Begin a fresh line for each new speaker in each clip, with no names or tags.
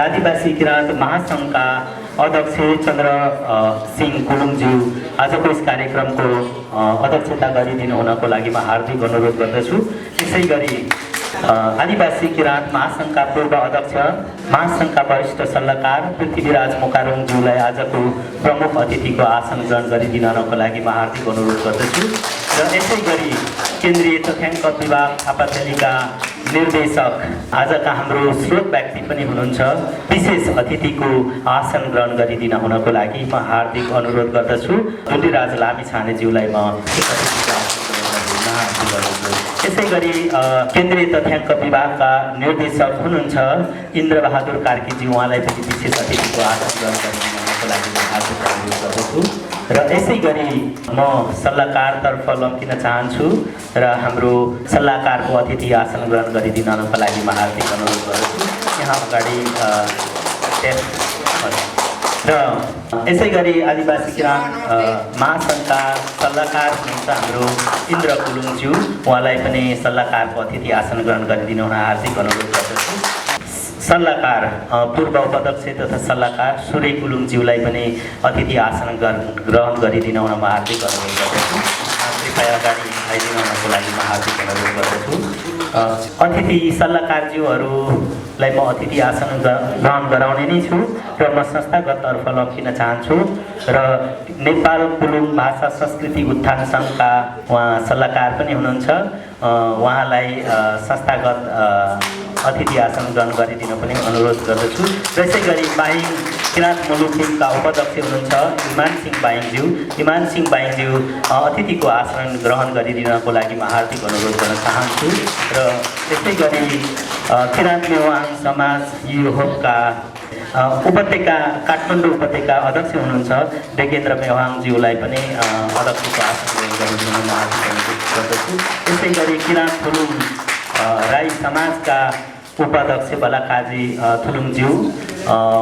आदिवासी किराँत महासङ्घका अध्यक्ष चन्द्र सिंह कुलुङज्यू आजको यस कार्यक्रमको अध्यक्षता गरिदिनु हुनको लागि म हार्दिक अनुरोध गर्दछु। त्यसै गरी आदिवासी किराँत महासङ्घका पूर्व अध्यक्ष महासङ्घका वरिष्ठ सल्लाहकार पृथ्वीराज मुकारुङज्यूलाई आजको प्रमुख अतिथिको आसन ग्रहण गरिदिनको लागि म हार्दिक अनुरोध गर्दछु। र यसै गरी केन्द्रीय तथ्याङ्क विभाग थापाथलीका निर्देशक आजका हाम्रो स्रोत व्यक्ति पनि हुनुहुन्छ, विशेष अतिथिको आसन ग्रहण गरिदिन हुनको लागि म हार्दिक अनुरोध गर्दछु। दुलीराज लामिछानेज्यूलाई म त्यसै गरी केन्द्रीय तथ्याङ्क विभागका निर्देशक हुनुहुन्छ इन्द्रबहादुर कार्कीज्यू, उहाँलाई पनि विशेष अतिथिको आसन ग्रहण गरिदिनको लागि म हार्दिक अनुरोध गर्दछु। र यसै गरी म सल्लाहकारतर्फ लम्किन चाहन्छु र हाम्रो सल्लाहकारको अतिथि आसन ग्रहण गरिदिनको लागि म हार्दिक अनुरोध गर्दछु। यहाँ अगाडि र यसै गरी आदिवासी किराँत महासङ्घका सल्लाहकार हुनुहुन्छ हाम्रो इन्द्र कुलुङज्यू, उहाँलाई पनि सल्लाहकारको अतिथि आसन ग्रहण गरिदिनु हुन हार्दिक अनुरोध गर्दछु। सल्लाहकार पूर्व उपाध्यक्ष तथा सल्लाहकार सूर्य कुलुङज्यूलाई पनि अतिथि आसन ग्रहण गरिदिनु हुन म हार्दिक अनुरोध गर्दछु। कृपया अगाडि आइदिनु हुनको लागि म हार्दिक अनुरोध गर्दछु। अतिथि सल्लाहकारज्यूहरूलाई म अतिथि आसन ग्रहण गराउने नै छु र म संस्थागततर्फ लम्किन चाहन्छु र नेपाल कुलुङ भाषा संस्कृति उत्थान सङ्घका उहाँ सल्लाहकार पनि हुनुहुन्छ, उहाँलाई संस्थागत अतिथि आसन ग्रहण गरिदिन पनि अनुरोध गर्दछु। र यसै गरी बाइङ किराँत मुलुकका उपाध्यक्ष हुनुहुन्छ इमान सिंह बाइङज्यू, इमान सिंह बाइङज्यू अतिथिको आसन ग्रहण गरिदिनको लागि म हार्दिक अनुरोध गर्न चाहन्छु। र त्यसै गरी किराँत मेवाङ समाज युहोपका उपत्यका काठमाडौँ उपत्यका अध्यक्ष हुनुहुन्छ डेगेन्द्र मेवाङज्यूलाई पनि अध्यक्षको आसन ग्रहण गरिदिन म हार्दिक अनुरोध गर्दछु। त्यसै गरी किराँत थुलुङ राई समाजका उपाध्यक्ष बलाकाजी थुलुङज्यू,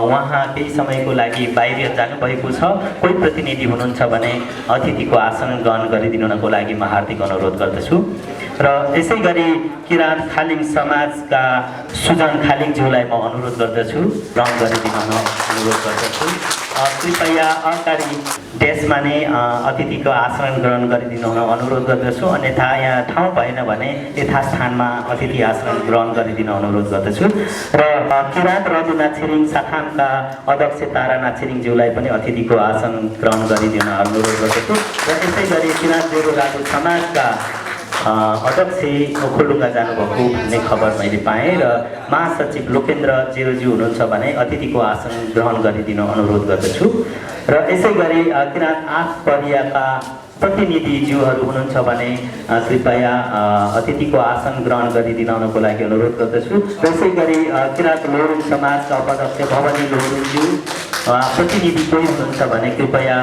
उहाँ केही समयको लागि बाहिर जानुभएको छ, कोही प्रतिनिधि हुनुहुन्छ भने अतिथिको आसन ग्रहण गरिदिनको लागि म हार्दिक अनुरोध गर्दछु। र यसै गरी किराँत खालिङ समाजका सुजन खालिङज्यूलाई म अनुरोध गर्दछु, ग्रहण गरिदिन अनुरोध गर्दछु। कृपया अगाडि डेस्कमा नै अतिथिको आसन ग्रहण गरिदिनु हुन अनुरोध गर्दछु, अन्यथा यहाँ ठाउँ भएन भने यथास्थानमा अतिथि आसन ग्रहण गरिदिन अनुरोध गर्दछु। र किराँत रदु नाछिरिङ शाखाका अध्यक्ष तारा नाछिरिङज्यूलाई पनि अतिथिको आसन ग्रहण गरिदिन अनुरोध गर्दछु। र यसै गरी किराँत जेरो राजु समाजका अध्यक्ष ओखलडुङ्गा जानुभएको भन्ने खबर मैले पाएँ र महासचिव लोकेन्द्र जेरोज्यू हुनुहुन्छ भने अतिथिको आसन ग्रहण गरिदिन अनुरोध गर्दछु। र यसै गरी किराँत आठ परियाका प्रतिनिधिज्यूहरू हुनुहुन्छ भने कृपया अतिथिको आसन ग्रहण गरिदिनको लागि अनुरोध गर्दछु। र यसै गरी किराँत लोरुङ समाजका उपाध्यक्ष भवानी लोरुङज्यू प्रतिनिधि कोही हुनुहुन्छ भने कृपया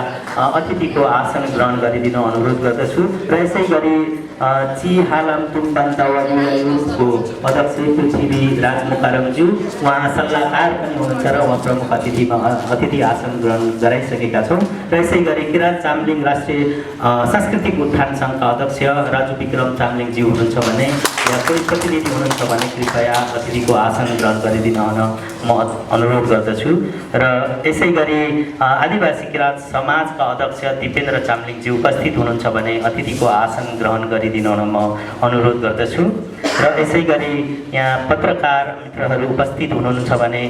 अतिथिको आसन ग्रहण गरिदिन अनुरोध गर्दछु। र यसै गरी ची हालाम तुम्बान दावाको अध्यक्ष पृथ्वी राज मुकारुङज्यू, उहाँ सल्लाहकार पनि हुनुहुन्छ र उहाँ प्रमुख अतिथि आसन ग्रहण गराइसकेका छौँ। र यसै गरी किराँत चामलिङ राष्ट्रिय सांस्कृतिक उत्थान सङ्घका अध्यक्ष राजु विक्रम चामलिङज्यू हुनुहुन्छ भने या कोही प्रतिनिधि हुनुहुन्छ भने कृपया अतिथिको आसन ग्रहण गरिदिन म अनुरोध गर्दछु। र यसै गरी आदिवासी किराँत समाजका अध्यक्ष दिपेन्द्र चामलिङज्यू उपस्थित हुनुहुन्छ भने अतिथिको आसन ग्रहण गरिदिन म अनुरोध गर्दछु। र यसै गरी यहाँ पत्रकार मित्रहरू उपस्थित हुनुहुन्छ भने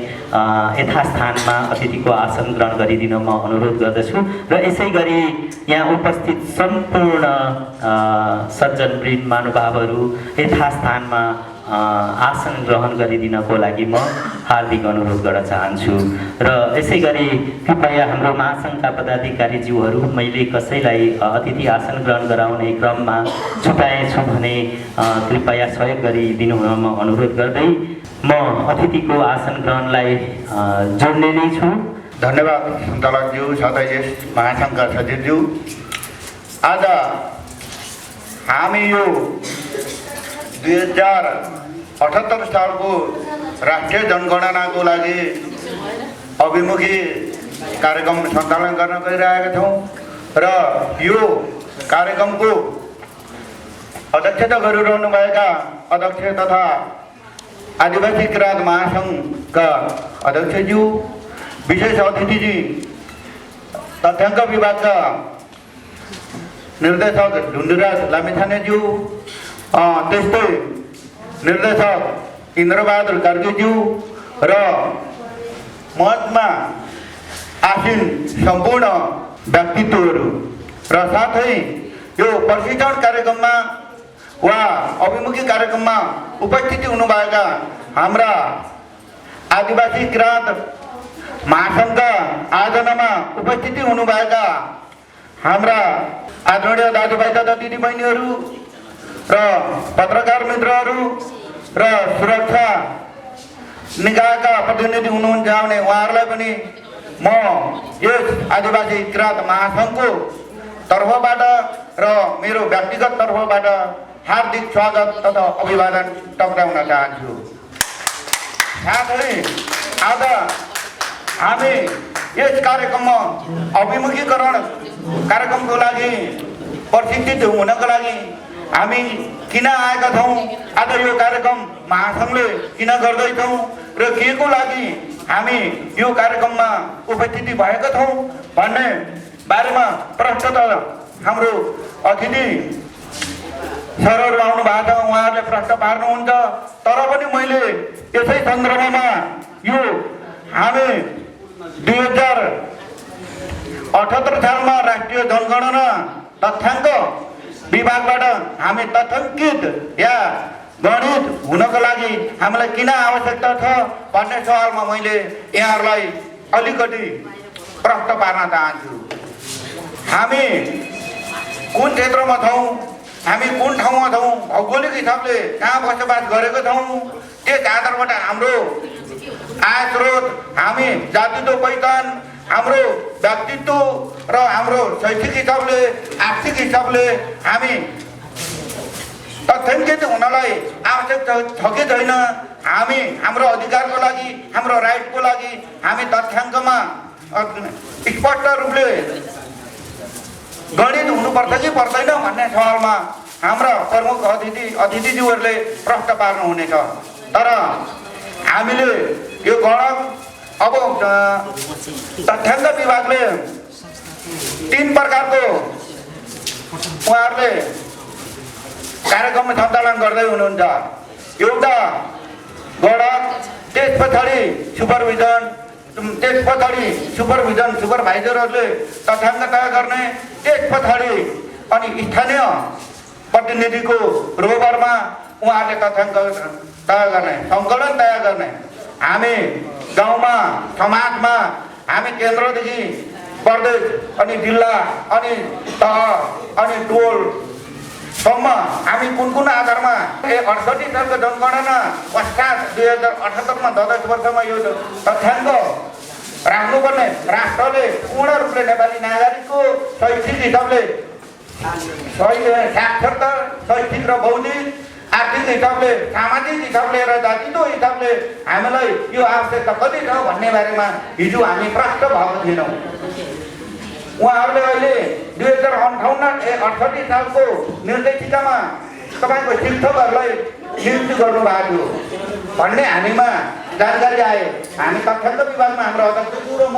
यथास्थानमा अतिथिको आसन ग्रहण गरिदिन म अनुरोध गर्दछु। र यसै गरी यहाँ उपस्थित सम्पूर्ण सज्जनवृन्द महानुभावहरू यथास्थानमा आसन ग्रहण गरिदिनको लागि म हार्दिक अनुरोध गर्न चाहन्छु। र यसै गरी कृपया हाम्रो महासङ्घका पदाधिकारीज्यूहरू मैले कसैलाई अतिथि आसन ग्रहण गराउने क्रममा छुटाएछु भने कृपया सहयोग गरिदिनु हुन म अनुरोध गर्दै म अतिथिको आसन ग्रहणलाई जोड्ने नै छु।
धन्यवाद दलकज्यू साथै यस महासङ्घका सचिवज्यू। आज हामी यो 2078 सालको राष्ट्रिय जनगणनाको लागि अभिमुखी कार्यक्रम सञ्चालन गर्न गइरहेका छौँ र यो कार्यक्रमको अध्यक्षता गरिरहनुभएका अध्यक्ष तथा आदिवासी किराँत महासङ्घका अध्यक्षज्यू, विशेष अतिथिजी, तथ्याङ्क विभागका निर्देशक ढुन्डुराज लामिछानेज्यू, त्यस्तै निर्देशक इन्द्रबहादुर कार्कीज्यू र मञ्चमा आसीन सम्पूर्ण व्यक्तित्वहरू र साथै यो प्रशिक्षण कार्यक्रममा वा अभिमुखी कार्यक्रममा उपस्थिति हुनुभएका हाम्रा आदिवासी किराँत महासङ्घका आयोजनामा उपस्थिति हुनुभएका हाम्रा आदरणीय दाजुभाइ तथा दिदीबहिनीहरू र पत्रकार मित्रहरू र सुरक्षा निकायका प्रतिनिधि हुनुहुन्छ भने उहाँहरूलाई पनि म यस आदिवासी किराँत महासङ्घको तर्फबाट र मेरो व्यक्तिगत तर्फबाट हार्दिक स्वागत तथा अभिवादन टक्राउन चाहन्छु। साथै आज हामी यस कार्यक्रममा अभिमुखीकरण कार्यक्रमको लागि प्रशिक्षित हुनको लागि हामी किन आएका छौँ, आज यो कार्यक्रम महासङ्घले किन गर्दैछौँ र के को लागि हामी यो कार्यक्रममा उपस्थिति भएका छौँ भन्ने बारेमा प्रश्न त हाम्रो अतिथि सरहरू आउनु भएको छ, उहाँहरूले प्रश्न पार्नुहुन्छ। तर पनि मैले यसै सन्दर्भमा यो हामी 2078 सालमा राष्ट्रिय जनगणना तथ्याङ्क विभागबाट हामी तथ्याङ्कित या गणित हुनको लागि हामीलाई किन आवश्यकता छ भन्ने सवालमा मैले यहाँहरूलाई अलिकति प्रश्न पार्न चाहन्छु। हामी कुन क्षेत्रमा छौँ, हामी कुन ठाउँमा छौँ, भौगोलिक हिसाबले कहाँ बसोबास गरेको छौँ, त्यस आधारबाट हाम्रो आय स्रोत, हामी जातित्व पहिचान, हाम्रो व्यक्तित्व र हाम्रो शैक्षिक हिसाबले आर्थिक हिसाबले हामी तथ्याङ्कित हुनलाई आवश्यक छ कि छैन, हामी हाम्रो अधिकारको लागि, हाम्रो राइटको लागि हामी तथ्याङ्कमा स्पष्ट रूपले गणित हुनुपर्छ कि पर्दैन भन्ने सवालमा हाम्रा प्रमुख अतिथिज्यूहरूले प्रश्न पार्नुहुनेछ। तर हामीले यो गणक अब तथ्याङ्क विभागले 3 प्रकारको उहाँहरूले कार्यक्रम सञ्चालन गर्दै हुनुहुन्छ। एउटा गणक, त्यस पछाडि सुपरभाइजरहरूले तथ्याङ्क तय गर्ने, त्यस पछाडि अनि स्थानीय प्रतिनिधिको रोबरमा उहाँहरूले तथ्याङ्क तय गर्ने, सङ्कलन तय गर्ने। हामी गाउँमा, समाजमा, हामी केन्द्रदेखि प्रदेश अनि जिल्ला अनि तह अनि टोलसम्म हामी कुन आधारमा 68 सालको जनगणना पश्चात 2078मा 10 वर्षमा यो तथ्याङ्क राख्नुपर्ने, राष्ट्रले पूर्ण रूपले नेपाली नागरिकको शैक्षिक हिसाबले साक्षरता, शैक्षिक र बौद्धिक, आर्थिक हिसाबले, सामाजिक हिसाबले र जातित्व हिसाबले हामीलाई यो आवश्यकता कति छ भन्ने बारेमा हिजो हामी प्रश्न भएको थिएनौँ। उहाँहरूले अहिले 2068 सालको निर्देशिकामा तपाईँको शिक्षकहरूलाई नियुक्ति गर्नुभएको थियो भन्ने हामीमा जानकारी आयो। हामी तथ्याङ्क विभागमा हाम्रो अध्यक्ष र म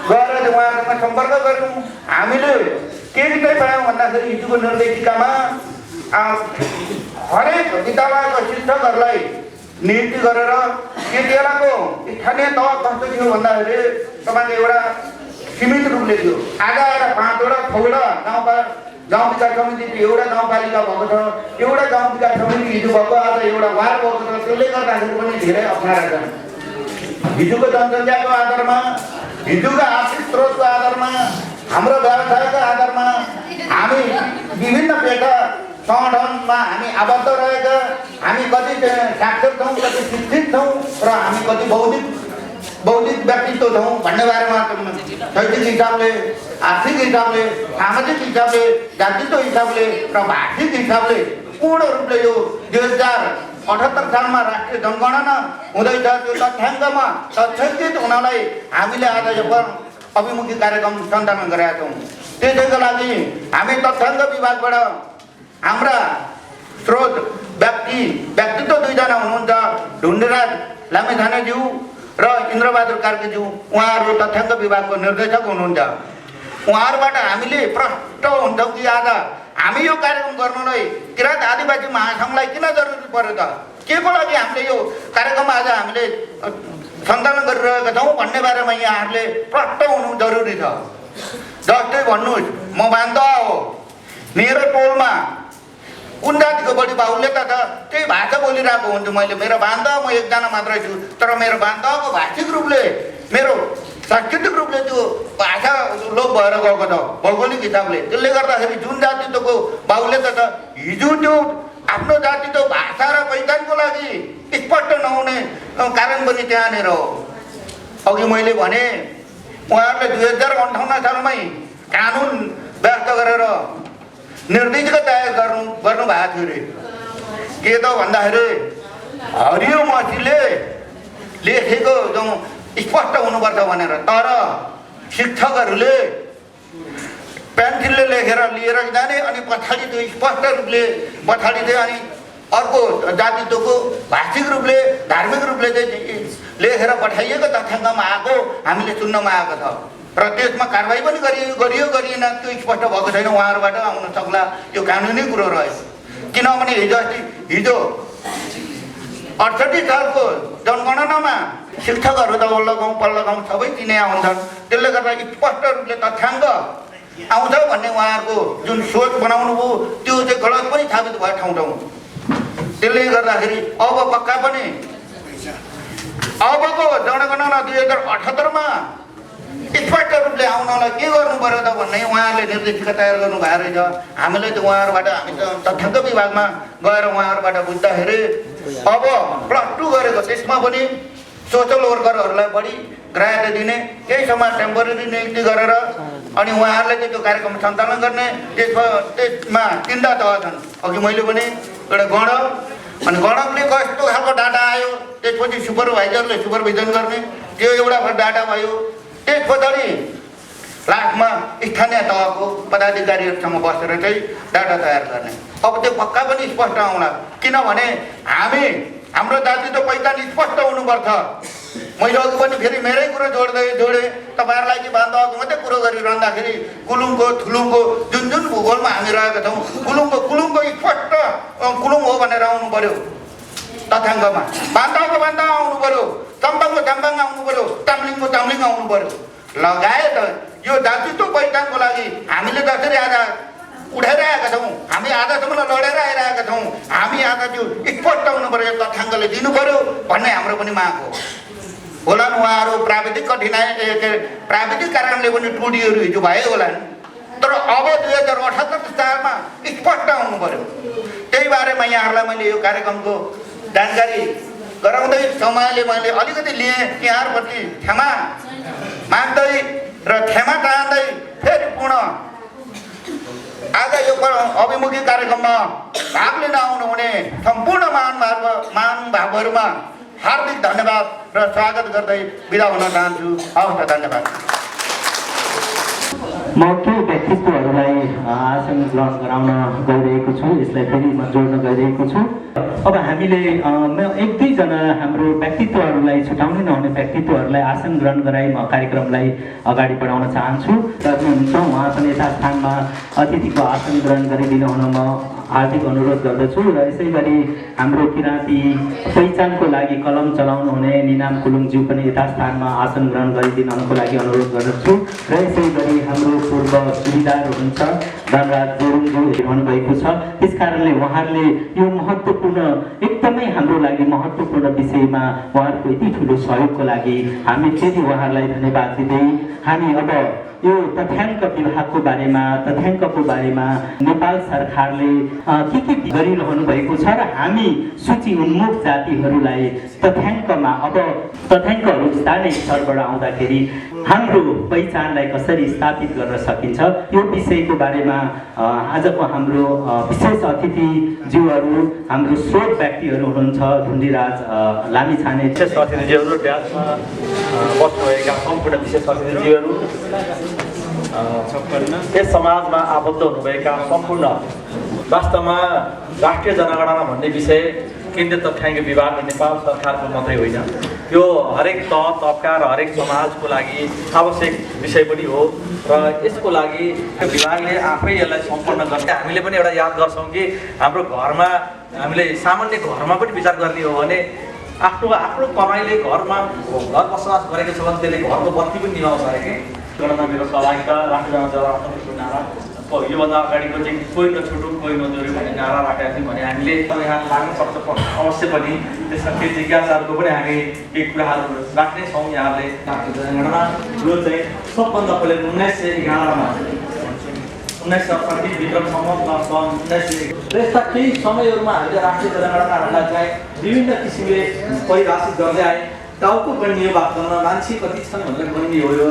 गएर उहाँहरूसँग सम्पर्क गऱ्यौँ। हामीले के चाहिँ पायौँ भन्दाखेरि हिजोको निर्देशिकामा हरेक विद्यालयको शिक्षकहरूलाई नियुक्ति गरेर त्यतिबेलाको स्थानीय तह कस्तो थियो भन्दाखेरि तपाईँको एउटा सीमित रूपले थियो। आज आएर 5वटा 6वटा गाउँ विकास समिति थियो, एउटा गाउँपालिका भएको छ, एउटा गाउँ विकास समिति हिजो भएको, आज एउटा वार्ड भएको छ। त्यसले गर्दाखेरि पनि धेरै अप्ठ्यारा छन्। हिजोको जनसङ्ख्याको आधारमा, हिजोको आर्थिक स्रोतको आधारमा, हाम्रो व्यवसायको आधारमा हामी विभिन्न पेशा सङ्गठनमा हामी आबद्ध रहेका, हामी कति साक्षर छौँ, कति शिक्षित छौँ र हामी कति बौद्धिक व्यक्तित्व छौँ भन्ने बारेमा शैक्षिक हिसाबले, आर्थिक हिसाबले, सामाजिक हिसाबले, जातित्व हिसाबले र भाषिक हिसाबले पूर्ण रूपले यो 2078 सालमा राष्ट्रिय जनगणना हुँदैछ। त्यो तथ्याङ्कमा तथ्याङ्कित हुनलाई हामीले आज यो अभिमुखी कार्यक्रम सञ्चालन गरेका छौँ। त्यसैको लागि हामी तथ्याङ्क विभागबाट हाम्रा स्रोत व्यक्तित्व दुईजना हुनुहुन्छ, ढुण्डेराज लामिछानेज्यू र इन्द्रबहादुर कार्कीज्यू। उहाँहरू तथ्याङ्क विभागको निर्देशक हुनुहुन्छ। उहाँहरूबाट हामीले प्रष्ट हुन्छौँ कि आज हामी यो कार्यक्रम गर्नुलाई किराँत आदिवासी महासङ्घलाई किन जरुरी पर्यो त, के को लागि हामीले यो कार्यक्रम आज हामीले सञ्चालन गरिरहेका छौँ भन्ने बारेमा यहाँहरूले प्रष्ट हुनु जरुरी छ। जस्तै भन्नुहोस्, म बान्दा हो, मेरो टोलमा कुन जातिको बढी बाहुल्यता छ त्यही भाषा बोलिरहेको हुन्छु मैले। मेरो बान्दा म एकजना मात्रै छु, तर मेरो बान्दाको भाषिक रूपले, मेरो सांस्कृतिक रूपले त्यो भाषा लोप भएर गएको छ भौगोलिक हिसाबले। त्यसले गर्दाखेरि जुन जातित्वको बाहुल्यता छ, हिजो त्यो आफ्नो जातित्व भाषा र पहिचानको लागि स्पष्ट नहुने कारण पनि त्यहाँनिर हो। अघि मैले भने उहाँहरूले 2058 सालमै कानुन व्यक्त गरेर निर्देशिका तयार गर्नुभएको थियो अरे। के त भन्दाखेरि हरियो मसीले लेखेको जो स्पष्ट हुनुपर्छ भनेर, तर शिक्षकहरूले पेन्सिलले लेखेर लिएर जाने अनि पछाडि त्यो स्पष्ट रूपले पछाडि चाहिँ अनि अर्को जातित्वको भाषिक रूपले धार्मिक रूपले चाहिँ लेखेर पठाइएको तथ्याङ्कमा आएको हामीले सुन्नमा आएको छ र त्यसमा कारबाही पनि गरियो गरिएन त्यो स्पष्ट भएको छैन। उहाँहरूबाट आउन सक्ला, यो कानुनी कुरो रह्यो। किनभने हिजो 68 सालको जनगणनामा शिक्षकहरू त वल्लो गाउँ पल्लो गाउँ सबै चिने हुन्छन्। त्यसले गर्दा स्पष्ट रूपले तथ्याङ्क आउँछ भन्ने उहाँहरूको जुन सोच बनाउनु भयो त्यो चाहिँ गलत पनि साबित भयो ठाउँ ठाउँ। त्यसले गर्दाखेरि अब पक्का पनि अबको जनगणना 2078 मा स्पष्ट रूपले आउनलाई के गर्नु पर्यो त भन्ने उहाँहरूले निर्देशिका तयार गर्नुभएको रहेछ। हामीले त उहाँहरूबाट हामी त तथ्याङ्क विभागमा गएर उहाँहरूबाट बुझ्दाखेरि अब +2 गरेको त्यसमा पनि सोसल वर्करहरूलाई बढी ग्राह्यता दिने, केही समय टेम्पोरेरी नियुक्ति गरेर अनि उहाँहरूले चाहिँ त्यो कार्यक्रम सञ्चालन गर्ने। त्यसमा 3 तह छन्। अघि मैले भने एउटा गणक, अनि गणकले कस्तो खालको डाटा आयो, त्यसपछि सुपरभाइजरले सुपरभिजन गर्ने, त्यो एउटा डाटा भयो। त्यस पछाडि लास्टमा स्थानीय तहको पदाधिकारीहरूसँग बसेर चाहिँ डाटा तयार गर्ने। अब त्यो पक्का पनि स्पष्ट आउला, किनभने हाम्रो जातित्व पहिचान स्पष्ट हुनुपर्छ। मैले अघि पनि फेरि मेरै कुरो जोडेँ। तपाईँहरूलाई कि बान्दाको मात्रै कुरो गरिरहँदाखेरि कुलुङको थुलुङको जुन भूगोलमा हामी रहेका छौँ, कुलुङको स्पष्ट कुलुङ हो भनेर आउनु पर्यो तथ्याङ्कमा। बान्दाको बान्दा आउनु पर्यो, चम्पाङको चम्पाङ आउनु पर्यो, ताम्लिङको ताम्लिङ आउनु पर्यो। लगायत यो जातित्व पहिचानको लागि हामीले जसरी आज उठाइरहेका छौँ, हामी आजसम्म लडेर आइरहेका छौँ, हामी आज त्यो स्पष्ट हुनु पर्यो, तथ्याङ्कले दिनु पर्यो भन्ने हाम्रो पनि माग हो। होलान् उहाँहरू प्राविधिक कठिनाइ प्राविधिक कारणले पनि त्रुटिहरू हिजो भयो होलान्, तर अब 2078 सालमा स्पष्ट आउनु पर्यो। त्यही बारेमा यहाँहरूलाई मैले यो कार्यक्रमको जानकारी गराउँदै समयले मैले अलिकति लिएँ। यहाँहरूप्रति क्षमा माग्दै र क्षमा चाहँदै फेरि पुनः आज यो अभिमुखी कार्यक्रममा भाग लिन आउनुहुने सम्पूर्ण महानुभावहरूमा हार्दिक धन्यवाद र स्वागत गर्दै बिदा हुन चाहन्छु। हवस्, धन्यवाद।
म केही व्यक्तित्वहरूलाई आसन ग्रहण गराउन गइरहेको छु, यसलाई फेरि म जोड्न गइरहेको छु। अब हामीले 1-2 हाम्रो व्यक्तित्वहरूलाई छुटाउनै नहुने व्यक्तित्वहरूलाई आसन ग्रहण गराई म कार्यक्रमलाई अगाडि बढाउन चाहन्छु। हुनुहुन्छ उहाँ पनि यथास्थानमा अतिथिको आसन ग्रहण गरिदिनु हुन म हार्दिक अनुरोध गर्दछु। र यसै गरी हाम्रो किराँती पहिचानको लागि कलम चलाउनु हुने निनाम कुलुङज्यू पनि यथास्थानमा आसन ग्रहण गरिदिनको लागि अनुरोध गर्दछु। र यसै गरी हाम्रो पूर्व सुविधार हुनुहुन्छ धनराज गुरुङज्यू हुनुभएको छ। त्यस कारणले उहाँहरूले यो महत्त्वपूर्ण, एकदमै हाम्रो लागि महत्त्वपूर्ण विषयमा उहाँहरूको यति ठुलो सहयोगको लागि हामी फेरि उहाँहरूलाई धन्यवाद दिँदै हामी अब यो तथ्याङ्कको बारेमा नेपाल सरकारले के गरिरहनु भएको छ र हामी सूची उन्मुख जातिहरूलाई तथ्याङ्कहरू स्थानीय स्तरबाट आउँदाखेरि हाम्रो पहिचानलाई कसरी स्थापित गर्न सकिन्छ, यो विषयको बारेमा आजको हाम्रो विशेष अतिथिज्यूहरू, हाम्रो स्रोत व्यक्तिहरू हुनुहुन्छ ढुण्डिराज लामिछाने,
विशेष अतिथिज्यूहरू, ब्याजमा बस्नुभएका सम्पूर्ण विशेष अतिथिज्यूहरू, यस समाजमा आबद्ध हुनुभएका सम्पूर्ण वास्तवमा राष्ट्रिय जनगणना भन्ने विषय केन्द्रीय तथ्याङ्क विभाग र नेपाल सरकारको मात्रै होइन, यो हरेक तह तबका र हरेक समाजको लागि आवश्यक विषय पनि हो र यसको लागि विभागले आफै यसलाई सम्पन्न गर्ने। हामीले पनि एउटा याद गर्छौँ कि हाम्रो घरमा हामीले सामान्य घरमा पनि विचार गर्ने हो भने आफ्नो कमाइले घर बसोबास गरेको छ भने त्यसले घरको बत्ती पनि निभाउँछ अरे कि। गणना मेरो सहभागिता राष्ट्रिय जनगणना नारा योभन्दा अगाडिको चाहिँ कोही नछुटौँ कोही नजोड्यौँ भन्ने नारा राखेका थियौँ भने हामीले यहाँ लाग्नुपर्छ अवश्य पनि। त्यसमा केही जिज्ञासाहरूको पनि हामी केही कुराहरू राख्ने छौँ। यहाँहरूले राष्ट्रिय जनगणना यो चाहिँ सबभन्दा पहिले 1911मा 1968 भित्रसम्म सन् 1900 यस्ता केही समयहरूमा हामीले राष्ट्रिय जनगणनाहरूलाई चाहिँ विभिन्न किसिमले परिभाषित गर्दै आए। टाउको गणनी हो, वास्तवमा मान्छे कति छन् भनेर गणनी हो, यो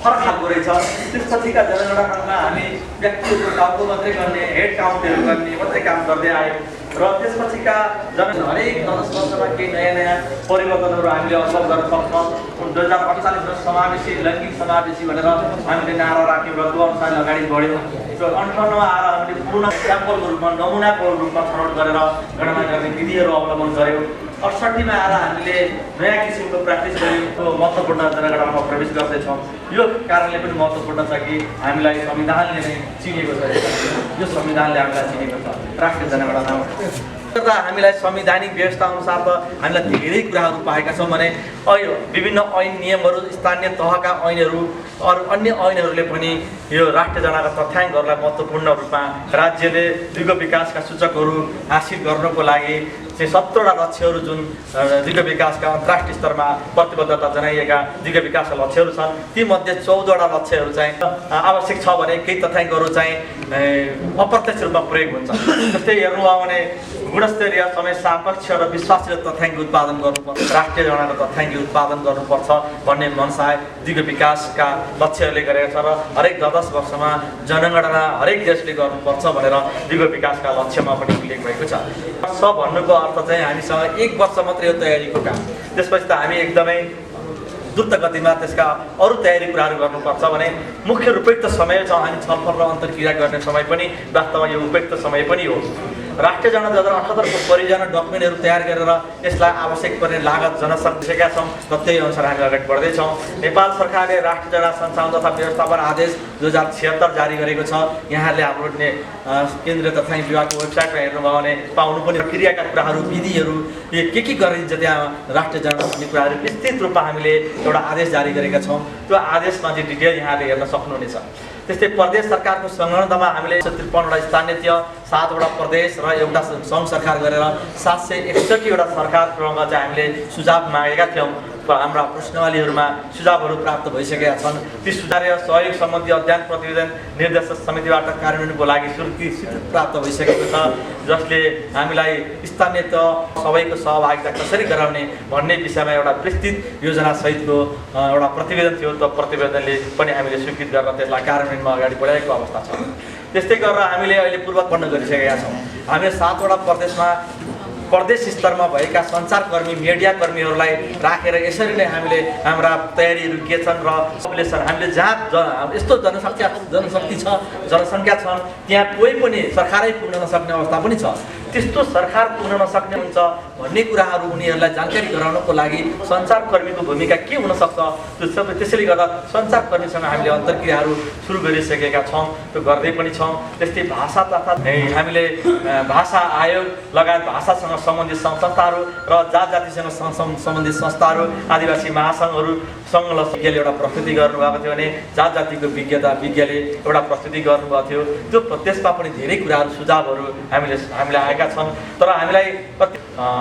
फरक खालको रहेछ। त्यसपछिका जनगणनामा हामी व्यक्तिहरूको टाउको मात्रै गर्ने, हेड काउन्टहरू गर्ने मात्रै काम गर्दै आयौँ र त्यसपछिका हरेक 10 वर्षमा केही नयाँ नयाँ परिवर्तनहरू हामीले अनुभव गर्न सक्छौँ। 2048 समावेशी लैङ्गिक समावेशी भनेर हामीले नारा राख्यौँ र त्यो अनुसार अगाडि बढ्यौँ। र 58मा आएर हामीले पूर्ण स्याम्पलको रूपमा नमुनाको रूपमा छनौट गरेर गणना गर्ने विधिहरू अवलम्बन गऱ्यौँ। 68मा आएर हामीले नयाँ किसिमको प्र्याक्टिस गऱ्यौँ। महत्त्वपूर्ण जनगणनामा प्रवेश गर्दैछौँ। यो कारणले पनि महत्त्वपूर्ण छ कि हामीलाई संविधानले नै चिनेको छ। यो संविधानले हामीलाई चिनेको छ राष्ट्रिय जनगणनामा। गर्दा हामीलाई संवैधानिक व्यवस्था अनुसार त हामीलाई धेरै कुराहरू पाएका छौँ भने विभिन्न ऐन नियमहरू, स्थानीय तहका ऐनहरू, अरू अन्य ऐनहरूले पनि यो राष्ट्रिय जनगणनाका तथ्याङ्कहरूलाई महत्त्वपूर्ण रूपमा राज्यले दिगो विकासका सूचकहरू हासिल गर्नको लागि चाहिँ 17वटा लक्ष्यहरू जुन दिगो विकासका अन्तर्राष्ट्रिय स्तरमा प्रतिबद्धता जनाइएका दिगो विकासका लक्ष्यहरू छन्, तीमध्ये 14वटा लक्ष्यहरू चाहिँ आवश्यक छ भने केही तथ्याङ्कहरू चाहिँ अप्रत्यक्ष रूपमा प्रयोग हुन्छ। जस्तै हेर्नु हो भने गुणस्तरीय समय सापेक्ष र विश्वासिय तथ्याङ्क उत्पादन गर्नुपर्छ, राष्ट्रिय जनगणनाको तथ्याङ्क उत्पादन गर्नुपर्छ भन्ने मनसाय दिगो विकासका लक्ष्यहरूले गरेका छ र हरेक 10 वर्षमा जनगणना हरेक देशले गर्नुपर्छ भनेर दिगो विकासका लक्ष्यमा पनि उल्लेख भएको छ। भन्नुको अर्थ चाहिँ हामीसँग 1 वर्ष मात्रै यो तयारीको काम, त्यसपछि त हामी एकदमै द्रुत गतिमा त्यसका अरू तयारी कुराहरू गर्नुपर्छ भने मुख्य उपयुक्त समय छ हामी छलफल र अन्तर्क्रिया गर्ने समय पनि वास्तवमा यो उपयुक्त समय पनि हो। राष्ट्रिय जनगणना 2078 को परियोजना डकुमेन्टहरू तयार गरेर यसलाई आवश्यक पर्ने लागत जनसङ्ख्या छौँ र त्यही अनुसार हामी अगाडि बढ्दैछौँ। नेपाल सरकारले राष्ट्रिय जनगणना सञ्चालन तथा व्यवस्थापन आदेश 2076 जारी गरेको छ। यहाँहरूले हाम्रो केन्द्रीय तथ्याङ्क विभागको वेबसाइटमा हेर्नुभयो भने पाउनु पनि प्रक्रियाका कुराहरू, विधिहरू के गरिन्छ त्यहाँ राष्ट्रिय जनगणना भन्ने कुराहरू विस्तृत रूपमा हामीले एउटा आदेश जारी गरेका छौँ। त्यो आदेशमा चाहिँ डिटेल यहाँले हेर्न सक्नुहुनेछ। त्यस्तै प्रदेश सरकारको संगठनमा हामीले 53वटा स्थानीय तह, 7वटा प्रदेश र एउटा सङ्घ सरकार गरेर 761वटा सरकारसँग चाहिँ हामीले सुझाव मागेका थियौँ। हाम्रा प्रश्नावलीहरूमा सुझावहरू प्राप्त भइसकेका छन्। ती सुधार सहयोग सम्बन्धी अध्ययन प्रतिवेदन निर्देशक समितिबाट कार्यान्वयनको लागि स्वीकृति प्राप्त भइसकेको छ, जसले हामीलाई स्थानीय तह सबैको सहभागिता कसरी गराउने भन्ने विषयमा एउटा विस्तृत योजनासहितको एउटा प्रतिवेदन थियो। त्यो प्रतिवेदनले पनि हामीले स्वीकृत गरेर त्यसलाई कार्यान्वयनमा अगाडि बढाएको अवस्था छ। त्यस्तै गरेर हामीले अहिले पूर्वपन्न गरिसकेका छौँ। हामीले 7वटा प्रदेशमा प्रदेश स्तरमा भएका सञ्चारकर्मी, मिडियाकर्मीहरूलाई राखेर यसरी नै हामीले हाम्रा तयारीहरू के छन् र पपुलेसन हामीले जहाँ यस्तो जनशक्ति छ, जनसङ्ख्या छन् त्यहाँ कोही पनि सरकारै पुग्न नसक्ने अवस्था पनि छ। त्यस्तो सरकार पुग्न नसक्ने हुन्छ भन्ने कुराहरू उनीहरूलाई जानकारी गराउनको लागि सञ्चारकर्मीको भूमिका के हुनसक्छ त्यो सबै, त्यसैले गर्दा सञ्चारकर्मीसँग हामीले अन्तर्क्रियाहरू सुरु गरिसकेका छौँ, त्यो गर्दै पनि छौँ। त्यस्तै भाषा तथा हामीले भाषा आयोग लगायत भाषासँग सम्बन्धित संस्थाहरू र जातिसँग सम्बन्धित संस्थाहरू, आदिवासी महासङ्घहरूसँग विज्ञले एउटा प्रस्तुति गर्नुभएको थियो भने जातिको विज्ञले एउटा प्रस्तुति गर्नुभएको थियो। त्यो त्यसमा पनि धेरै कुराहरू, सुझावहरू हामीले आएका छन्। तर हामीलाई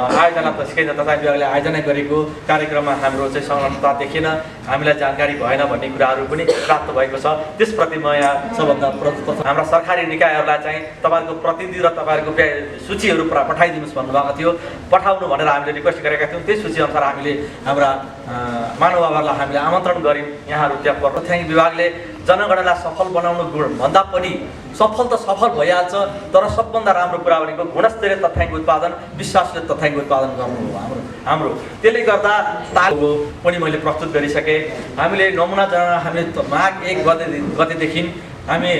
आयोजना त सिकाइ तथा विभागले आयोजना गरेको कार्यक्रममा हाम्रो चाहिँ संलग्नता देखिएन, हामीलाई जानकारी भएन भन्ने कुराहरू पनि प्राप्त भएको छ। त्यसप्रति म यहाँ सबभन्दा प्रथम हाम्रा सरकारी निकायहरूलाई चाहिँ तपाईँहरूको प्रतिनिधि र तपाईँहरूको सूचीहरू पठाइदिनुहोस् भन्नुभएको थियो। पठाउनु भनेर हामीले रिक्वेस्ट गरेका थियौँ। त्यही सूची अनुसार हामीले हाम्रा महानुभावहरूलाई हामीले आमन्त्रण गऱ्यौँ। यहाँहरू त्यहाँ तथ्याङ्क विभागले जनगणनालाई सफल बनाउनु भन्दा पनि सफल त सफल भइहाल्छ, तर सबभन्दा राम्रो कुरा भनेको गुणस्तरीय तथ्याङ्क उत्पादन, विश्वासिय तथ्याङ्क उत्पादन गर्नु हो हाम्रो। त्यसले गर्दा ताको पनि मैले प्रस्तुत गरिसकेँ। हामीले नमुना जनगणना हामीले माघ 1 गतेदेखि हामी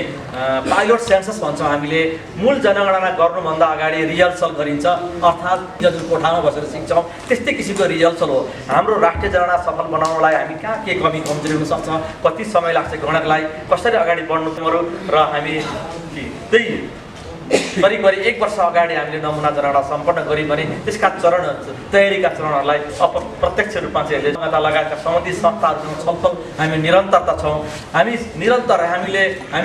पाइलट सेन्सस भन्छौँ। हामीले मूल जनगणना गर्नुभन्दा अगाडि रिहर्सल गरिन्छ, अर्थात् जुन कोठामा बसेर सिक्छौँ त्यस्तै किसिमको रिहर्सल हो। हाम्रो राष्ट्रिय जनगणना सफल बनाउनलाई हामी कहाँ के कमी कमजोरी हुनसक्छ, कति समय लाग्छ गणकलाई, कसरी अगाडि बढ्नुहरू, र हामी त्यही करिब 1 वर्ष अगाडि हामीले नमुना जनगणना सम्पन्न गऱ्यौँ भने त्यसका तयारीका चरणहरूलाई प्रत्यक्ष रूपमा चाहिँ यसले लगायतका सम्बन्धित संस्थाहरूसँग छलफल हामी निरन्तरता छौँ। हामी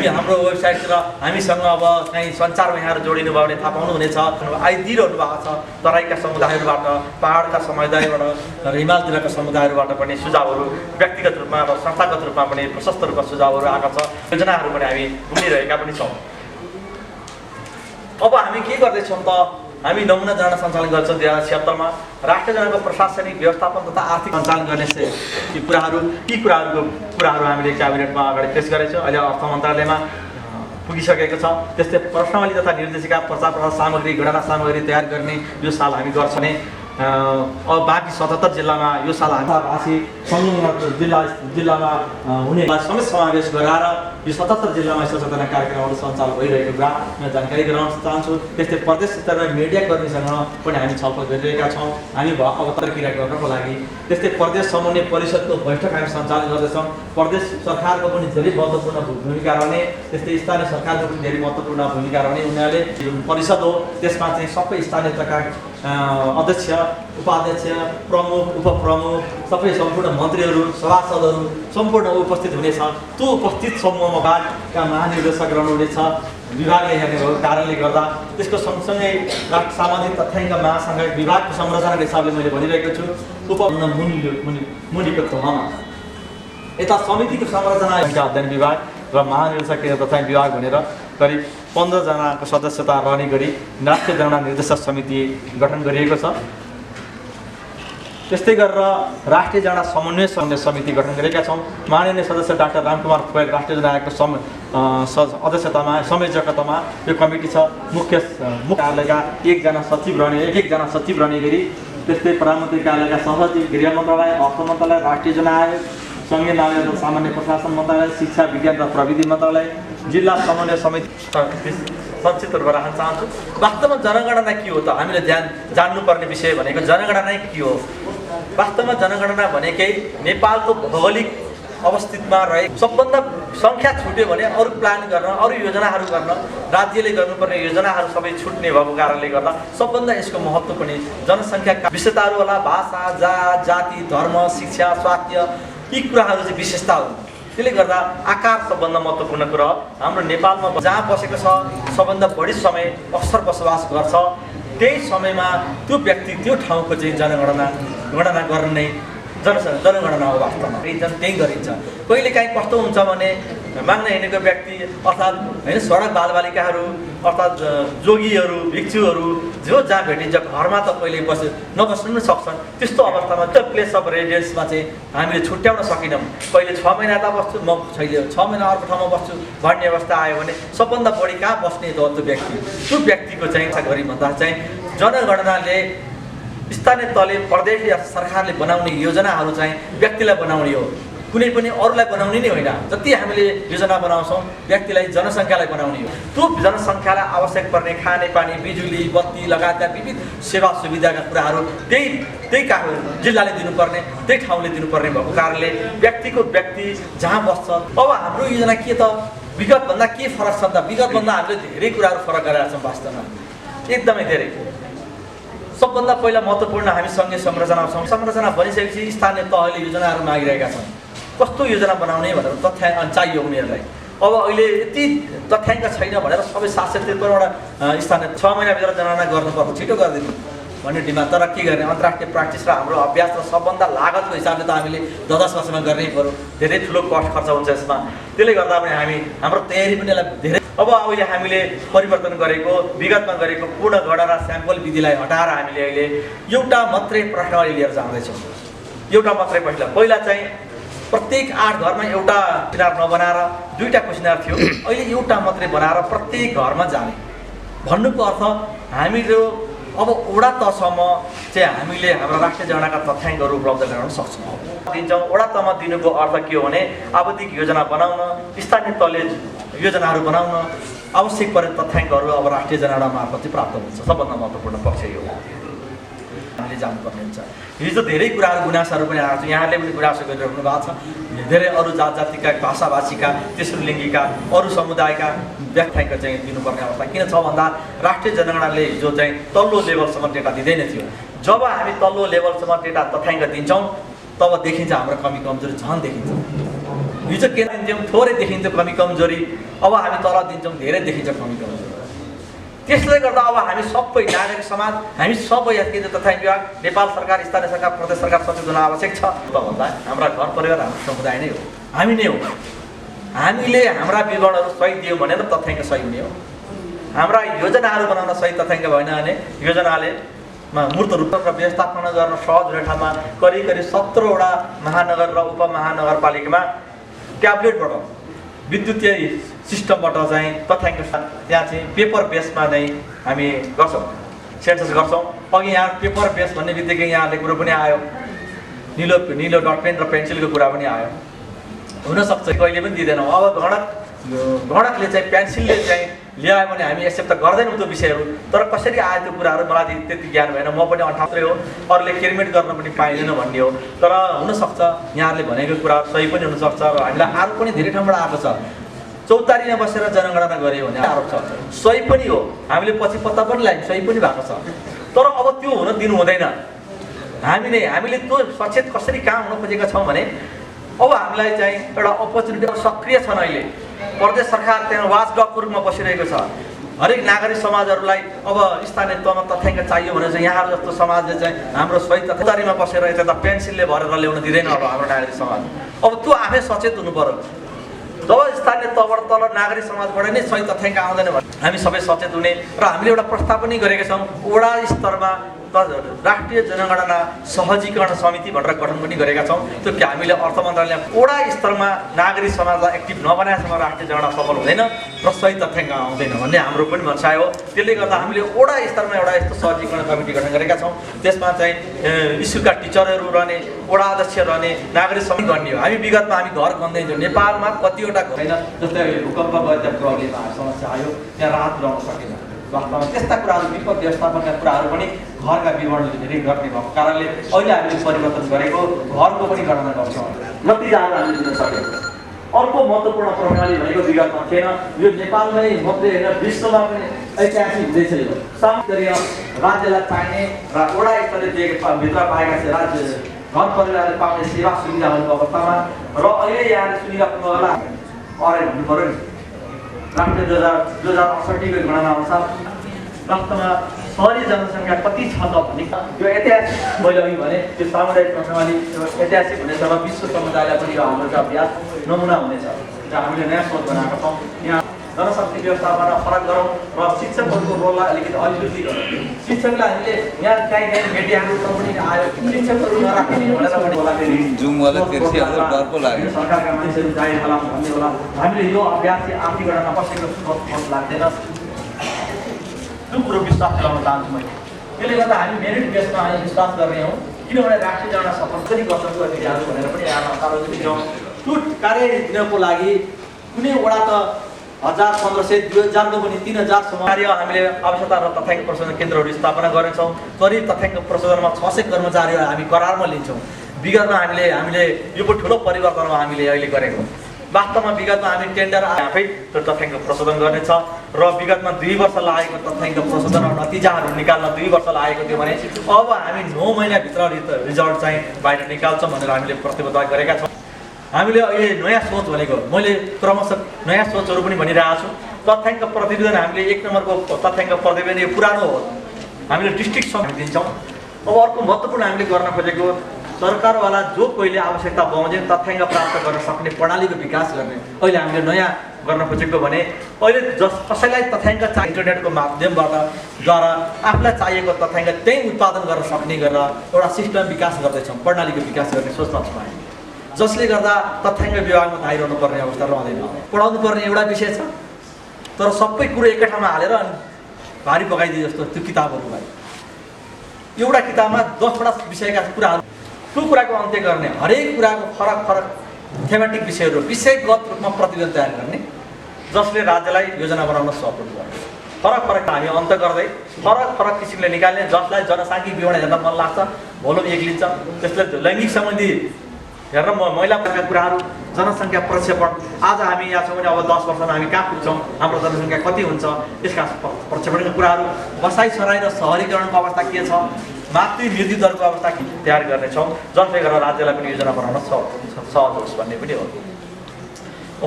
हाम्रो वेबसाइटतिर हामीसँग अब कहीँ सञ्चारमा यहाँहरू जोडिनु भयो भने थाहा पाउनुहुनेछ। आइदिइरहनु भएको छ तराईका समुदायहरूबाट, पहाडका समुदायबाट र हिमालतिरका समुदायहरूबाट पनि सुझावहरू व्यक्तिगत रूपमा र संस्थागत रूपमा पनि प्रशस्त रूपमा सुझावहरू आएका छ। योजनाहरू पनि हामी घुमिरहेका पनि छौँ। अब हामी के गर्दैछौँ त, हामी नमुना जनगणना सञ्चालन गर्छौँ 2076 मा। राष्ट्रिय जनगणनाको प्रशासनिक व्यवस्थापन तथा आर्थिक सञ्चालन गर्ने यी कुराहरू हामीले क्याबिनेटमा अगाडि पेश गरेछौँ। अहिले अर्थ मन्त्रालयमा पुगिसकेको छ। त्यस्तै प्रश्नावली तथा निर्देशिका प्रचार प्रसार सामग्री, गणना सामग्री तयार गर्ने यो साल हामी गर्छौँ भने अब बाँकी 77 जिल्लामा यो साल हामी संलग्न जिल्लामा हुने समेत समावेश गराएर यो 77 जिल्लामा सचेतना कार्यक्रमहरू सञ्चालन भइरहेको कुरा म जानकारी गराउन चाहन्छु। त्यस्तै प्रदेश स्तरमा मिडिया कर्मीसँग पनि हामी छलफल गरिरहेका छौँ, हामी अवतरक्रिया गर्नको लागि। त्यस्तै प्रदेश समन्वय परिषदको बैठक हामी सञ्चालन गर्दैछौँ। प्रदेश सरकारको पनि धेरै महत्त्वपूर्ण भूमिका रहने, त्यस्तै स्थानीय सरकारको पनि धेरै महत्त्वपूर्ण भूमिका रहने। उनीहरूले परिषद हो, त्यसमा चाहिँ सबै स्थानीय तहका अध्यक्ष, उपाध्यक्ष, प्रमुख, उपप्रमुख, सबै सम्पूर्ण मन्त्रीहरू, सभासदहरू सम्पूर्ण उपस्थित हुनेछ। त्यो उपस्थित समूहमा विभागका महानिर्देशक रहनुहुनेछ। विभागले हेर्ने भएको कारणले गर्दा त्यसको सँगसँगै राष्ट्र सामाजिक तथ्याङ्क महासङ्घ विभागको संरचनाको हिसाबले मैले भनिरहेको छु। मुनिको तहमा यता समितिको संरचना अध्ययन विभाग र महानिर्देशक केन्द्र तथ्याङ्क विभाग भनेर करिब 15 जनाको सदस्यता रहने गरी राष्ट्रिय जनगणना निर्देशक समिति गठन गरिएको छ। त्यस्तै गरेर राष्ट्रिय जनगणना समन्वय समिति गठन गरेका छौँ। माननीय सदस्य डाक्टर रामकुमार खोयल राष्ट्रिय जनगणना आयोगको अध्यक्षतामा संयोजकतामा यो कमिटी छ। मुख्य कार्यालयका एकजना सचिव रहने गरी, त्यस्तै प्रधानमन्त्री कार्यालयका सहसचिव, गृह मन्त्रालय, अर्थ मन्त्रालय, राष्ट्रिय जनगणना आयोग, सङ्घीय न्याय र सामान्य प्रशासन मन्त्रालय, शिक्षा विज्ञान र प्रविधि मन्त्रालय, जिल्ला समन्वय समिति संक्षिप्त रूपमा राख्न चाहन्छु। वास्तवमा जनगणना के हो त? हामीले जान्नुपर्ने विषय भनेको जनगणना के हो? वास्तवमा जनगणना भनेकै नेपालको भौगोलिक अवस्थितमा रहे सबभन्दा सङ्ख्या छुट्यो भने अरू प्लान गर्न, अरू योजनाहरू गर्न, राज्यले गर्नुपर्ने योजनाहरू सबै छुट्ने भएको कारणले गर्दा सबभन्दा यसको महत्त्व पनि जनसङ्ख्याका विशेषताहरू होला। भाषा, जाति, धर्म, शिक्षा, स्वास्थ्य यी कुराहरू चाहिँ विशेषता हुन्। त्यसले गर्दा आकार सबभन्दा महत्त्वपूर्ण कुरा हो। हाम्रो नेपालमा जहाँ बसेको छ सबभन्दा बढी समय अक्सर बसोबास गर्छ, त्यही समयमा त्यो व्यक्ति त्यो ठाउँको चाहिँ गणना गर्न नै जनगणना हो। वास्तवमा त्यही गरिन्छ। कहिलेकाहीँ कस्तो हुन्छ भने माग्न हिँडेको व्यक्ति अर्थात् होइन सडक बालबालिकाहरू अर्थात् जोगीहरू, भिक्षुहरू जो जहाँ भेटिन्छ घरमा त कहिले नबस्नु पनि सक्छन्। त्यस्तो अवस्थामा त्यो प्लेस अफ रेजिडेन्समा चाहिँ हामीले छुट्याउन सकेनौँ। कहिले 6 महिना यता बस्छु, म छैन 6 महिना अर्को ठाउँमा बस्छु भन्ने अवस्था आयो भने सबभन्दा बढी कहाँ बस्ने त त्यो व्यक्ति, त्यो व्यक्तिको चाहिँ गरी भन्दा चाहिँ जनगणनाले स्थानीय तहले, प्रदेश या सरकारले बनाउने योजनाहरू चाहिँ व्यक्तिलाई बनाउने हो, कुनै पनि अरूलाई बनाउने नै होइन। जति हामीले योजना बनाउँछौँ व्यक्तिलाई, जनसङ्ख्यालाई बनाउने हो। त्यो जनसङ्ख्यालाई आवश्यक पर्ने खाने पानी, बिजुली, बत्ती लगायतका विविध सेवा सुविधाका कुराहरू त्यही जिल्लाले दिनुपर्ने, त्यही ठाउँले दिनुपर्ने भएको कारणले व्यक्ति जहाँ बस्छ। अब हाम्रो योजना के त विगतभन्दा के फरक छ त? विगतभन्दा हामीले धेरै कुराहरू फरक गरेका छौँ। वास्तवमा एकदमै धेरै। सबभन्दा पहिला महत्त्वपूर्ण हामी सङ्घीय संरचना बनिसकेपछि स्थानीय तहले योजनाहरू मागिरहेका छन्। कस्तो योजना बनाउने भनेर तथ्याङ्क चाहियो उनीहरूलाई। अब अहिले यति तथ्याङ्क छैन भनेर सबै 753वटा स्थानीय 6 महिनाभित्र जनगणना गर्नुपर्छ, छिटो गरिदिनु भन्ने डिमान्ड। तर के गर्ने, अन्तर्राष्ट्रिय प्र्याक्टिस र हाम्रो अभ्यास र सबभन्दा लागतको हिसाबले त हामीले 10 वर्षमा गर्नै पऱ्यो, धेरै ठुलो कस्ट खर्च हुन्छ यसमा। त्यसले गर्दा पनि हाम्रो तयारी पनि यसलाई धेरै। अब अहिले हामीले परिवर्तन गरेको, विगतमा गरेको पूर्ण गणना स्याम्पल विधिलाई हटाएर हामीले अहिले एउटा मात्रै प्रश्नावली लिएर जाँदैछौँ। एउटा मात्रै पहिला चाहिँ प्रत्येक 8 घरमा एउटा क्वेसनर नबनाएर 2टा क्वेसनर थियो, अहिले एउटा मात्रै बनाएर प्रत्येक घरमा जाने। भन्नुको अर्थ हामीहरू अब वडा तहसम्म चाहिँ हामीले हाम्रो राष्ट्रिय जनगणनाका तथ्याङ्कहरू उपलब्ध गराउन सक्छौँ। दिन्छौँ वडा तहमा दिनुको अर्थ के हो भने आवधिक योजना बनाउन, स्थानीय तहले योजनाहरू बनाउन आवश्यक परे तथ्याङ्कहरू अब राष्ट्रिय जनगणना मार्फत चाहिँ प्राप्त हुन्छ। सबभन्दा महत्त्वपूर्ण पक्ष यो हो हामीले जानुपर्ने हुन्छ। हिजो धेरै कुराहरू गुनासोहरू पनि आएको छ, यहाँले पनि गुनासो गरिरहनु भएको छ। धेरै अरू जात जातिका भाषाभाषीका तेस्रो लिङ्गीका अरू समुदायका व्याख्याङ्क चाहिँ दिनुपर्ने अवस्था किन छ भन्दा राष्ट्रिय जनगणनाले हिजो चाहिँ तल्लो लेभलसम्म डेटा दिँदैन थियो। जब हामी तल्लो लेभलसम्म डेटा तथ्याङ्क दिन्छौँ तब देखिन्छ हाम्रो कमी कमजोरी झन् देखिन्छ। हिजो के दिन्छौँ थोरै देखिन्थ्यो कमी कमजोरी, अब हामी तल दिन्छौँ धेरै देखिन्छ कमी कमजोरी। त्यसले गर्दा अब हामी सबै नागरिक समाज हामी सबै केन्द्रीय तथ्याङ्क विभाग नेपाल सरकार स्थानीय सरकार प्रदेश सरकार सचेत हुन आवश्यक छ। भन्दा हाम्रा घर परिवार हाम्रो समुदाय नै हो, हामी नै हो। हामीले हाम्रा विवरणहरू सही दियौँ भने त तथ्याङ्क सही हुने हो। हाम्रा योजनाहरू बनाउन सही तथ्याङ्क भएन भने योजनाले मूर्त रूपमा व्यवस्थापन गर्न सहज हुने ठाउँमा करिब 17वटा महानगर र उपमहानगरपालिकामा ट्याब्लेटबाट विद्युतीय सिस्टमबाट चाहिँ तथ्याङ्क त्यहाँ चाहिँ पेपर बेसमा नै हामी गर्छौँ, सेन्सस गर्छौँ। अघि यहाँ पेपर बेस भन्ने बित्तिकै यहाँले कुरो पनि आयो, निलो डट पेन र पेन्सिलको कुरा पनि आयो। हुनसक्छ कहिले पनि दिँदैनौँ। अब गणकले चाहिँ पेन्सिलले चाहिँ ल्यायो भने हामी एक्सेप्ट त गर्दैनौँ त्यो विषयहरू। तर कसरी आयो त्यो कुराहरू मलाई त्यति ज्ञान भएन, म पनि अठात्रै हो, अरूले क्रिमेट गर्न पनि पाइँदैन भन्ने हो। तर हुनसक्छ यहाँहरूले भनेको कुरा सही पनि हुनसक्छ र हामीलाई आरोप पनि धेरै ठाउँबाट आएको छ। चौतारीमा बसेर जनगणना गऱ्यो भने आरोप छ, सही पनि हो, हामीले पछि पत्ता पनि लगायौँ, सही पनि भएको छ। तर अब त्यो हुन दिनु हुँदैन। हामीले त्यो सचेत कसरी कहाँ हुन खोजेका छौँ भने अब हामीलाई चाहिँ एउटा अपर्च्युनिटी सक्रिय छन्। अहिले प्रदेश सरकार त्यहाँ वाचडगको रूपमा बसिरहेको छ। हरेक नागरिक समाजहरूलाई अब स्थानीय तहमा तथ्याङ्क चाहियो भने चाहिँ यहाँहरू जस्तो समाजले चाहिँ हाम्रो सही तथ्याङ्कमा बसेर यता पेन्सिलले भरेर ल्याउन दिँदैन। अब हाम्रो नागरिक समाज अब त्यो आफै सचेत हुनु पर्यो। जब स्थानीय तहबाट तल नागरिक समाजबाट नै सही तथ्याङ्क आउँदैन भने हामी सबै सचेत हुने। र हामीले एउटा प्रस्ताव पनि गरेका छौँ, वडा स्तरमा राष्ट्रिय जनगणना सहजीकरण समिति भनेर गठन पनि गरेका छौँ। त्यो कि हामीले अर्थ मन्त्रालयले वडा स्तरमा नागरिक समाजलाई एक्टिभ नबनाएसम्म राष्ट्रिय जनगणना सफल हुँदैन र सही तथ्याङ्क आउँदैन भन्ने हाम्रो पनि भनाइ हो। त्यसले गर्दा हामीले वडा स्तरमा एउटा यस्तो सहजीकरण कमिटी गठन गरेका छौँ। त्यसमा चाहिँ स्कुलका टिचरहरू रहने, वडा अध्यक्ष रहने, नागरिक समिति गर्ने हो। हामी विगतमा हामी घर खन्दैछौँ, नेपालमा कतिवटा घर छैन, जस्तै अहिले भूकम्प गएर त्यहाँ प्रब्लम समस्या आयो, त्यहाँ राहत ल्याउन सकेन। वास्तवमा त्यस्ता कुराहरू विपद व्यवस्थापनका कुराहरू पनि घरका विवरणले धेरै गर्ने भएको कारणले अहिले हामीले परिवर्तन गरेको घरको पनि गणना गर्छौँ, नतिजाहरू हामीले दिन सक्यौँ। अर्को महत्त्वपूर्ण प्रणाली भनेको विगतमा थिएन, यो नेपालमै मात्रै होइन विश्वमा पनि ऐतिहासिक हुँदैछ। यो सामान्य राज्यलाई पाइने र वडा स्तरले दिएको भित्र पाएका चाहिँ राज्य घर परिवारले पाउने सेवा सुविधाहरूको अवस्थामा र अहिले यहाँले सुनिराख्नु होला अरे भन्नु पऱ्यो नि। राष्ट्रिय 2068को गणना अनुसार वास्तवमा शहरी जनसङ्ख्या कति छ त भने यो ऐतिहासिक मैले अघि भने त्यो सामुदायिक प्रणाली ऐतिहासिक हुनेछ र विश्व समुदायलाई पनि यो हाम्रो चाहिँ अभ्यास नमुना हुनेछ। र हामीले नयाँ सोच बनाएका छौँ। यहाँ जनशक्ति व्यवस्थापन फरक गरौँ र शिक्षकहरूको रोललाई अलिकति अलिकति गरौँ। शिक्षकलाई हामीले यहाँ काहीँ मिडियाहरू पनि आयो, शिक्षकहरू नराख्ने भनेर पनि होला। फेरि सरकारका मानिसहरू जाने होला भन्ने होला। हामीले यो अभ्यास चाहिँ आर्थिक गणना कसैको सोच लाग्दैन, त्यो कुरो विश्वास गराउन चाहन्छु मैले। त्यसले गर्दा हामी मेरिट बेसमा हामी विश्वास गर्ने हौँ, किनभने राष्ट्रिय जनगणना सफल कसरी गर्छौँ अधिकारहरू भनेर पनि यहाँ सार्वजनिक छौँ। त्यो कार्य दिनको लागि कुनै वडा त 1500 2000को पनि 3000सम्म कार्य हामीले आवश्यकता र तथ्याङ्क प्रशोधन केन्द्रहरू स्थापना गरेछौँ। करिब तथ्याङ्क प्रशोधनमा 600 कर्मचारीहरू हामी करारमा लिन्छौँ। विगतमा हामीले यो पनि ठुलो परिवर्तनमा हामीले अहिले गरेको। वास्तवमा विगतमा हामी टेन्डर आफै त्यो तथ्याङ्क प्रशोधन गर्नेछ र विगतमा 2 वर्ष लागेको तथ्याङ्क प्रशोधन र नतिजाहरू निकाल्न 2 वर्ष लागेको थियो भने अब हामी 9 महिनाभित्र रिजल्ट चाहिँ बाहिर निकाल्छौँ भनेर हामीले प्रतिबद्धता गरेका छौँ। हामीले अहिले नयाँ सोच भनेको मैले क्रमशः नयाँ सोचहरू पनि भनिरहेको छु। तथ्याङ्क प्रतिवेदन हामीले 1 नम्बरको तथ्याङ्क प्रतिवेदन यो पुरानो हो, हामीले डिस्ट्रिक्ट समिति दिन्छौँ। अब अर्को महत्त्वपूर्ण हामीले गर्न खोजेको सरकारवाला जो कोहीले आवश्यकता बमोजिम तथ्याङ्क प्राप्त गर्न सक्ने प्रणालीको विकास गर्ने अहिले हामीले नयाँ गर्न खोजेको भने अहिले कसैलाई तथ्याङ्क चाहियो इन्टरनेटको माध्यमबाट द्वारा आफूलाई चाहिएको तथ्याङ्क त्यही उत्पादन गर्न सक्ने गरेर एउटा सिस्टम विकास गर्दैछौँ, प्रणालीको विकास गर्ने सोच्न छ हामी। जसले गर्दा तथ्याङ्क विभागमा धाइरहनु पर्ने अवस्था रहँदैन। पढाउनु पर्ने एउटा विषय छ, तर सबै कुरो एकै ठाउँमा हालेर अनि भारी पकाइदिए जस्तो त्यो किताबहरूलाई एउटा किताबमा 10वटा विषयका कुराहरू त्यो कुराको अन्त्य गर्ने, हरेक कुराको फरक फरक थेमेटिक विषयहरू विषयगत रूपमा प्रतिवेदन तयार गर्ने, जसले राज्यलाई योजना बनाउन सपोर्ट गर्ने। फरक फरक हामी अन्त गर्दै फरक फरक किसिमले निकाल्ने, जसलाई जनसाङ्ख्यिक विवरण हेर्न मन लाग्छ भोलुम 1 लिन्छ, त्यसले लैङ्गिक सम्बन्धी हेर्न महिलाका कुराहरू, जनसङ्ख्या प्रक्षेपण, आज हामी यहाँ छौँ भने अब 10 वर्षमा हामी कहाँ पुग्छौँ, हाम्रो जनसङ्ख्या कति हुन्छ, त्यसका प्रक्षेपणका कुराहरू, बसाइसराई र सहरीकरणको अवस्था के छ, मातृ मृत्यु दरको अवस्था तयार गर्नेछौँ, जसले गर्दा राज्यलाई पनि योजना बनाउन सहज होस् भन्ने पनि हो।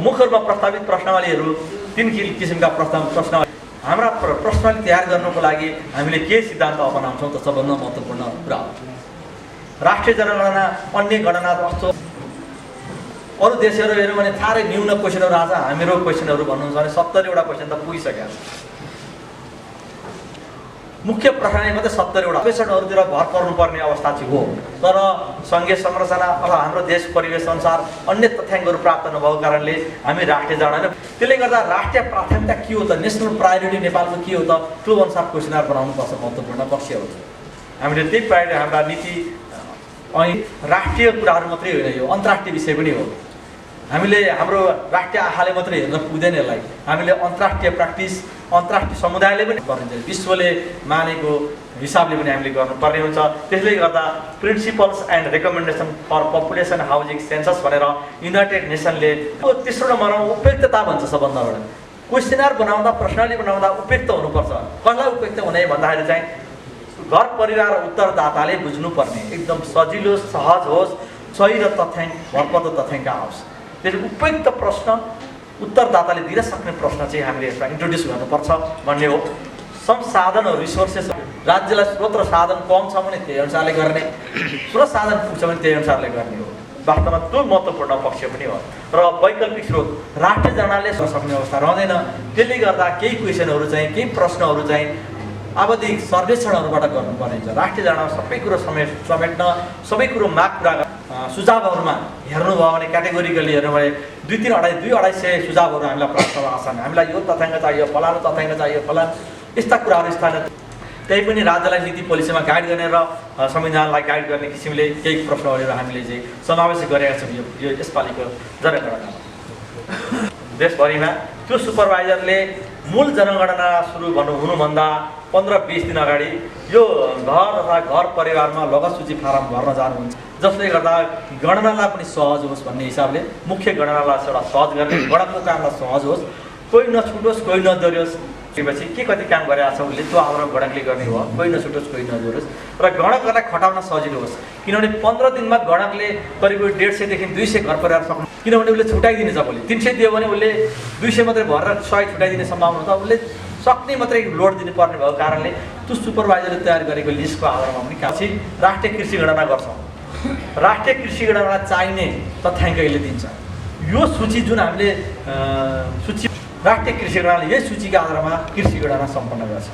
मुख्य रूपमा प्रस्तावित प्रश्नावलीहरू 3 किसिमका प्रश्नावली। हाम्रा प्रश्नावली तयार गर्नको लागि हामीले के सिद्धान्त अपनाउँछौँ त सबभन्दा महत्त्वपूर्ण कुरा हो। राष्ट्रिय जनगणना अन्य गणना जस्तो अरू देशहरू हेऱ्यौँ भने साह्रै न्यून क्वेसनहरू, आज हाम्रो क्वेसनहरू भन्नुहुन्छ भने 70वटा क्वेसन त पुगिसकेका छ। मुख्य प्रश्नले मात्रै 70वटा क्वेसनहरूतिर भर पर्नुपर्ने अवस्था चाहिँ हो। तर सङ्घीय संरचना अथवा हाम्रो देश परिवेश अनुसार अन्य तथ्याङ्कहरू प्राप्त नभएको कारणले हामी राष्ट्रिय जनगणना, त्यसले गर्दा राष्ट्रिय प्राथमिकता के हो त, नेसनल प्रायोरिटी नेपालको के हो त, त्यो अनुसार क्वेसनहरू बनाउनुपर्छ। महत्त्वपूर्ण पक्ष हो हामीले त्यही प्रायोरिटी, हाम्रा नीति अनि राष्ट्रिय कुराहरू मात्रै होइन, यो अन्तर्राष्ट्रिय विषय पनि हो। हामीले हाम्रो राष्ट्रिय आँखाले मात्रै हेर्न पुग्दैन यसलाई, हामीले अन्तर्राष्ट्रिय प्र्याक्टिस अन्तर्राष्ट्रिय समुदायले पनि गरिन्छ, विश्वले मानेको हिसाबले पनि हामीले गर्नुपर्ने हुन्छ। त्यसले गर्दा principles and recommendation for population housing census भनेर युनाइटेड नेसनले तेस्रो नम्बरमा उपयुक्तता भन्छ। सबभन्दा बढी क्वेसनर बनाउँदा, प्रश्नावली बनाउँदा उपयुक्त हुनुपर्छ। कसलाई उपयुक्त हुने भन्दाखेरि चाहिँ घर परिवार उत्तरदाताले बुझ्नुपर्ने, एकदम सजिलो सहज होस्, सही र तथ्याङ्क भरपर्दो तथ्याङ्क आओस्। त्यसले उपयुक्त प्रश्न उत्तरदाताले दिन सक्ने प्रश्न चाहिँ हामीले यसमा इन्ट्रोड्युस गर्नुपर्छ भन्ने हो। संसाधनहरू रिसोर्सेस, राज्यलाई स्रोत र साधन कम छ भने त्यही अनुसारले गर्ने, स्रोत साधन पुग्छ भने त्यही अनुसारले गर्ने हो। वास्तवमा त्यो महत्त्वपूर्ण पक्ष पनि हो। र वैकल्पिक स्रोत राष्ट्रिय जनगणनाले सक्ने अवस्था रहँदैन। त्यसले गर्दा केही क्वेसनहरू चाहिँ, केही प्रश्नहरू चाहिँ आवधिक सर्वेक्षणहरूबाट गर्नुपर्ने हुन्छ। राष्ट्रिय जनगणना सबै कुरो समेट्न, सबै कुरो माग पुरा सुझावहरूमा हेर्नुभयो भने क्याटेगोरिकली हेर्नु भने 200-250 सुझावहरू हामीलाई प्राप्त भएको छन्। हामीलाई यो तथ्याङ्क चाहियो, फलानु तथ्याङ्क चाहियो, फलानु यस्ता कुराहरू स्थानीय, त्यही पनि राज्यलाई नीति पोलिसीमा गाइड गर्ने र संविधानलाई गाइड गर्ने किसिमले केही प्रश्नहरू हामीले चाहिँ समावेश गरेका छौँ यो यसपालिको जनगणनामा। देशभरिमा त्यो सुपरभाइजरले मूल जनगणना सुरु हुनुभन्दा 15-20 दिन अगाडि यो घर तथा घर परिवारमा लगत सूची फारम भर्न जानुहुन्छ, जसले गर्दा गणनालाई पनि सहज होस् भन्ने हिसाबले मुख्य गणनालाई एउटा सहज गर्ने, गणकको कामलाई सहज होस्, कोही नछुटोस्, कोही नदोहोरियोस्। त्यसपछि के कति काम गरेको छ उसले त्यो आधारमा गणकले गर्ने हो, कोही नछुटोस्, कोही नदोहोरियोस् र गणकलाई खटाउन सजिलो होस्। किनभने 15 दिनमा गणकले करिब 150 देखि 200 घर परिवार सक्नु, किनभने उसले छुट्याइदिने छ। भोलि 300 दियो भने उसले 200 मात्रै भरेर 100 छुट्याइदिने सम्भावना छ। उसले सक्ने मात्रै लोड दिनुपर्ने भएको कारणले त्यो सुपरभाइजरले तयार गरेको लिस्टको आधारमा पनि पछि राष्ट्रिय कृषि गणना गर्छौँ। राष्ट्रिय कृषि गणना चाहिने तथ्याङ्क यसले दिन्छ। यो सूची जुन हामीले सूची राष्ट्रिय कृषि गणनाले यही सूचीका आधारमा कृषि गणना सम्पन्न गर्छ।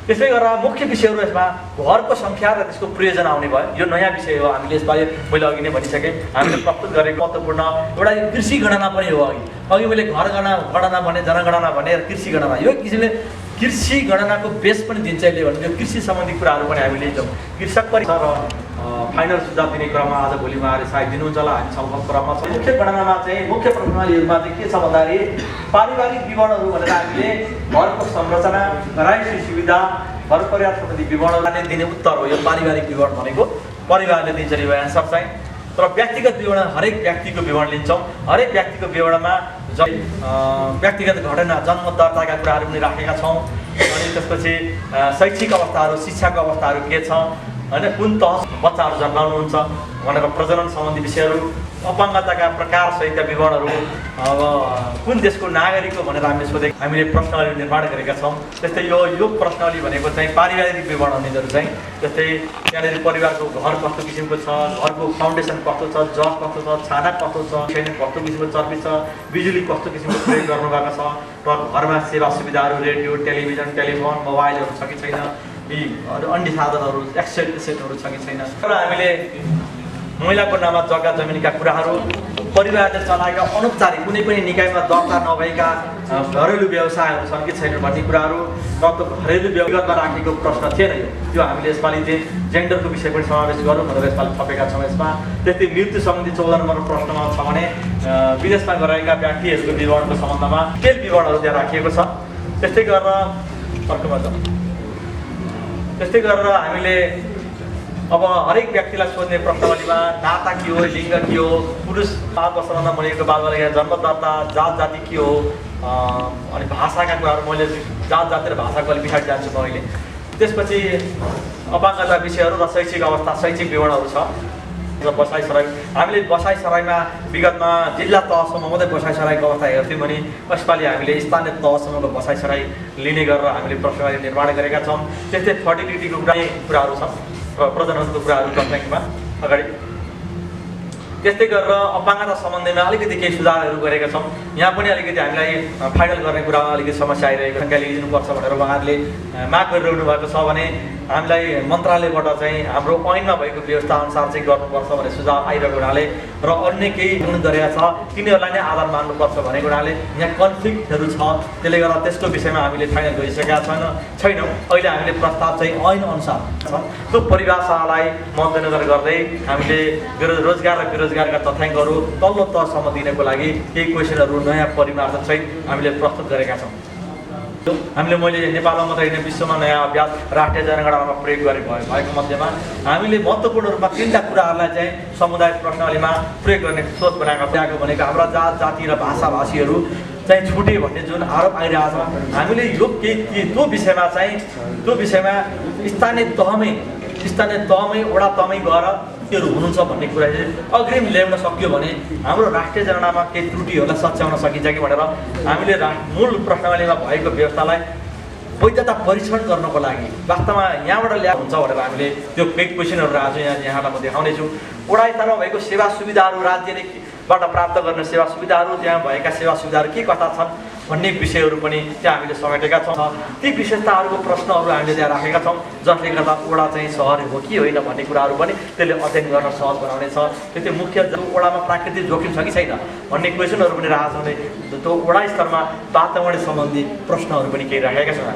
त्यसै गरेर मुख्य विषयहरू यसमा घरको सङ्ख्या र त्यसको प्रयोजन आउने भयो। यो नयाँ विषय हो, हामीले यसबारे मैले अघि नै भनिसकेँ। हामीले प्रस्तुत गरेको महत्त्वपूर्ण एउटा कृषि गणना पनि हो। अघि मैले घर गणना भने, जनगणना भने, कृषि गणना, यो किसिमले कृषि गणनाको बेस पनि दिन्छ यसले भने। यो कृषि सम्बन्धी कुराहरू पनि हामीले लिन्छौँ। कृषक पनि र फाइनल सुझाव दिने क्रममा आज भोलि उहाँहरूले सायद दिनुहुन्छ होला, हामी छलफल क्रममा छ। मुख्य गणनामा चाहिँ मुख्य प्रणालीहरूमा चाहिँ के छ भन्दाखेरि पारिवारिक विवरणहरू भनेर हामीले घरको संरचना, राष्ट्रिय सुविधा, घर परिवार सम्बन्धी विवरणले दिने उत्तर हो। यो पारिवारिक विवरण भनेको परिवारले दिन्छ यो एन्सर चाहिँ। तर व्यक्तिगत विवरण हरेक व्यक्तिको विवरण लिन्छौँ। हरेक व्यक्तिको विवरणमा व्यक्तिगत घटना, जन्म दर्ताका कुराहरू पनि राखेका छौँ। अनि त्यसपछि शैक्षिक अवस्थाहरू, शिक्षाको अवस्थाहरू के छ, होइन कुन तह बच्चाहरू जन्माउनुहुन्छ भनेर प्रजनन सम्बन्धी विषयहरू, अपाङ्गताका प्रकार सहितका विवरणहरू, अब कुन देशको नागरिक हो भनेर हामीले सोधेको, हामीले प्रश्नावली निर्माण गरेका छौँ। त्यस्तै यो प्रश्नावली भनेको चाहिँ पारिवारिक विवरणहरू चाहिँ, जस्तै त्यहाँनिर परिवारको घर कस्तो किसिमको छ, घरको फाउन्डेसन कस्तो छ, जग कस्तो छ, छाना कस्तो छ, कस्तो किसिमको चर्पी छ, बिजुली कस्तो किसिमको प्रयोग गर्नुभएको छ, र घरमा सेवा सुविधाहरू, रेडियो, टेलिभिजन, टेलिफोन, मोबाइलहरू छ कि छैन, यी अन्य साधनहरू, एसेटहरू छ कि छैन, र हामीले महिलाको नाममा जग्गा जमिनका कुराहरू, परिवारले चलाएका अनौपचारिक कुनै पनि निकायमा दर्ता नभएका घरेलु व्यवसायहरू छन् कि छैनन् भन्ने कुराहरू न त घरेलु व्यक्तिगतमा राखेको प्रश्न थिएन यो हामीले यसपालि चाहिँ जेन्डरको विषय पनि समावेश गरौँ भनेर यसपालि थपेका छौँ यसमा। त्यस्तै मृत्यु सम्बन्धी 14 नम्बर प्रश्नमा छ भने विदेशमा गराएका व्यक्तिहरूको विवरणको सम्बन्धमा केही विवरणहरू त्यहाँ राखिएको छ। त्यस्तै गरेर हामीले अब हरेक व्यक्तिलाई सोध्ने प्रश्नावलीमा नाता के हो, लिङ्ग के हो, पुरुष 5 वर्षभन्दा बढेको बालबालिका जन्मदाता जात जाति के हो, अनि भाषाका कुराहरू मैले जात जाति र भाषाको अलिक पछाडि जान्छु म अहिले। त्यसपछि अपाङ्गता विषयहरू र शैक्षिक अवस्था, शैक्षिक विवरणहरू छ। र बसाइसराई हामीले बसाइसराईमा विगतमा जिल्ला तहसम्म मात्रै बसाइसराईको अवस्था हेर्थ्यौँ भने यसपालि हामीले स्थानीय तहसम्मको बसाइसराई लिने गरेर हामीले प्रश्नावली निर्माण गरेका छौँ। त्यस्तै फर्टिलिटीको कुराहरू छन् र प्रजननको कुराहरू तथ्याङ्कमा अगाडि। त्यस्तै गरेर अपाङ्गता सम्बन्धमा अलिकति केही सुधारहरू गरेका छौँ। यहाँ पनि अलिकति हामीलाई फाइनल गर्ने कुरामा अलिकति समस्या आइरहेको सङ्ख्या लिइदिनुपर्छ भनेर उहाँहरूले माग गरिरहनु भएको छ भने हामीलाई मन्त्रालयबाट चाहिँ हाम्रो ऐनमा भएको व्यवस्था अनुसार चाहिँ गर्नुपर्छ भन्ने सुझाव आइरहेको हुनाले र अन्य केही गुण गरेका छ तिनीहरूलाई नै आधार मान्नुपर्छ भनेको हुनाले यहाँ कन्फ्लिक्टहरू छ। त्यसले गर्दा त्यसको विषयमा हामीले फाइनल गरिसकेका छैनौँ। अहिले हामीले प्रस्ताव चाहिँ ऐन अनुसार छ। त्यो परिभाषालाई मध्यनजर गर्दै हामीले रोजगार र बेरोजगारका तथ्याङ्कहरू तल्लो तहसम्म दिनको लागि केही क्वेसनहरू नयाँ परिमार्जन सहित हामीले प्रस्तुत गरेका छौँ। हामीले मैले नेपालमा मात्रै होइन विश्वमा नयाँ अभ्यास राष्ट्रिय जनगणनामा प्रयोग भएको मध्येमा हामीले महत्त्वपूर्ण रूपमा 3टा कुराहरूलाई चाहिँ समुदाय प्रश्नावलीमा प्रयोग गर्ने सोच बनाएको भनेको हाम्रा जात जाति र भाषाभाषीहरू चाहिँ छुटे भन्ने जुन आरोप आइरहेको छ हामीले यो त्यो विषयमा स्थानीय तहमै वडा तहमै गएर त्योहरू हुनुहुन्छ भन्ने कुरा चाहिँ अग्रिम ल्याउन सक्यो भने हाम्रो राष्ट्रिय जनगणनामा केही त्रुटिहरूलाई सच्याउन सकिन्छ कि भनेर हामीले मूल प्रश्नावलीमा भएको व्यवस्थालाई वैधता परीक्षण गर्नको लागि वास्तवमा यहाँबाट ल्याएको हुन्छ भनेर हामीले त्यो केही क्वेसनहरू आज यहाँलाई म देखाउनेछु। वडा स्तरमा भएको सेवा सुविधाहरू राज्यबाट प्राप्त गर्ने सेवा सुविधाहरू त्यहाँ भएका सेवा सुविधाहरू के कस्ता छन् भन्ने विषयहरू पनि त्यहाँ हामीले समेटेका छौँ। ती विशेषताहरूको प्रश्नहरू हामीले त्यहाँ राखेका छौँ जसले गर्दा वडा चाहिँ सहर हो कि होइन भन्ने कुराहरू पनि त्यसले अध्ययन गर्न सहज बनाउनेछ। त्यो मुख्य वडामा प्राकृतिक जोखिम छ कि छैन भन्ने क्वेसनहरू पनि राखेका छौँ। त्यो वडा स्तरमा वातावरण सम्बन्धी प्रश्नहरू पनि केही राखेका छौँ।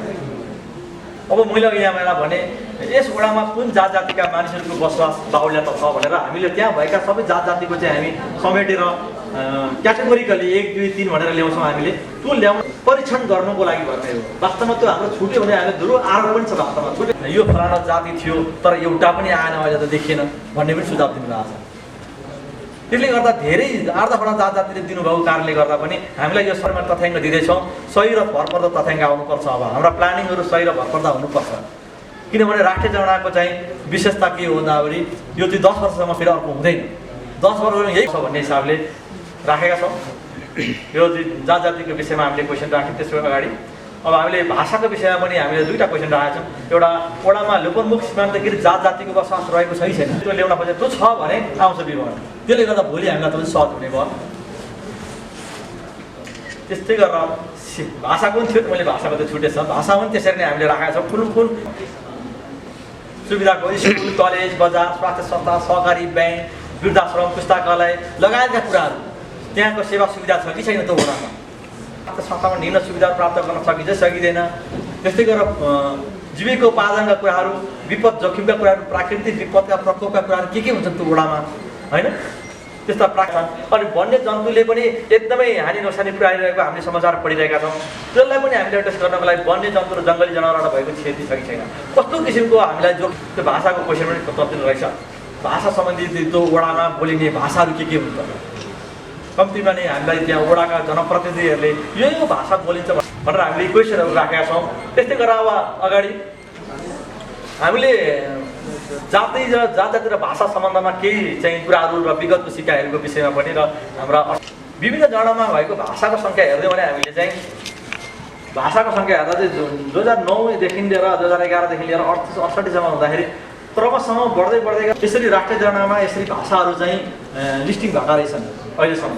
अब मैले यहाँलाई भने यस वडामा कुन जात जातिका मानिसहरूको बसोबास बाहुल्यता छ भनेर हामीले त्यहाँ भएका सबै जात जातिको चाहिँ हामी समेटेर क्याटेगोरिकली 1, 2, 3 भनेर ल्याउँछौँ। हामीले त्यो ल्याउनु परीक्षण गर्नुको लागि भन्ने हो। वास्तवमा त्यो हाम्रो छुट्यो भने हामीले धुरो आरोप पनि छ वास्तवमा छुट्यो यो फलाना जाति थियो तर एउटा पनि आएन अहिले त देखिएन भन्ने पनि सुझाव दिनुभएको छ। त्यसले गर्दा धेरै आर्धवटा जात जातिले दिनुभएको कारणले गर्दा पनि हामीलाई यो शर्मा तथ्याङ्क दिँदैछौँ। सही र भरपर्दो तथ्याङ्क आउनुपर्छ। अब हाम्रा प्लानिङहरू सही र भरपर्दा हुनुपर्छ किनभने राष्ट्रिय जनगणनाको चाहिँ विशेषता के हो भन्दाखेरि यो चाहिँ 10 वर्षसम्म फेरि अर्को हुँदैन। 10 वर्ष यही छ भन्ने हिसाबले राखेका छौँ। यो जात जातिको विषयमा हामीले क्वेसन राख्यौँ। त्यसको अगाडि अब हामीले भाषाको विषयमा पनि हामीले 2टा क्वेसन राखेका छौँ। एउटा वडामा लोपोन्मुख सीमान्तकृत जात जातिको बसोबास रहेको छ कि छैन त्यो ल्याउन खोजेर त्यो छ भने आउँछ विवरण। त्यसले गर्दा भोलि हामीलाई त सहज हुने भयो। त्यस्तै गरेर भाषाको पनि थियो मैले भाषाको त छुटेछ भाषा पनि त्यसरी नै हामीले राखेका छौँ। कुन सुविधाको स्कुल कलेज बजार स्वास्थ्य संस्था सहकारी ब्याङ्क वृद्धाश्रम पुस्तकालय लगायतका कुराहरू त्यहाँको सेवा सुविधा छ कि छैन त्यो वडामा संस्थामा निम्न सुविधाहरू प्राप्त गर्न सकिन्छ सकिँदैन। त्यस्तै गरेर जीविकोपार्जनका कुराहरू विपद जोखिमका कुराहरू प्राकृतिक विपदका प्रकोपका कुराहरू के हुन्छन् त्यो वडामा होइन त्यस्ता प्राप्त। अनि वन्य जन्तुले पनि एकदमै हानि नोक्सानी पुर्याइरहेको हामीले समाचार पढिरहेका छौँ। त्यसलाई पनि हामीले एड्रेस गर्नको लागि वन्य जन्तु र जङ्गली जनावरबाट भएको क्षति छ कि छैन कस्तो किसिमको हामीलाई जो त्यो भाषाको क्वेसन पनि तत्त्व रहेछ। भाषा सम्बन्धी त्यो वडामा बोलिने भाषाहरू के हुन्छ कम्तीमा नै हामीलाई त्यहाँ वडाका जनप्रतिनिधिहरूले यो भाषा बोलिन्छ भनेर हामीले क्वेसनहरू राखेका छौँ। त्यस्तै गरेर अब अगाडि हामीले जाति र भाषा सम्बन्धमा केही चाहिँ कुराहरू र विगतको सिकाइहरूको विषयमा पनि र हाम्रा विभिन्न जग्गामा भएको भाषाको सङ्ख्या हेर्दै भने हामीले चाहिँ भाषाको सङ्ख्या हेर्दा चाहिँ 2009देखि लिएर 2011देखि लिएर 68सम्म हुँदाखेरि क्रमशः बढ्दै यसरी राष्ट्रिय जनगणनामा यसरी भाषाहरू चाहिँ लिस्टिङ भएका रहेछन् अहिलेसम्म।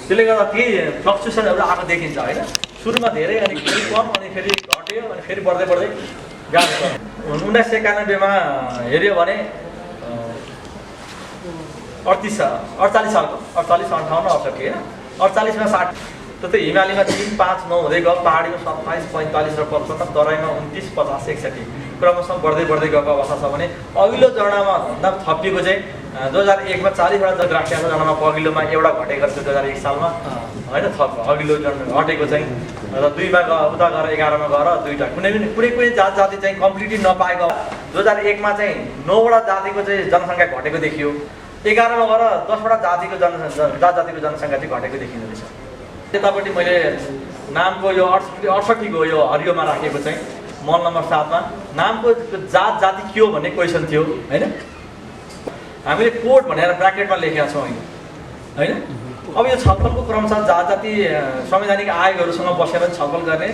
त्यसले गर्दा केही फ्लक्चुएसनहरू आएको देखिन्छ होइन। सुरुमा धेरै अनि फेरि कम अनि फेरि घट्यो अनि फेरि बढ्दै गएको छ। 1991मा हेऱ्यो भने 48 सालको 48, 58, 68 होइन 48मा 60 त्यस्तै हिमालीमा 3, 5, 9 हुँदै गयो, पहाडीमा 27, 45 र 55, तराईमा 29, 50, 61 क्रमशः बढ्दै गएको अवस्था छ भने अघिल्लो चरणमा भन्दा थपिएको चाहिँ 2001मा 40वटा राष्ट्रिय चरणमा पघिल्लोमा एउटा घटेको थियो 2001 सालमा होइन अघिल्लो चरण घटेको चाहिँ र 2मा उता गएर 11मा गएर 2टा कुनै जाति चाहिँ कम्प्लिटली नपाएको 2001मा चाहिँ 9वटा जातिको चाहिँ जनसङ्ख्या घटेको देखियो 11मा गएर 10वटा जातिको जनसङ्ख्या चाहिँ घटेको देखिँदो रहेछ। त्यतापट्टि मैले नामको यो 68को यो हरियोमा राखेको चाहिँ मल नम्बर 7मा नामको जाति के हो भन्ने क्वेसन थियो होइन हामीले कोड भनेर ब्राकेटमा लेखेका छौँ होइन। अब यो छलफलको क्रमशः जाति संवैधानिक आयोगहरूसँग बसेर छलफल गर्ने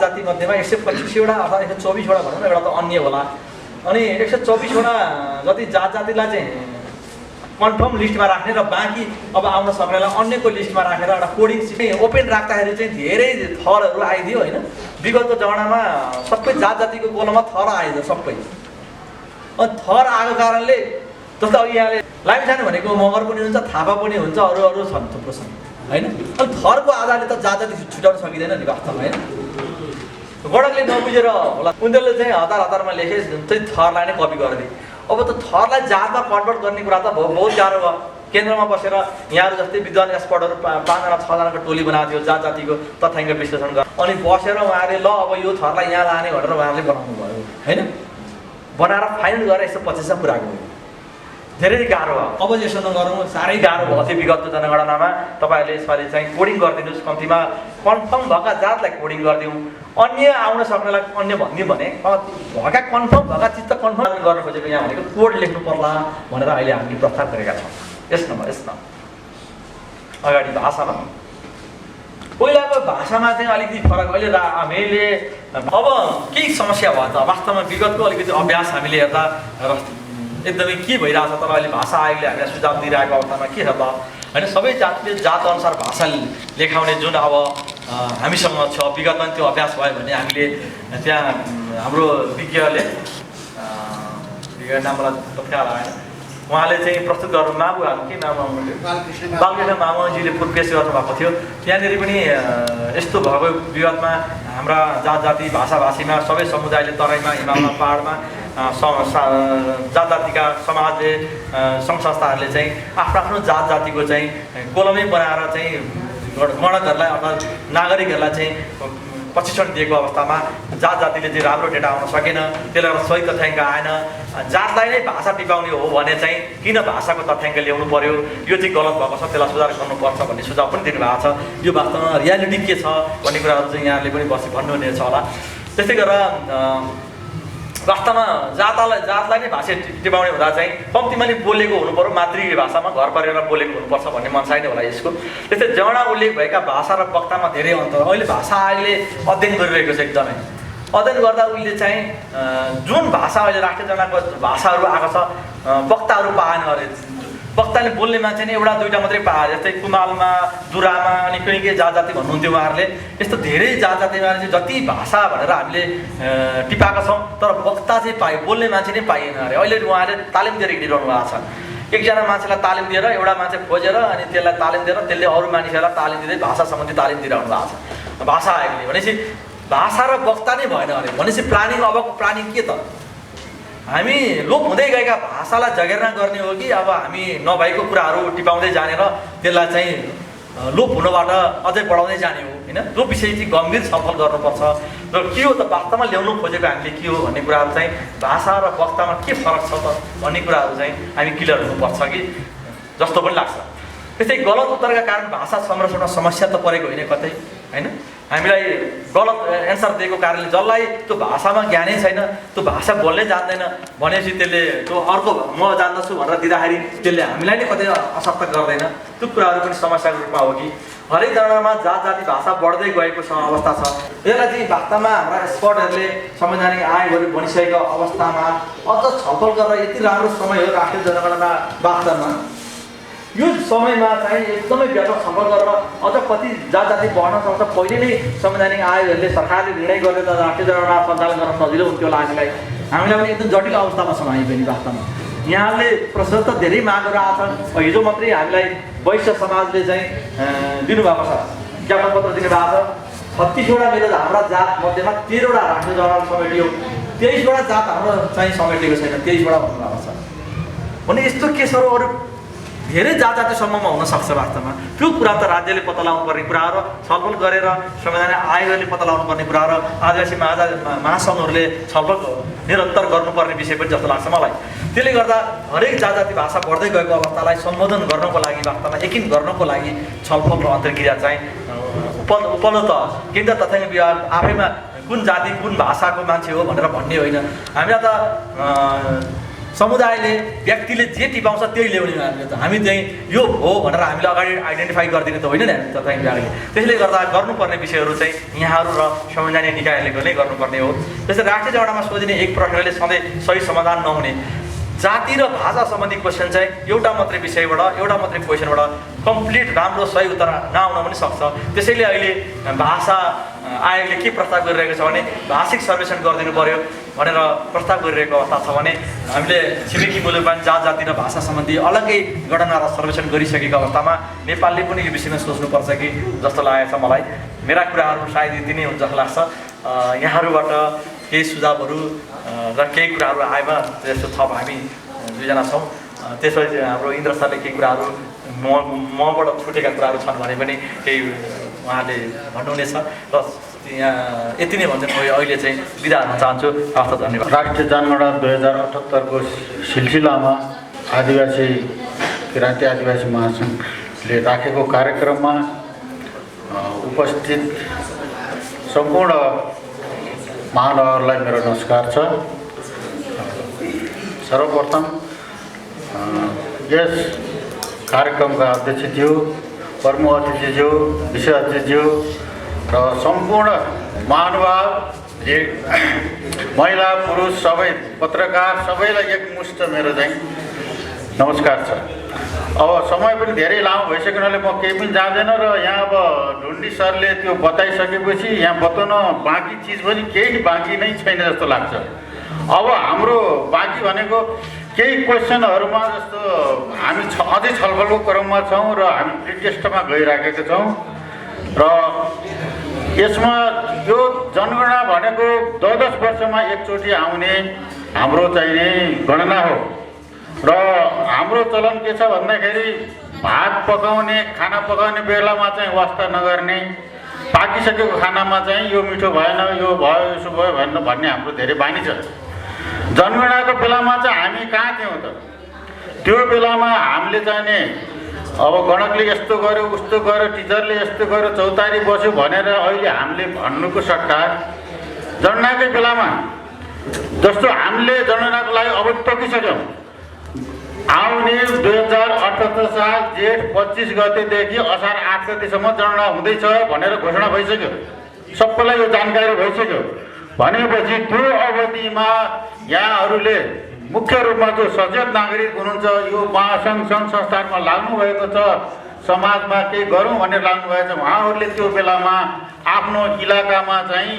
जाति मध्येमा 125वटा अथवा 124वटा भनौँ न, एउटा त अन्य होला अनि 124वटा जति जातिलाई चाहिँ कन्फर्म लिस्टमा राख्ने र बाँकी अब आउन सक्नेलाई अन्यको लिस्टमा राखेर एउटा कोडिङ सिस्टम ओपन राख्दाखेरि चाहिँ धेरै थरहरू आइदियो होइन। विगतको जमानामा सबै जातिको कोलोमा थर आइदियो सबै, अनि थर आएको कारणले जस्तो अब यहाँले लामिछाने भनेको मगर पनि हुन्छ, थापा पनि हुन्छ, अरू छन् थुप्रो छन् होइन। अनि थरको आधारले त जाति छुट्याउन सकिँदैन नि वास्तवमा होइन। गडकले नबुझेर होला उनीहरूले चाहिँ हतारमा लेखे चाहिँ थरलाई नै कपी गरिदिए। अब त थरलाई जातमा कन्भर्ट गर्ने कुरा त बहुत गाह्रो भयो। केन्द्रमा बसेर यहाँहरू जस्तै विद्वान एक्सपर्टहरू 5जना 6जनाको टोली बनाएको थियो जातिको तथ्याङ्क विश्लेषण गरेर, अनि बसेर उहाँहरूले ल अब यो थरलाई यहाँ लाने भनेर उहाँहरूले बनाउनु भयो होइन। बनाएर फाइनल गरेर 125मा पुऱ्याएको हो। धेरै गाह्रो भयो, अपोजिसन नगरौँ, साह्रै गाह्रो भएको थियो विगतको जनगणनामा। तपाईँहरूले यसपालि चाहिँ कोडिङ गरिदिनुहोस्, कम्तीमा कन्फर्म भएका जातलाई कोडिङ गरिदिउँ, अन्य आउन सक्नेलाई अन्य भनिदिउँ भने भएका कन्फर्म भएका चिज त कन्फर्म गर्न खोजेको यहाँ भनेको कोड लेख्नु पर्ला भनेर अहिले हामीले प्रस्ताव गरेका छौँ। यसमा अगाडि भाषामा पहिलाको भाषामा चाहिँ अलिकति फरक। अहिले हामीले अब केही समस्या भयो त वास्तवमा विगतको अलिकति अभ्यास हामीले हेर्दा एकदमै के भइरहेछ तर अहिले भाषा आयोगले हामीलाई सुझाव दिइरहेको अवस्थामा के छ त होइन। सबै जातले जात अनुसार भाषा लेखाउने जुन अब हामीसँग छ विगतमा त्यो अभ्यास भयो भने हामीले त्यहाँ हाम्रो विज्ञले नामलाई तत्काल आएन उहाँले चाहिँ प्रस्तुत गर्नु मामुहरू के नाम बालकृष्ण मामुजीले पेस गर्नुभएको थियो। त्यहाँनिर पनि यस्तो भएको विगतमा हाम्रा जाति भाषाभाषीमा सबै समुदायले तराईमा हिमालमा पहाडमा जातिका समाजले सङ्घ संस्थाहरूले चाहिँ आफ्नो जातिको चाहिँ कोलमै बनाएर चाहिँ गणकहरूलाई अर्थात् नागरिकहरूलाई चाहिँ प्रशिक्षण दिएको अवस्थामा जातिले चाहिँ राम्रो डेटा आउन सकेन, त्यसलाई सही तथ्याङ्क आएन। जातलाई नै भाषा टिपाउने हो भने चाहिँ किन भाषाको तथ्याङ्क ल्याउनु पर्यो, यो चाहिँ गलत भएको छ, त्यसलाई सुधार गर्नुपर्छ भन्ने सुझाव पनि दिनुभएको छ। यो वास्तवमा रियालिटी के छ भन्ने कुराहरू चाहिँ यहाँले पनि बसी भन्नुहुनेछ होला। त्यस्तै गरेर वास्तवमा जातलाई नै भाषा टिपाउने हुँदा चाहिँ कम्तीमा नि बोलेको हुनु पर्यो, मातृभाषामा घर परिवारमा बोलेको हुनुपर्छ भन्ने मनसाइ नै होला यसको। त्यस्तै जहाँ उल्लेख भएका भाषा र वक्तामा धेरै अन्तर। अहिले भाषा आयोगले अध्ययन गरिरहेको छ, एकदमै अध्ययन गर्दा उसले चाहिँ जुन भाषा अहिले राष्ट्रिय जनाको भाषाहरू आएको छ वक्ताहरू पाएन अरे। वक्ताले बोल्ने मान्छे नै एउटा दुईवटा मात्रै पाए, जस्तै कुमालमा दुरामा अनि के जाति भन्नुहुन्थ्यो उहाँहरूले। यस्तो धेरै जातिमा चाहिँ जति भाषा भनेर हामीले टिपाएका छौँ तर वक्ता चाहिँ पायो, बोल्ने मान्छे नै पाइएन अरे। अहिले उहाँले तालिम दिएर हिँडिरहनु भएको छ। एकजना मान्छेलाई तालिम दिएर एउटा मान्छे खोजेर अनि त्यसलाई तालिम दिएर त्यसले अरू मानिसहरूलाई तालिम दिँदै भाषा सम्बन्धी तालिम दिइरहनु भएको छ भाषा आयोगले। भनेपछि भाषा र वक्ता नै भएन अरे। भनेपछि प्लानिङ अबको प्लानिङ के त हामी लोप हुँदै गएका भाषालाई जगेर्ना गर्ने हो कि अब हामी नभएको कुराहरू टिपाउँदै जाने र त्यसलाई चाहिँ लोप हुनबाट अझै बढाउँदै जाने हो होइन। त्यो विषय चाहिँ गम्भीर छलफल गर्नुपर्छ र के हो त वास्तवमा ल्याउनु खोजेको हामीले के हो भन्ने कुराहरू चाहिँ भाषा र वक्तामा के फरक छ त भन्ने कुराहरू चाहिँ हामी क्लियर हुनुपर्छ कि जस्तो पनि लाग्छ। त्यस्तै गलत उत्तरका कारण भाषा संरक्षणमा समस्या त परेको होइन कतै होइन। हामीलाई गलत एन्सर दिएको कारणले जसलाई त्यो भाषामा ज्ञानै छैन, त्यो भाषा बोल्नै जान्दैन भनेपछि त्यसले त्यो अर्को म जान्दछु भनेर दिँदाखेरि त्यसले हामीलाई नै कतै असक्त गर्दैन। त्यो कुराहरू पनि समस्याको रूपमा हो कि हरेक जग्गामा जाति भाषा बढ्दै गएको अवस्था छ। यसलाई चाहिँ वास्तवमा हाम्रा एक्सपर्टहरूले संवैधानिक आयोगहरू बनिसकेको अवस्थामा अझ छलफल गरेर यति राम्रो समय हो राष्ट्रिय जनगणना वास्तवमा यो समयमा चाहिँ एकदमै व्यापक छलफल गरेर अझ कति जाति बढ्न सक्छ। पहिले नै संवैधानिक आयोगहरूले सरकारले निर्णय गरेर त राष्ट्रिय जनगणना सञ्चालन गर्न सजिलो हुन्थ्यो होला हामीलाई पनि एकदम जटिल अवस्थामा छौँ हामी पनि वास्तवमा। यहाँले प्रश्न त धेरै मागेर आएको छ। हिजो मात्रै हामीलाई वैश्य समाजले चाहिँ दिनुभएको छ, ज्ञापन पत्र दिनुभएको छ। 36वटा मेरो हाम्रा जात मध्येमा 13वटा राष्ट्रिय जनगणना समेटियो, 23वटा जात हाम्रो चाहिँ समेटिएको छैन, 23वटा भन्नुभएको छ भने यस्तो केसहरू अरू धेरै जातिसम्ममा हुनसक्छ। वास्तवमा त्यो कुरा त राज्यले पत्ता लगाउनु पर्ने कुरा र छलफल गरेर संवैधानिक आयोगले पत्ता लगाउनु पर्ने कुरा र आदिवासी महासङ्घहरूले छलफल निरन्तर गर्नुपर्ने विषय पनि जस्तो लाग्छ मलाई। त्यसले गर्दा हरेक जाति भाषा बढ्दै गएको अवस्थालाई सम्बोधन गर्नको लागि, वास्तवमा यकिन गर्नको लागि छलफल र अन्तर्क्रिया चाहिँ उपलब्ध केन्द्र तथ्याङ्क विभाग आफैमा कुन जाति कुन भाषाको मान्छे हो भनेर भन्ने होइन। हामीलाई त समुदायले व्यक्तिले जे टिपाउँछ त्यही ल्याउने हामीले त, हामी चाहिँ यो हो भनेर हामीले अगाडि आइडेन्टिफाई गरिदिने त होइन नि हामी तथ्याङ्क विभागले। त्यसले गर्दा गर्नुपर्ने विषयहरू चाहिँ यहाँहरू र संवैधानिक निकायले नै गर्नुपर्ने हो। जस्तै राष्ट्रिय जनगणनामा सोधिने एक प्रश्नले सधैँ सही समाधान नहुने, जाति र भाषा सम्बन्धी क्वेसन चाहिँ एउटा मात्रै विषयबाट एउटा मात्रै क्वेसनबाट कम्प्लिट राम्रो सही उत्तर नआउन पनि सक्छ। त्यसैले अहिले भाषा आयोगले के प्रस्ताव गरिरहेको छ भने भाषिक सर्वेक्षण गरिदिनु पर्यो भनेर प्रस्ताव गरिरहेको अवस्था छ भने हामीले छिमेकी मुलुकमा जात जाति र भाषा सम्बन्धी अलग्गै गणना र सर्वेक्षण गरिसकेको अवस्थामा नेपालले पनि यो विषयमा सोच्नुपर्छ कि जस्तो लागेको छ मलाई। मेरा कुराहरू सायद यति नै हुन्छ जस्तो लाग्छ। यहाँहरूबाट केही सुझावहरू र केही कुराहरू आएमा त्यस्तो थप हामी दुईजना छौँ। त्यसपछि हाम्रो इन्द्र सरले केही कुराहरू मबाट छुटेका कुराहरू छन् भने पनि केही उहाँले भन्नुहुनेछ र यहाँ यति नै भन्छ। म अहिले चाहिँ बिदा हुन चाहन्छु। हस्त धन्यवाद।
राष्ट्रिय जनगणना 2078 को सिलसिलामा आदिवासी क्रान्ति आदिवासी महासङ्घले राखेको कार्यक्रममा उपस्थित सम्पूर्ण महानुभावहरूलाई मेरो नमस्कार छ। सर्वप्रथम यस कार्यक्रमका अध्यक्षज्यू, प्रमुख अतिथिज्यू, विषय अतिथिज्यू र सम्पूर्ण महानुभाव, महिला पुरुष सबै पत्रकार सबैलाई एकमुष्ट मेरो चाहिँ नमस्कार छ। अब समय पनि धेरै लामो भइसक्यो हुनाले म केही पनि जाँदैन र यहाँ अब ढुन्डी सरले त्यो बताइसकेपछि यहाँ बताउन बाँकी चिज पनि केही बाँकी नै छैन जस्तो लाग्छ। अब हाम्रो बाँकी भनेको केही क्वेसनहरूमा जस्तो हामी अझै छलफलको क्रममा छौँ र हामी प्रिटेस्टमा गइराखेका छौँ र यसमा यो जनगणना भनेको 10-10 वर्षमा एकचोटि आउने हाम्रो चाहिने गणना हो र हाम्रो चलन के छ भन्दाखेरि भात पकाउने खाना पकाउने बेलामा चाहिँ वास्ता नगर्ने, पाकिसकेको खानामा चाहिँ यो मिठो भएन, यो भयो, यसो भयो भन्ने हाम्रो धेरै बानी छ। जनगणनाको बेलामा चाहिँ हामी कहाँ थियौँ त? त्यो बेलामा हामीले चाहिने अब गणकले यस्तो गर्यो उस्तो गर्यो, टिचरले यस्तो गर्यो, चौतारी बस्यो भनेर अहिले हामीले भन्नुको सट्टा जनगणनाकै बेलामा जस्तो हामीले जनगणनाको लागि अब तोकिसक्यौँ। आउने 2078 साल जेठ 25 गतेदेखि असार 8 गतेसम्म जनगणना हुँदैछ भनेर घोषणा भइसक्यो, सबैलाई यो जानकारी भइसक्यो। भनेपछि त्यो अवधिमा यहाँहरूले मुख्य रूपमा जो सचेत नागरिक हुनुहुन्छ, यो महासङ्घ सङ्घ संस्थानमा लाग्नु भएको छ, समाजमा केही गरौँ भनेर लाग्नु भएको छ, उहाँहरूले त्यो बेलामा आफ्नो इलाकामा चाहिँ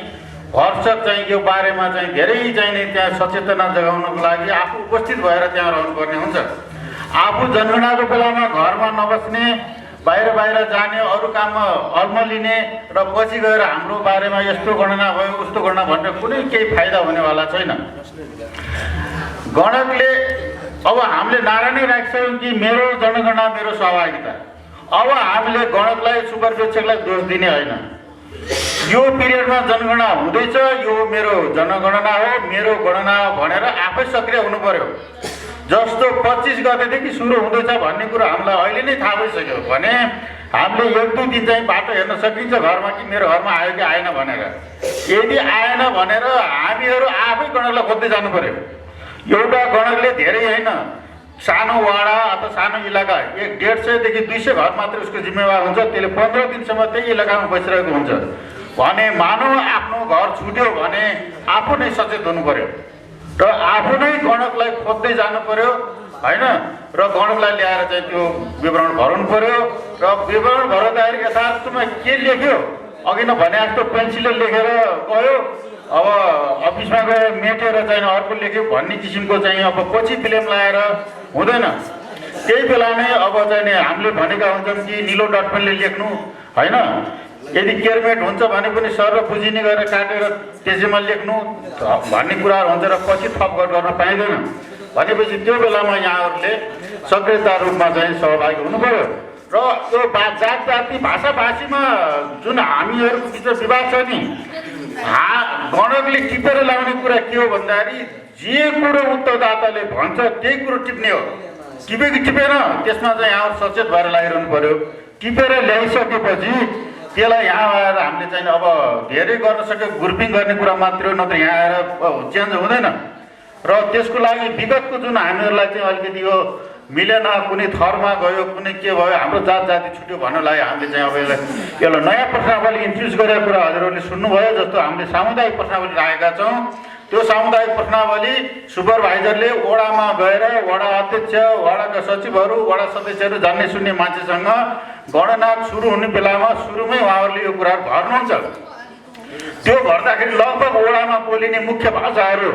भरसक चाहिँ यो बारेमा चाहिँ धेरै चाहिँ त्यहाँ सचेतना जगाउनको लागि आफू उपस्थित भएर त्यहाँ रहनुपर्ने हुन्छ। आफू जनगणनाको बेलामा घरमा नबस्ने, बाहिर जाने, अरू काममा अल्मलिने र पछि गएर हाम्रो बारेमा यस्तो गणना भयो उस्तो गणना भनेर कुनै केही फाइदा हुनेवाला छैन। गणकले अब हामीले नारा नै राख्छौँ कि मेरो जनगणना मेरो सहभागिता। अब हामीले गणकलाई सुपरपेक्षकलाई दोष दिने होइन। यो पिरियडमा जनगणना हुँदैछ, यो मेरो जनगणना हो, मेरो गणना भनेर आफै सक्रिय हुनु पर्यो। जस्तो 25 गतेदेखि सुरु हुँदैछ भन्ने कुरो हामीलाई अहिले नै थाहा भइसक्यो भने हामीले 1-2 दिन चाहिँ बाटो हेर्न सकिन्छ घरमा कि मेरो घरमा आयो कि आएन भनेर। यदि आएन भनेर हामीहरू आफै गणकलाई खोज्दै जानु पर्यो। एउटा गणकले धेरै होइन, सानो वाडा अथवा सानो इलाका 150 देखि 200 घर मात्रै उसको जिम्मेवार हुन्छ। त्यसले 15 दिनसम्म त्यही इलाकामा बसिरहेको हुन्छ भने मानव आफ्नो घर छुट्यो भने आफू नै सचेत हुनु पर्यो र आफू नै गणकलाई खोज्दै जानु पर्यो होइन र गणकलाई ल्याएर चाहिँ त्यो विवरण भराउनु पर्यो र विवरण भराउँदाखेरि यथार्थमा के लेख्यो अघि नै भने जस्तो पेन्सिलले लेखेर गयो अब अफिसमा गएर मेटेर चाहिँ अर्को लेख्यो भन्ने किसिमको चाहिँ अब पछि फिल्म लगाएर हुँदैन। त्यही बेला नै अब चाहिँ नि हामीले भनेका हुन्छौँ कि निलो डटपेनले लेख्नु होइन, यदि केयरमेट हुन्छ भने पनि सर र बुझिने गरेर काटेर त्यसैमा लेख्नु भन्ने कुराहरू हुन्छ र पछि थप गर्न पाइँदैन। भनेपछि त्यो बेलामा यहाँहरूले सक्रियता रूपमा चाहिँ सहभागी हुनु पर्यो र त्यो जात जाति भाषा भाषीमा जुन हामीहरूको बिच विवाद छ नि, गणकले टिपेर लाउने कुरा के हो भन्दाखेरि जे कुरो उत्तरदाताले भन्छ त्यही कुरो टिप्ने हो। टिप्यो कि टिपेन त्यसमा चाहिँ यहाँ सचेत भएर लागिरहनु पर्यो। टिपेर ल्याइसकेपछि त्यसलाई यहाँ आएर हामीले चाहिँ अब धेरै गर्न सक्यो, ग्रुपिङ गर्ने कुरा मात्र हो, नत्र यहाँ आएर चेन्ज हुँदैन। र त्यसको लागि विगतको जुन हामीहरूलाई चाहिँ अलिकति यो मिलेन, कुनै थरमा गयो, कुनै के भयो, हाम्रो जात जाति छुट्यो भन्नलाई हामीले चाहिँ अब यसलाई नयाँ प्रश्नावली इन्ट्रोड्युस गरेको कुरा हजुरहरूले सुन्नुभयो। जस्तो हामीले सामुदायिक प्रश्नावली राखेका छौँ, त्यो सामुदायिक प्रश्नावली सुपरभाइजरले वडामा गएर वडा अध्यक्ष, वडाका सचिवहरू, वडा सदस्यहरू, जान्ने सुन्ने मान्छेसँग गणना सुरु हुने बेलामा सुरुमै उहाँहरूले यो कुराहरू भर्नुहुन्छ। त्यो भर्दाखेरि लगभग वडामा बोलिने मुख्य भाषाहरू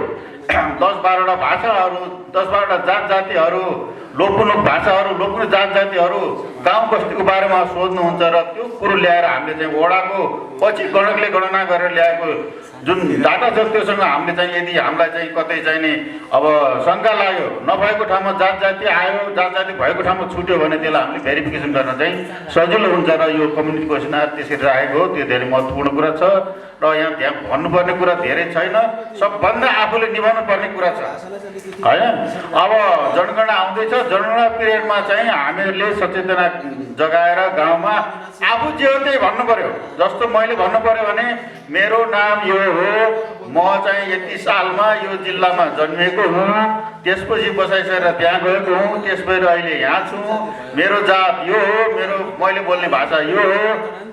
10-12वटा भाषाहरू, 10-12वटा जात जातिहरू, लोकमुलुक भाषाहरू, लोकमुलुक जात जातिहरू गाउँ बस्तीको बारेमा सोध्नुहुन्छ र त्यो कुरो ल्याएर हामीले चाहिँ वडाको पछि गणकले गणना गरेर ल्याएको जुन डाटा छ त्योसँग हामीले चाहिँ यदि हामीलाई चाहिँ कतै चाहिँ नि अब शङ्का लाग्यो, नभएको ठाउँमा जात जाति आयो, जात जाति भएको ठाउँमा छुट्यो भने त्यसलाई हामीले भेरिफिकेसन गर्न चाहिँ सजिलो हुन्छ र यो कम्युनिटी क्वेसनर त्यसरी राखेको हो। त्यो धेरै महत्त्वपूर्ण कुरा छ र यहाँ त्यहाँ भन्नुपर्ने कुरा धेरै छैन, सबभन्दा आफूले निभाउनु पर्ने कुरा छ होइन। अब जनगणना आउँदैछ, जनगणना पिरियडमा चाहिँ हामीहरूले सचेतना जगाएर गाउँमा आफू जे हो त्यही भन्नु पर्यो। जस्तो मैले भन्नु पर्यो भने मेरो नाम यो हो, म चाहिँ यति सालमा यो जिल्लामा जन्मिएको हुँ, त्यसपछि बसाइसकेर त्यहाँ गएको हुँ, त्यसपछि अहिले यहाँ छु, मेरो जात यो हो, मेरो मैले बोल्ने भाषा यो हो,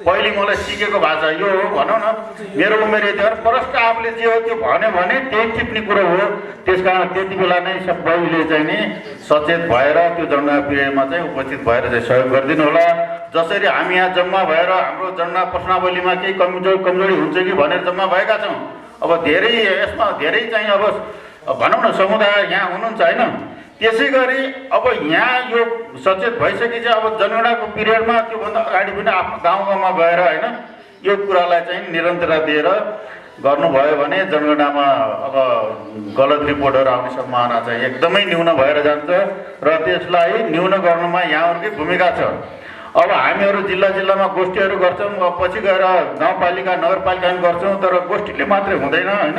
पहिले मलाई सिकेको भाषा यो हो भनौँ न, मेरो उमेर यति हो, प्रष्ट आफूले जे हो त्यो भन्यो भने त्यही टिप्ने कुरो हो। त्यस कारण त्यति बेला नै सबैले चाहिँ नि सचेत भएर त्यो जनगणना पिरियडमा चाहिँ उपस्थित भएर चाहिँ सहयोग गरिदिनु होला। जसरी हामी यहाँ जम्मा भएर हाम्रो जनगणना प्रश्नावलीमा केही कमजोरी हुन्छ कि भनेर जम्मा भएका छौँ। अब धेरै यसमा धेरै चाहिँ अब भनौँ न समुदाय यहाँ हुनुहुन्छ होइन। त्यसै गरी अब यहाँ यो सचेत भइसकेपछि अब जनगणनाको पिरियडमा त्योभन्दा अगाडि पनि आफ्नो गाउँ गाउँमा गएर होइन यो कुरालाई चाहिँ निरन्तरता दिएर गर्नुभयो भने जनगणनामा अब गलत रिपोर्टहरू आउने सम्भावना चाहिँ एकदमै न्यून भएर जान्छ र त्यसलाई न्यून गर्नुमा यहाँहरूकै भूमिका छ। अब हामीहरू जिल्ला जिल्लामा गोष्ठीहरू गर्छौँ, अब पछि गएर गाउँपालिका नगरपालिका गर्छौँ, तर गोष्ठीले मात्रै हुँदैन होइन।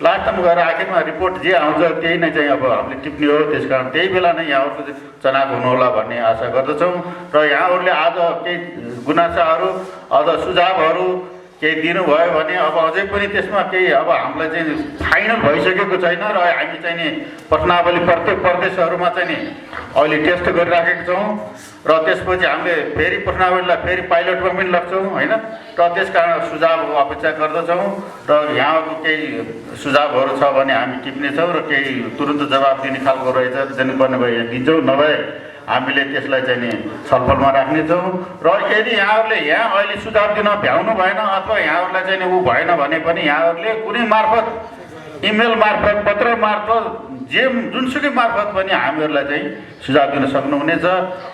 लास्टमा गएर आखिरमा रिपोर्ट जे आउँछ त्यही नै चाहिँ अब हामीले टिप्ने हो। त्यस कारण त्यही बेला नै यहाँहरूको चनाक हुनुहोला भन्ने आशा गर्दछौँ र यहाँहरूले आज केही गुनासाहरू अझ सुझावहरू केही दिनुभयो भने अब अझै पनि त्यसमा केही अब हामीलाई चाहिँ फाइनल भइसकेको छैन र हामी चाहिँ नि प्रश्नावली प्रत्येक प्रदेशहरूमा चाहिँ नि अहिले टेस्ट गरिराखेका छौँ र त्यसपछि हामीले फेरि प्रश्नावलीलाई फेरि पाइलटमा पनि लाग्छौँ होइन। र त्यस कारण सुझावको अपेक्षा गर्दछौँ र यहाँको केही सुझावहरू छ भने हामी टिप्नेछौँ र केही तुरुन्त जवाब दिने खालको रहेछ दिनुपर्ने भए दिन्छौँ, नभए हामीले त्यसलाई चाहिँ नि छलफलमा राख्नेछौँ। र यदि यहाँहरूले यहाँ अहिले सुझाव दिन भ्याउनु भएन अथवा यहाँहरूलाई चाहिँ नि ऊ भएन भने पनि यहाँहरूले कुनै मार्फत इमेल मार्फत पत्र मार्फत जुनसुकै मार्फत पनि हामीहरूलाई चाहिँ सुझाव दिन सक्नुहुनेछ।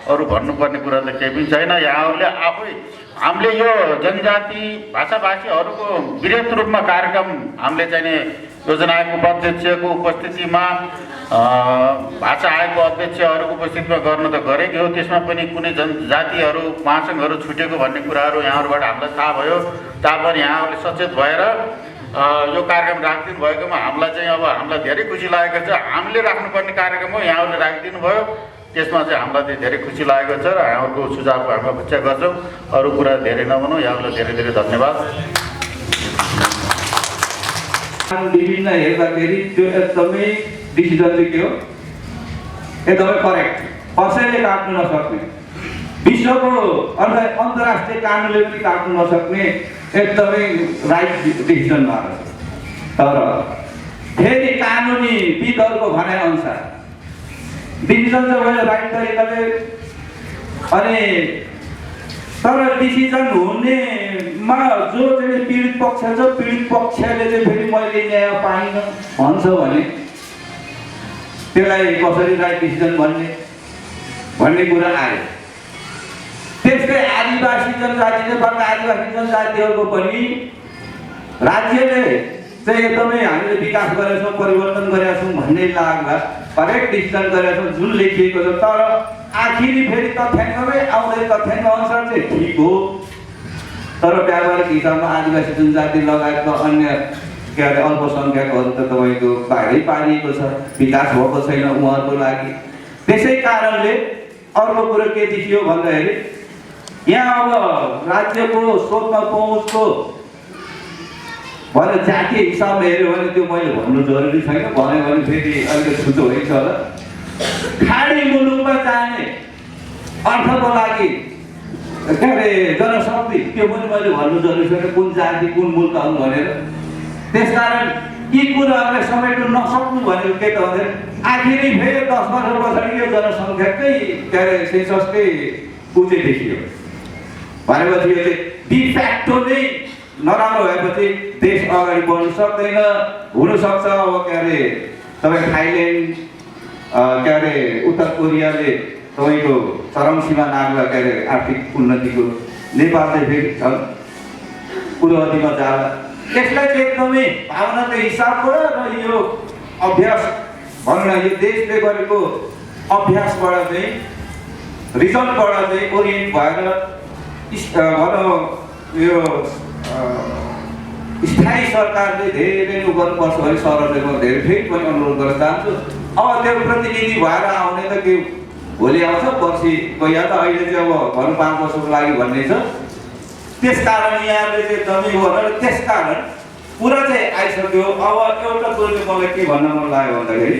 अरू भन्नुपर्ने कुरा त केही पनि छैन। यहाँहरूले आफै हामीले यो जनजाति भाषाभाषीहरूको वृहत रूपमा कार्यक्रम हामीले चाहिँ नि योजना आयोगको उपाध्यक्षको उपस्थितिमा भाषा आयोगको अध्यक्षहरूको उपस्थितिमा गर्न त गरेकै हो। त्यसमा पनि कुनै जनजातिहरू महासङ्घहरू छुटेको भन्ने कुराहरू यहाँहरूबाट हामीलाई थाहा भयो। तापनि यहाँहरूले सचेत भएर यो कार्यक्रम राखिदिनु भएकोमा हामीलाई चाहिँ अब हामीलाई धेरै खुसी लागेको छ। हामीले राख्नुपर्ने कार्यक्रम हो, यहाँहरूले राखिदिनु भयो, त्यसमा चाहिँ हामीलाई चाहिँ धेरै खुसी लागेको छ र यहाँहरूको सुझावको हामी अपेक्षा गर्छौँ। अरू कुरा धेरै नभनौँ। यहाँहरूलाई धेरै धेरै धन्यवाद।
विभिन्न हेर्दाखेरि त्यो एकदमै डिसिजन चाहिँ के हो, एकदमै करेक्ट, कसैले काट्नु नसक्ने, विश्वको अन्तर्राष्ट्रिय कानुनले पनि काट्नु नसक्ने एकदमै राइट डिसिजन भएको छ। तर फेरि कानुनी विदहरूको भनाइअनुसार डिसिजन चाहिँ भयो राइट तरिकाले, अनि तर डिसिजन हुने जो चाहिँ पीडित पक्ष छ पीडित पक्षले चाहिँ फेरि मैले न्याय पाइनँ भन्छ भने त्यसलाई कसरी राइट डिसिजन भन्ने कुरा आयो। त्यस्तै आदिवासी जनजाति नेपालका आदिवासी जनजातिहरूको पनि राज्यले चाहिँ एकदमै हामीले विकास गरेका छौँ परिवर्तन गरेका छौँ भन्ने लाग्दा करेक्ट डिसिजन गरेका छौँ जुन लेखिएको छ। तर आखिरी फेरि तथ्याङ्कमै आउँदै तथ्याङ्क अनुसार चाहिँ ठिक हो, तर व्यावहारिक हिसाबमा आदिवासी जनजाति लगायतका अन्य के अरे अल्पसङ्ख्यकहरू त तपाईँको बाहिरै पारिएको छ, विकास भएको छैन उहाँहरूको लागि। त्यसै कारणले अर्को कुरो के देखियो भन्दाखेरि यहाँ अब राज्यको स्वतन्त्र पहुँचको भनेर जातीय हिसाबले हेऱ्यो भने त्यो मैले भन्नु जरुरी छैन, भन्यो भने फेरि अलिकति छुटो हुन्छ होला। खाडी मुलुकमा जाने अर्थको लागि के अरे जनशक्ति त्यो पनि मैले भन्नु जरुरी छैन, कुन जाति कुन मुलुक हुन् भनेर। त्यसकारण यी कुराहरूलाई समेट्नु नसक्नु भनेको के त भन्दाखेरि आखिरी फेरि 10 वर्ष पछाडि यो जनसङ्ख्याकै के अरे सेन्ससकै उच्च देखियो भनेपछि यो चाहिँ डिफ्याक्टो नै नराम्रो भएपछि देश अगाडि बढ्न सक्दैन। हुनसक्छ अब के अरे तपाईँ थाइल्यान्ड के अरे उत्तर कोरियाले तपाईँको चरम सीमा नाग्दा के अरे आर्थिक उन्नतिको, नेपाल चाहिँ फेरि झन् उन्नतिमा जाला। यसलाई चाहिँ एकदमै भावनाको हिसाबबाट र यो अभ्यास भनौँ न यो देशले गरेको अभ्यासबाट चाहिँ रिजल्टबाट चाहिँ ओरिएन्ट भएर भनौँ यो स्थायी सरकारले धेरै नै गर्नुपर्छ भने सरहरूले म धेरै फेरि पनि अनुरोध गर्न चाहन्छु। अब त्यो प्रतिनिधि भएर आउने त के भोलि आउँछ पर्सि या त अहिले चाहिँ अब भनौँ 5 वर्षको लागि भन्ने छ। त्यसकारण यहाँले चाहिँ जमिन भनेर त्यसकारण पुरा चाहिँ आइसक्यो। अब एउटा कुरो चाहिँ मलाई के भन्न मन लाग्यो भन्दाखेरि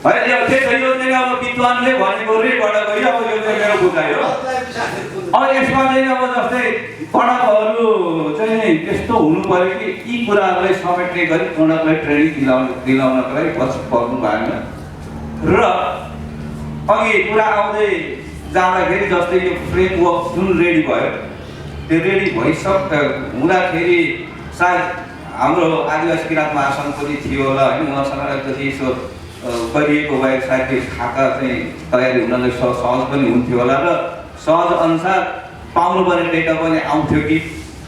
होइन यो चाहिँ अब विद्वानले भनेको रेबाट गयो, अब यो चाहिँ मेरो बुझाइ हो। अब यसमा चाहिँ अब जस्तै पढकहरू चाहिँ त्यस्तो हुनु पर्यो कि यी कुराहरूलाई समेट्ने गरी पढकलाई ट्रेनिङ दिलाउनको लागि पछि पर्नु भएन। र अघि कुरा आउँदै जाँदाखेरि जस्तै यो फ्रेमवर्क जुन रेडी भयो त्यो रेडी हुँदाखेरि सायद हाम्रो आदिवासी किराँत महासङ्घ पनि थियो होला होइन, उहाँसँग अलिकति यसो गरिएको भए सायद त्यो खाका चाहिँ तयारी हुनलाई सहज पनि हुन्थ्यो होला र सहज अनुसार पाउनुपर्ने डेटा पनि आउँथ्यो कि।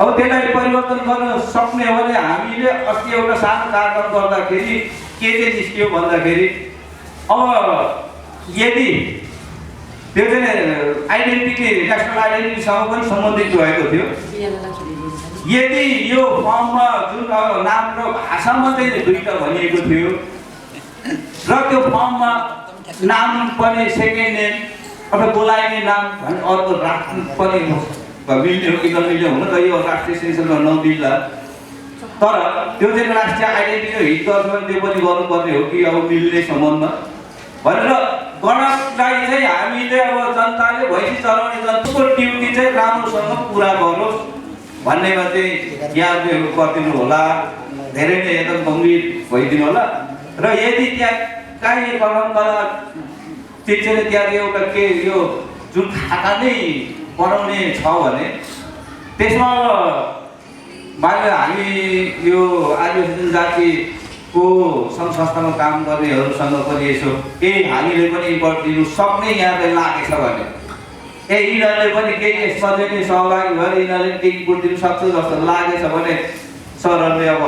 अब त्यसलाई परिवर्तन गर्न सक्ने हो भने हामीले अस्ति एउटा सानो कार्यक्रम गर्दाखेरि के चाहिँ निस्कियो भन्दाखेरि अब यदि त्यो चाहिँ आइडेन्टिटी नेसनल आइडेन्टिटीसँग पनि सम्बन्धित भएको थियो, यदि यो फर्ममा जुन नाम र भाषामा चाहिँ दुईटा भनिएको थियो र त्यो फर्ममा नाम पनि सेकेन्ड नेम अथवा बोलाइने नाम भने अर्को राख्नु पनि मिल्ने हो कि नमिल्ने हुन त यो राष्ट्रिय सेन्ससमा नमिल्ला, तर त्यो चाहिँ राष्ट्रिय आइडेन्टिटीको हित गर्छ त्यो पनि गर्नुपर्ने हो कि अब मिल्ने सम्बन्धमा भनेर गणकलाई चाहिँ हामीले अब जनताले भैँसी चलाउने जनताको ड्युटी चाहिँ राम्रोसँग पुरा गरोस् भन्नेमा चाहिँ यहाँले गरिदिनु होला, धेरै नै एकदम गम्भीर भइदिनु होला। र यदि त्यहाँ काहीँ परम्परा चिजले त्यहाँ एउटा के यो जुन खाता नै बनाउने छ भने त्यसमा माने हामी यो आदिवासी जनजातिको सङ्घ संस्थामा काम गर्नेहरूसँग पनि यसो हामीले पनि इम्पोर्ट दिनु सक्ने यहाँलाई लागेछ भने यिनीहरूले पनि केही यसमा चाहिँ सहभागी भएर यिनीहरूले केही इम्पोर्ट दिनु सक्छ जस्तो लागेछ भने सरहरूले अब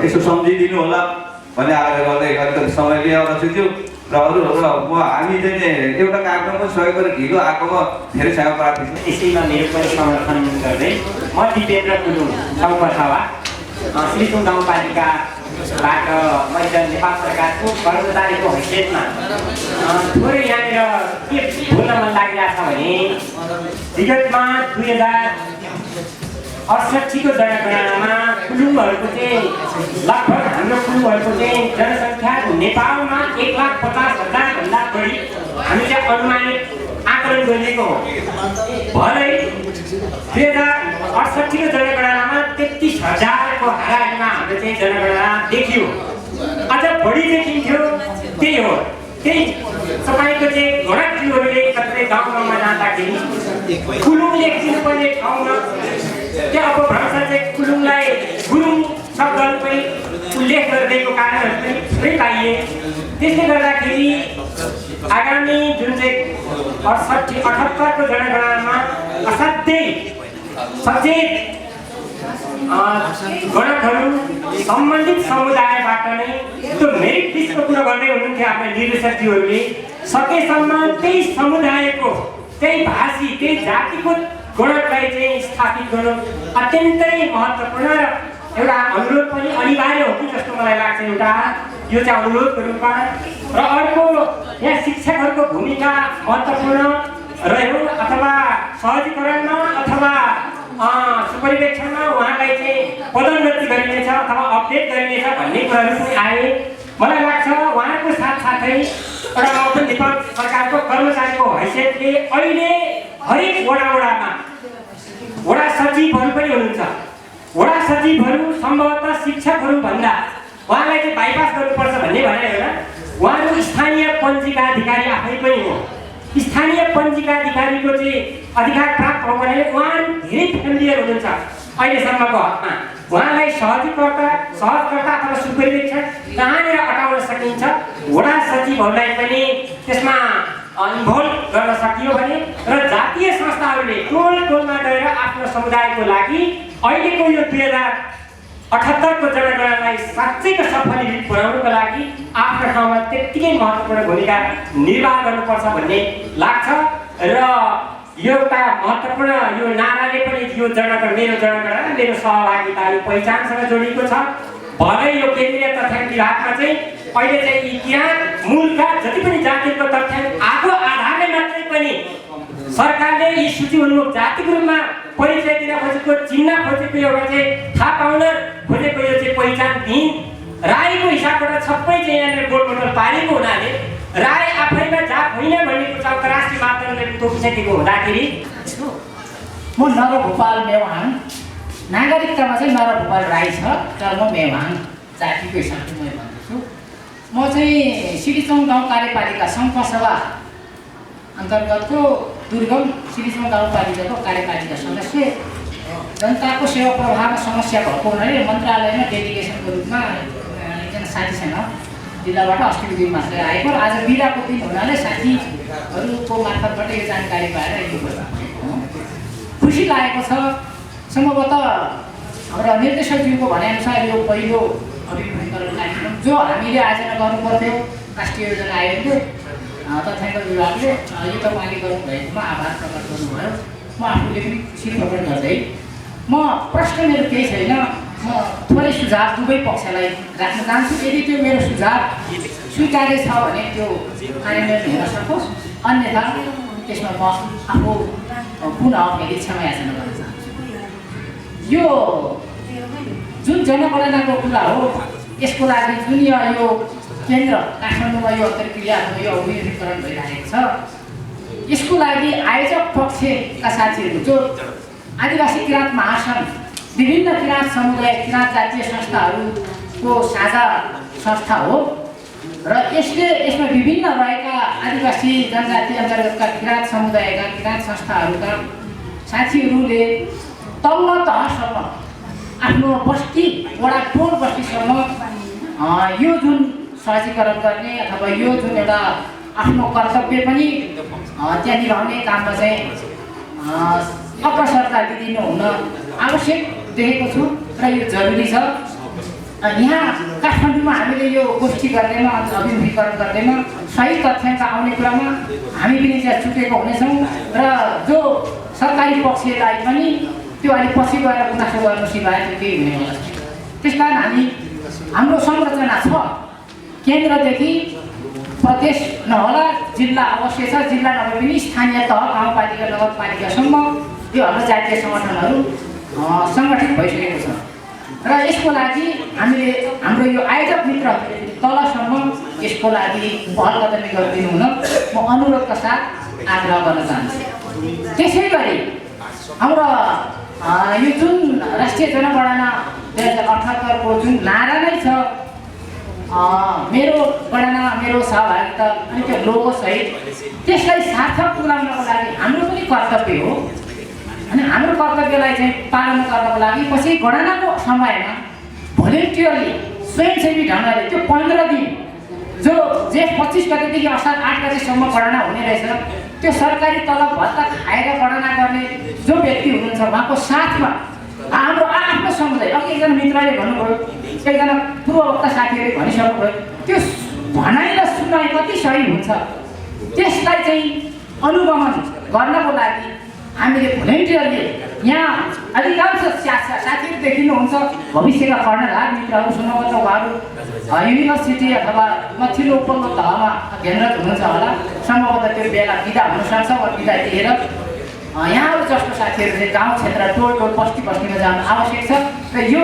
यसो सम्झिदिनु होला भन्ने आग्रह गर्दै अलिकति समय लिएर छिट्यो। र अरूहरू हामी चाहिँ एउटा कार्यक्रममा सहयोग गरेर ढिलो आएकोमा धेरै सेवा प्राप्ति छ।
यसैमा मेरो पनि समर्थन गर्दै म दिपेन्द्र कुलुङ सौपथवा श्रीकुङ गाउँपालिकाबाट मैले नेपाल सरकारको कर्मचारीको हैसियतमा थोरै यहाँनिर के बोल्न मन लागिरहेको छ भने विगतमा 2068 को जनगणनामा कुलुङहरूको चाहिँ लगभग हाम्रो कुलुङहरूको चाहिँ जनसङ्ख्या नेपालमा 1,50,000 भन्दा बढी हामी चाहिँ अनुमानित आकलन गरिएको हो। भलै 2068 को जनगणनामा 33,000 को हाराहारीमा हाम्रो चाहिँ जनगणना देखियो, अझ बढी देखिन्थ्यो। त्यही हो, त्यही तपाईँको चाहिँ गणकज्यूहरूले कतै गाउँ ठाउँमा जाँदाखेरि कुलुङ लेखिनुपर्ने ठाउँमा त्यो अपभ्रंश चाहिँ कुलुङलाई गुरुङ शब्दहरू पनि उल्लेख गरिदिएको कारणहरू पनि थुप्रै पाइए। त्यसले गर्दाखेरि आगामी जुन चाहिँ 78को जनगणनामा असाध्यै सचेत गणकहरू सम्बन्धित समुदायबाट नै त्यो मेरिट लिस्टको कुरा गर्दै हुनुहुन्थ्यो आफ्नो निर्देशकज्यूहरूले। सकेसम्म त्यही समुदायको त्यही भाषी त्यही जातिको गणकलाई चाहिँ स्थापित गर्नु अत्यन्तै महत्त्वपूर्ण र एउटा अनुरोध पनि अनिवार्य हो कि जस्तो मलाई लाग्छ। एउटा यो चाहिँ अनुरोधको रूपमा र अर्को यहाँ शिक्षकहरूको भूमिका महत्त्वपूर्ण रह्यो अथवा सहजीकरणमा अथवा सुपरिवेक्षणमा उहाँलाई चाहिँ पदोन्नति गरिनेछ अथवा अपडेट गरिनेछ भन्ने कुराहरू पनि आए। मलाई लाग्छ उहाँको साथसाथै एउटा म पनि नेपाल सरकारको कर्मचारीको हैसियतले अहिले हरेक वडामा वडा सचिवहरू पनि हुनुहुन्छ। वडा सचिवहरू सम्भवतः शिक्षकहरूभन्दा उहाँलाई चाहिँ बाइपास गर्नुपर्छ भन्ने भनाइ होइन। उहाँहरू स्थानीय पञ्जीका अधिकारी आफै पनि हो। स्थानीय पञ्जीका अधिकारीको चाहिँ अधिकार प्राप्त हो भने उहाँहरू धेरै फ्यामिलियर हुनुहुन्छ अहिलेसम्मको हकमा। उहाँलाई सहजकर्ता अथवा सुपरिवेक्षक कहाँनिर अटाउन सकिन्छ वडा सचिवहरूलाई पनि त्यसमा इन्भल्भ गर्न सकियो भने र जातीय संस्थाहरूले टोलमा गएर आफ्नो समुदायको लागि अहिलेको यो 2078को जनगणनालाई साँच्चैको सफलीकृत बनाउनको लागि आफ्नो ठाउँमा त्यत्तिकै महत्त्वपूर्ण भूमिका निर्वाह गर्नुपर्छ भन्ने लाग्छ। र यो एउटा महत्त्वपूर्ण यो नाराले पनि यो जनगणना मेरो सहभागिता यो पहिचानसँग जोडिएको छ। भलै यो केन्द्रीय तथ्याङ्क विभागमा चाहिँ अहिले चाहिँ यी किराँत मूलका जति पनि जातिको तथ्याङ्कको आधारले मात्रै पनि सरकारले यी सूची उन्मुख जातिको रूपमा परिचय दिन खोजेको चिन्न खोजेको एउटा चाहिँ थाहा पाउन खोजेको यो चाहिँ पहिचानविहीन राईको हिसाबबाट सबै चाहिँ यहाँनिर गोलबोटल पारेको हुनाले राई आफैमा जात होइन भन्ने कुरा अन्तर्राष्ट्रिय मापदण्डले तोकिसकेको हुँदाखेरि
म नरभूपाल मेवाङ नागरिकतामा चाहिँ नरभूपाल राई छ तर म मेवाङ जातिको हिसाबले म भन्दैछु। म चाहिँ सिडिचौँ गाउँ कार्यपालिका सङ्घसभा अन्तर्गतको दुर्गम सिडिचौँ गाउँपालिकाको कार्यपालिका सदस्य जनताको सेवा प्रवाहमा समस्या भएको हुनाले मन्त्रालयमा डेलिगेसनको रूपमा एकजना साथीसँग जिल्लाबाट अस्तिको दिन मात्रै आएको र आज बिदाको दिन हुनाले साथीहरूको मार्फतबाट यो जानकारी पाएर यो खुसी लागेको छ। सम्भवतः हाम्रा निर्देशकज्यूको भनाइअनुसार यो पहिलो अभिमुखीकरण कार्यक्रम जो हामीले आयोजना गर्नुपर्थ्यो राष्ट्रिय योजना आयोगले तथ्याङ्क विभागले यो तपाईँले गर्नुभएकोमा आभार प्रकट गर्नुभयो। म आफूले पनि खुसी प्रकट गर्दै म प्रश्न मेरो केही छैन। म थोरै सुझाव दुवै पक्षलाई राख्न चाहन्छु। यदि त्यो मेरो सुझाव स्वीकार्य छ भने त्यो कार्यान्वयन हुन सकोस्, अन्यथा त्यसमा म आफू पुनः फेरि क्षमा याचना गर्न चाहन्छु। यो जुन जनगणनाको कुरा हो यसको लागि जुन यो केन्द्र काठमाडौँमा यो अन्तर्क्रिया अथवा यो अभिमुखीकरण भइरहेको छ यसको लागि आयोजक पक्षका साथीहरू जो आदिवासी किराँत महासङ्घ विभिन्न किराँत समुदाय किराँत जातीय संस्थाहरूको साझा संस्था हो र यसमा विभिन्न रहेका आदिवासी जनजाति अन्तर्गतका किराँत समुदायका किराँत संस्थाहरूका साथीहरूले तल्लो तहसम्म आफ्नो बस्ती वडा टोल बस्तीसम्म यो जुन सहजीकरण गर्ने अथवा यो जुन एउटा आफ्नो कर्तव्य पनि त्यहाँ निभाउने काममा चाहिँ अग्रसरता दिनु हुन आवश्यक देखेको छु र यो जरुरी छ। यहाँ काठमाडौँमा हामीले यो गोष्ठी गर्दैमा अभिमुखीकरण गर्दैमा सही तथ्याङ्क आउने कुरामा हामी पनि त्यहाँ चुकेको हुनेछौँ र जो सरकारी पक्षलाई पनि त्यो अलिक पछि गएर गुनासो गर्नु सिवाय त्यो केही हुने होला। त्यस कारण हाम्रो संरचना छ केन्द्रदेखि प्रदेश नहोला जिल्ला अवश्य छ, जिल्ला नभए पनि स्थानीय तह गाउँपालिका नगरपालिकासम्म यो हाम्रो जातीय सङ्गठनहरू सङ्गठित भइसकेको छ र यसको लागि हामीले हाम्रो यो आयोजक मित्र तलसम्म यसको लागि पहल कदमी गरिदिनु हुन म अनुरोधका साथ आग्रह गर्न चाहन्छु। त्यसै गरी हाम्रो यो जुन राष्ट्रिय जनगणना 2078 को जुन नारा नै छ मेरो गणना मेरो सहभागिता अनि त्यो लोगोसहित त्यसलाई सार्थक तुल्याउनको लागि हाम्रो पनि कर्तव्य हो। अनि हाम्रो कर्तव्यलाई चाहिँ पालन गर्नको लागि पछि गणनाको समयमा भोलिन्टियरली स्वयंसेवी ढङ्गले त्यो 15 दिन जो जेठ 25 गतेदेखि असार 8 गतेसम्म गणना हुने रहेछ, त्यो सरकारी तलब भत्ता खाएर गणना गर्ने जो व्यक्ति हुनुहुन्छ उहाँको साथमा हाम्रो आफ्नो समुदाय, अघि एकजना मित्रले भन्नुभयो, एकजना पूर्ववक्ता साथीहरूले भनिसक्नुभयो, त्यो भनाइ र सुनाइ कति सही हुन्छ त्यसलाई चाहिँ अनुगमन गर्नको लागि हामीले भोलिन्टियरले यहाँ अधिकांश साथीहरू देखिनुहुन्छ भविष्यका पढ्नलायक मित्रहरू, सम्भवतः उहाँहरू युनिभर्सिटी अथवा माथिल्लो उपल्लो तहमा केन्द्रित हुनुहुन्छ होला, सम्भवतः त्यो बेला बिदा हुनसक्छ वा बिदा दिएर यहाँहरू जस्तो साथीहरू चाहिँ गाउँ क्षेत्र टोल टोल बस्ती बस्तीमा जानु आवश्यक छ र यो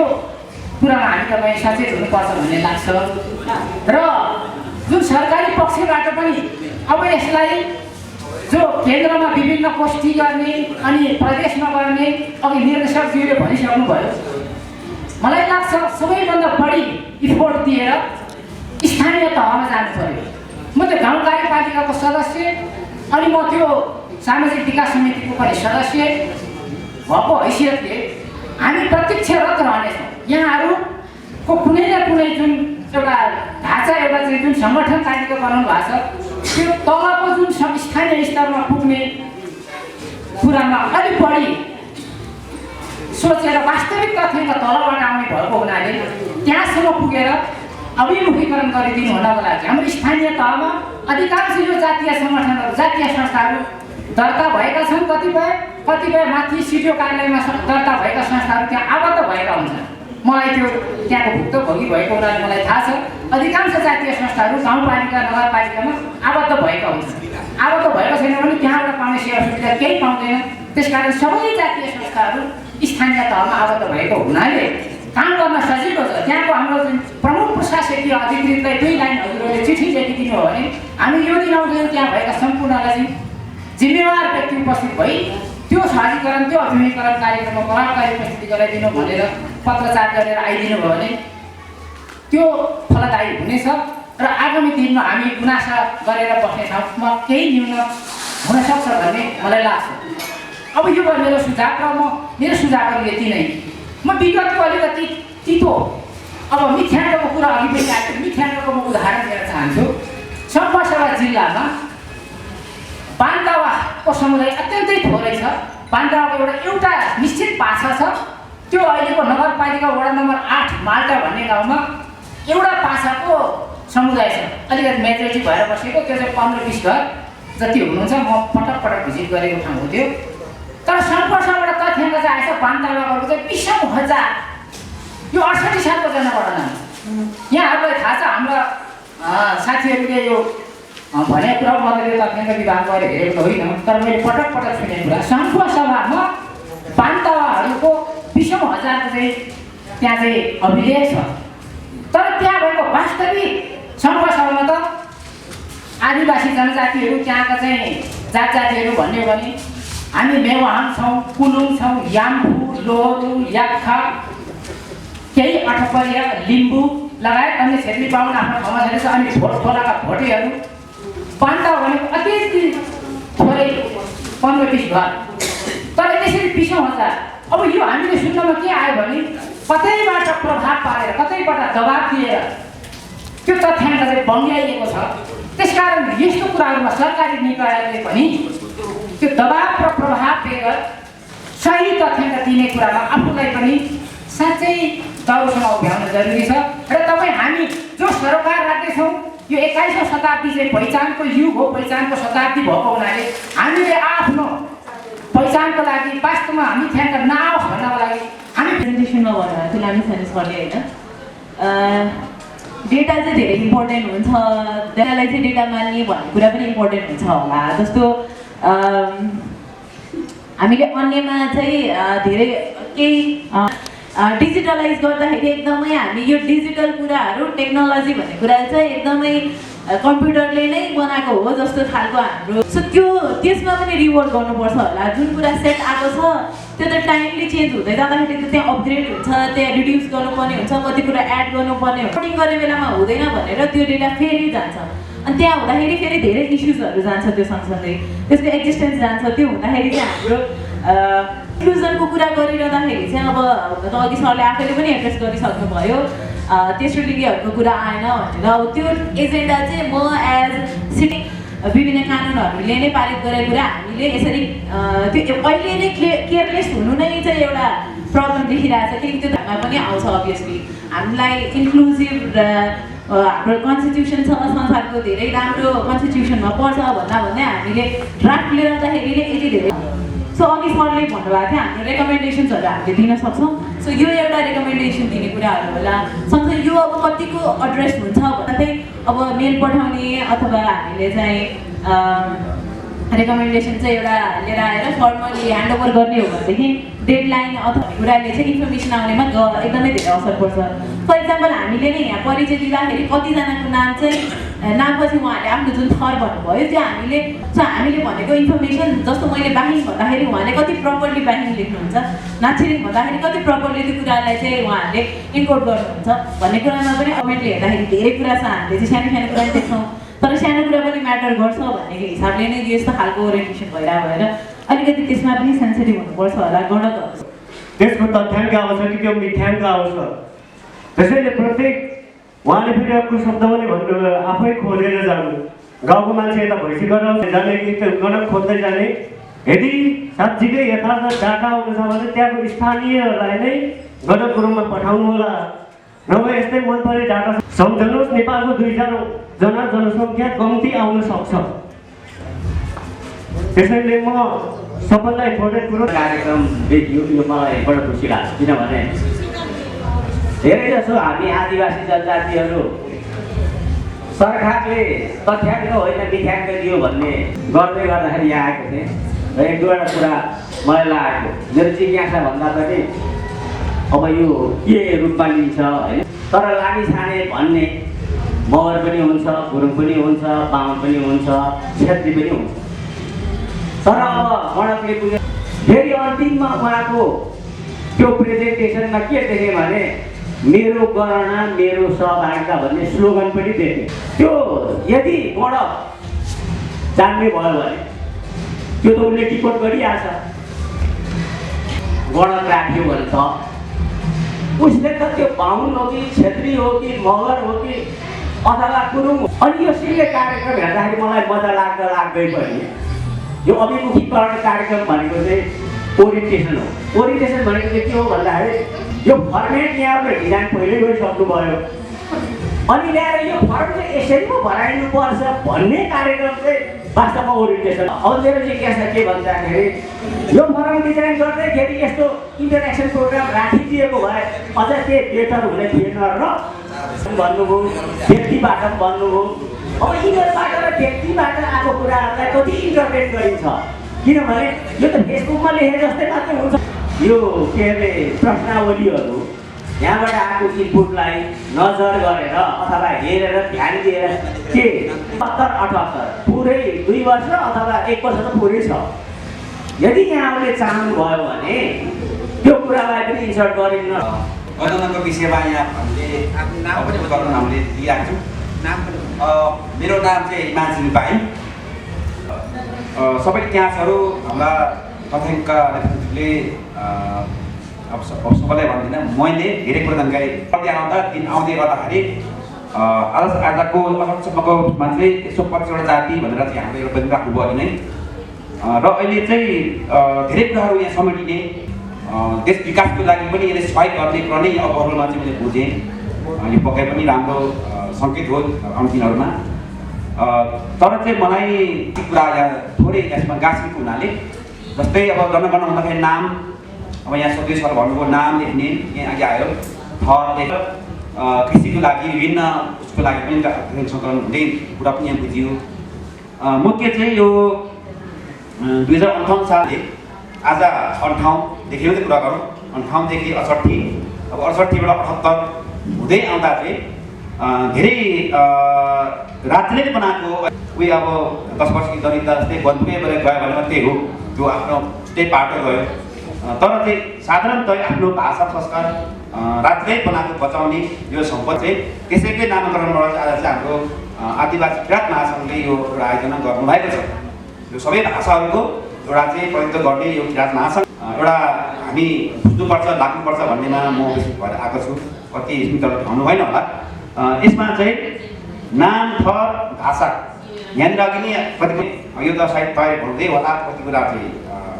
कुरामा हामी तपाईँ सचेत हुनुपर्छ भन्ने लाग्छ। र जुन सरकारी पक्षबाट पनि अब यसलाई जो केन्द्रमा विभिन्न गोष्ठी गर्ने अनि प्रदेशमा गर्ने अघि निर्देशकज्यूले भनिसक्नुभयो, मलाई लाग्छ सबैभन्दा बढी इफोर्ट दिएर स्थानीय तहमा जानु पर्यो। म त्यो गाउँ कार्यपालिकाको सदस्य अनि म त्यो सामाजिक विकास समितिको पनि सदस्य भएको हैसियतले हामी प्रत्यक्षरत रहनेछौँ। यहाँहरूको कुनै न कुनै जुन एउटा ढाँचा, एउटा चाहिँ जुन सङ्गठन कार्यको बनाउनु भएको छ, त्यो तलको जुन स्थानीय स्तरमा पुग्ने कुरामा अलिक बढी सोचेर वास्तविक तथ्याङ्क तलबाट आउने भएको हुनाले त्यहाँसम्म पुगेर अभिमुखीकरण गरिदिनु हुनको लागि हाम्रो स्थानीय तहमा अधिकांश यो जातीय सङ्गठनहरू, जातीय संस्थाहरू दर्ता भएका छन्। कतिपय माथि सिडिओ कार्यालयमा दर्ता भएका संस्थाहरू त्यहाँ आबद्ध भएका हुन्छन्। मलाई त्यो त्यहाँको भुक्तभोगी भएको हुनाले मलाई थाहा छ। अधिकांश जातीय संस्थाहरू गाउँपालिका नगरपालिकामा आबद्ध भएका हुन्छन्। आबद्ध भएको छैन भने त्यहाँबाट पाउने सेवा सुविधा केही पाउँदैन। त्यसकारण सबै जातीय संस्थाहरू स्थानीय तहमा आबद्ध भएको हुनाले काम गर्न सजिलो छ। त्यहाँको हाम्रो जुन प्रमुख प्रशासकीय अधिकृतलाई 2 लाइन हजुरहरूले चिठी लेखिदिनु हो भने हामी यो दिन आउँदैन त्यहाँ भएका सम्पूर्णलाई चाहिँ जिम्मेवार व्यक्ति उपस्थित भई त्यो सहजीकरण, त्यो अभिमुखीकरण कार्यक्रममा प्रभावकारी उपस्थिति गराइदिनु भनेर पत्रचार गरेर आइदिनु भयो भने त्यो फलदायी हुनेछ र आगामी दिनमा हामी गुनासा गरेर बस्ने ठाउँमा केही न्यून हुनसक्छ भन्ने मलाई लाग्छ। अब यो भयो मेरो सुझाव र मेरो सुझावहरू यति नै। म विगतको अलिकति तितो अब मिथ्याङ्कको कुरा अघि पनि आएको, मिथ्याङ्कको म उदाहरण दिन चाहन्छु। सम्पसभा जिल्लामा बान्तावाको समुदाय अत्यन्तै थोरै छ। बान्तावाको एउटा निश्चित पाछा छ। त्यो अहिलेको नगरपालिका वडा नम्बर 8 माल्टा भन्ने गाउँमा एउटा पाछाको समुदाय छ। अलिकति मेजोरिटी भएर बसेको, त्यो चाहिँ 15-20 घर जति हुनुहुन्छ। म पटक पटक भिजिट गरेको ठाउँ हो त्यो। तर सम्पर्कबाट तथ्याङ्क चाहिँ आएछ बान्तावाको चाहिँ 20,000। यो 68 सालको जनगणना। यहाँहरूलाई थाहा छ, हाम्रा साथीहरूले यो भने कुरा मैले तथ्याङ्क विभाग गएर हेरेको होइन, तर मैले पटक पटक सुनेको कुरा सम्पर्कसभामा बान्तावाहरूको 20,000 चाहिँ त्यहाँ चाहिँ अभिलेख छ। तर त्यहाँ भएको वास्तविक सम्पर्कसभामा त आदिवासी जनजातिहरू, त्यहाँका चाहिँ जात जातिहरू भन्यो भने हामी मेवाहाङ छौँ, कुलुङ छौँ, याम्बु, लोहोरु, याक्खा, केही अठपरिया, लिम्बू लगायत अन्य क्षेत्रीय बाहुन आफ्नो ठाउँमा छ। अनि खोलाका भोटेहरू बान्ता भनेको अत्यन्तै थोरै 15-20 घर। तर यसरी 20,000। अब यो हामीले सुन्नमा के आयो भने कतैबाट प्रभाव पारेर, कतैबाट दबाब दिएर त्यो तथ्याङ्क चाहिँ बङ्ग्याइएको छ। त्यसकारण यस्तो कुराहरूमा सरकारी निकायले पनि त्यो दबाब र प्रभाव दिएर सही तथ्याङ्क दिने कुरामा आफूलाई पनि साँच्चै दौडसँग उभ्याउन जरुरी छ। र तपाईँ हामी जो सरोकार राख्दैछौँ, यो 21औं शताब्दी चाहिँ पहिचानको युग हो, पहिचानको शताब्दी भएको हुनाले हामीले आफ्नो पहिचानको लागि वास्तवमा हामी थ्याङ्क नआओस् भन्नको लागि हामी
प्रेजेन्टेसनमा भन्नुभएको थियो लामी छानेसहरूले होइन। डेटा चाहिँ धेरै इम्पोर्टेन्ट हुन्छ, डेटालाई चाहिँ डेटा मान्ने भन्ने कुरा पनि इम्पोर्टेन्ट हुन्छ होला। जस्तो हामीले अन्यमा चाहिँ धेरै केही डिजिटलाइज गर्दाखेरि एकदमै हामी यो डिजिटल कुराहरू, टेक्नोलोजी भन्ने कुरा चाहिँ एकदमै कम्प्युटरले नै बनाएको हो जस्तो खालको हाम्रो सो त्यसमा पनि रिवर्क गर्नुपर्छ होला। जुन कुरा सेट आएको छ त्यो त टाइमली चेन्ज हुँदै जाँदाखेरि त त्यहाँ अपग्रेड हुन्छ, त्यहाँ रिड्युस गर्नुपर्ने हुन्छ, कति कुरा एड गर्नुपर्ने हुन्छ। रिपोर्टिङ गर्ने बेलामा हुँदैन भनेर त्यो डेटा फेरि जान्छ अनि त्यहाँ हुँदाखेरि फेरि धेरै इस्युजहरू जान्छ, त्यो सँगसँगै त्यसको एक्जिस्टेन्स जान्छ। त्यो हुँदाखेरि चाहिँ हाम्रो इन्क्लुजनको कुरा गरिरहँदाखेरि चाहिँ अब अघि सरले आफैले पनि एड्रेस गरिसक्नुभयो, तेस्रो लिङ्गीहरूको कुरा आएन भनेर। अब त्यो एजेन्डा चाहिँ म एज सिटिङ विभिन्न कानुनहरूले नै पारित गरेको कुरा हामीले यसरी त्यो अहिले नै केयरलेस हुनु नै चाहिँ एउटा प्रब्लम देखिरहेको छ, किनकि त्यो धर्ममा पनि आउँछ। अभियसली हामीलाई इन्क्लुजिभ हाम्रो कन्स्टिट्युसन छ, संसारको धेरै राम्रो कन्स्टिट्युसनमा पर्छ भन्दा हामीले ड्राफ्ट लिएर जाँदाखेरि यति धेरै। सो अघि सरले भन्नुभएको थियो हाम्रो रेकमेन्डेसन्सहरू हामीले दिन सक्छौँ। सो यो एउटा रेकमेन्डेसन दिने कुराहरू होला। सँगसँगै यो अब कतिको एड्रेस हुन्छ भन्दा चाहिँ अब मेल पठाउने अथवा हामीले चाहिँ रेकमेन्डेसन चाहिँ एउटा लिएर आएर फर्मली ह्यान्डओभर गर्ने हो भनेदेखि डेडलाइन अथवा कुराले चाहिँ इन्फर्मेसन आउनेमा एकदमै धेरै असर पर्छ। फर इक्जाम्पल हामीले नै यहाँ परिचय दिँदाखेरि कतिजनाको नाम चाहिँ नामपछि उहाँहरूले आफ्नो जुन थर भन्नुभयो त्यो हामीले भनेको इन्फर्मेसन जस्तो मैले बाहिङ भन्दाखेरि उहाँले कति प्रपरली बाहिङ लेख्नुहुन्छ, नाच्छिरिङ भन्दाखेरि कति प्रपरली त्यो कुरालाई चाहिँ उहाँहरूले इन्कोड गर्नुहुन्छ भन्ने कुरामा पनि कमेन्टले हेर्दाखेरि धेरै कुरा छ। हामीले चाहिँ सानो सानो कुरा देख्छौँ तर सानो कुरा पनि म्याटर गर्छ भन्ने हिसाबले नै यस्तो खालको ओरिएन्टेसन भएर अलिकति त्यसमा पनि सेन्सिटिभ हुनुपर्छ होला। गणतहरू
त्यसको तथ्याङ्क आउँछ कि त्यो मिथ्याङ्क आउँछ, त्यसैले प्रत्येक उहाँले फेरि अर्को शब्द पनि भन्नुभयो आफै खोजेर जानु। गाउँको मान्छे यता भैँसी गरेर जाने कि त्यो गणक खोज्दै जाने। यदि साँच्चीकै यथार्थ डाटा आउनु छ भने त्यहाँको स्थानीयहरूलाई नै गणकको रूपमा पठाउनु होला, नभए यस्तै मन परे डाटा सम्झनुहोस् नेपालको 2000 जना जनसङ्ख्या कम्ती आउन सक्छ। त्यसैले म सबभन्दा इम्पोर्टेन्ट कुरो
कार्यक्रम देखियो, यो मलाई बडो खुसी लाग्छ। किनभने धेरै जसो हामी आदिवासी जनजातिहरू सरकारले तथ्याङ्क होइन मिथ्याङ्क दियो भन्ने गर्दै गर्दाखेरि यहाँ आएको थिएँ र एक दुईवटा कुरा मलाई लागेको मेरो जिज्ञासा भन्दा पनि अब यो के रूपमा लिन्छ होइन। तर लामी छाने भन्ने मगर पनि हुन्छ, गुरुङ पनि हुन्छ, बाहुन पनि हुन्छ, छेत्री पनि हुन्छ। तर अब गणकले पुगे फेरि अन्तिममा उहाँको त्यो प्रेजेन्टेसनमा के देखेँ भने मेरो गणना मेरो सहभागिता भन्ने स्लोगन पनि देखेँ। त्यो यदि गणक जान्ने भयो भने त्यो त उसले टिकट गरिहाल्छ। गणक राख्यो भने त उसले त त्यो बाहुन हो कि छेत्री हो कि मगर हो कि अथवा गुरुङ हो। अनि यो सिङ्गे कार्यक्रम हेर्दाखेरि मलाई मजा लाग्दै पनि यो अभिमुखीकरण कार्यक्रम भनेको चाहिँ ओरिएन्टेसन हो। ओरिएन्टेसन भनेको चाहिँ के हो भन्दाखेरि यो फर्मेट यहाँबाट डिजाइन पहिल्यै गरिसक्नुभयो अनि ल्याएर यो फर्म चाहिँ यसरी पो भराइनुपर्छ भन्ने कार्यक्रम चाहिँ वास्तवमा ओरिएन्टेसन। अब मेरो जिज्ञासा के भन्दाखेरि यो फर्म डिजाइन गर्दैखेरि यस्तो इन्टरेक्सन प्रोग्राम राखिदिएको भए अझ के बेटर हुने थिएन र भन्नुभयो, व्यक्तिबाट भन्नुभयो। अब इमेलबाट र व्यक्तिबाट आएको कुराहरूलाई कति इन्टरप्रेट गरिन्छ, किनभने यो त फेसबुकमा लेखे जस्तै मात्रै हुन्छ। यो के अरे प्रश्नावलीहरू यहाँबाट आएको इनपुटलाई नजर गरेर अथवा हेरेर ध्यान दिएर के 77-78 पुरै 2 वर्ष अथवा 1 वर्ष त पुरै छ। यदि यहाँले चाहनुभयो भने त्यो कुरालाई पनि इन्सर्ट गरिन्न।
गणनाको विषयमा यहाँ हामीले आफ्नो नाम पनि बताउन हामीले दिइरहेको छौँ। मेरो नाम चाहिँ हिमाञ्जली बाई। सबै इतिहासहरू हाम्रा तथ्याङ्क लेखकले अब सबैलाई भन्दिनँ, मैले धेरै कुरा जानकारी दिन आउँदै गर्दाखेरि आजको अहिलेसम्मको मान्छे 125वटा जाति भनेर चाहिँ हाम्रो एउटा पनि राख्नुभयो अघि नै। र अहिले चाहिँ धेरै कुराहरू यहाँ समेटिने देश विकासको लागि पनि यसले सहयोग गर्ने कुरा नै अब अरूमा चाहिँ मैले बुझेँ। यो पक्कै पनि राम्रो सङ्केत हो आउने दिनहरूमा। तर चाहिँ मलाई ती कुरा यहाँ थोरै यसमा गाँसिएको हुनाले जस्तै अब जनगणना हुँदाखेरि नाम अब यहाँ सबै सर भन्नुभयो नाम लेख्ने यहाँ अघि आयो, थर लेख, कृषिको लागि विभिन्न उसको लागि पनि सङ्कलन हुँदै कुरा पनि यहाँ बुझियो। मुख्य चाहिँ यो 2058 सालले आज 58देखि मात्रै कुरा गरौँ, 58देखि 68, अब 68बाट 78 हुँदै आउँदा चाहिँ धेरै राज्यले बनाएको उयो अब 10 वर्षको जनता जस्तै बन्दुकै गयो भने मात्रै हो त्यो आफ्नो त्यही बाटो गयो तर चाहिँ साधारणतः आफ्नो भाषा संस्कार राज्यले बनाएको बचाउने यो सम्पद चाहिँ त्यसैकै नामाकरणबाट आज चाहिँ हाम्रो आदिवासी किराँत महासङ्घले यो एउटा आयोजना गर्नुभएको छ यो सबै भाषाहरूको एउटा चाहिँ प्रयुक्त गर्ने यो किराँत महासङ्घ एउटा हामी बुझ्नुपर्छ लाग्नुपर्छ भन्नेमा म बेसी भएर आएको छु कति मित्रले भन्नु भएन होला यसमा चाहिँ नाम थर भाषा यहाँनिर अघि नै कति यो त सायद तय हुँदै होला कति कुरा चाहिँ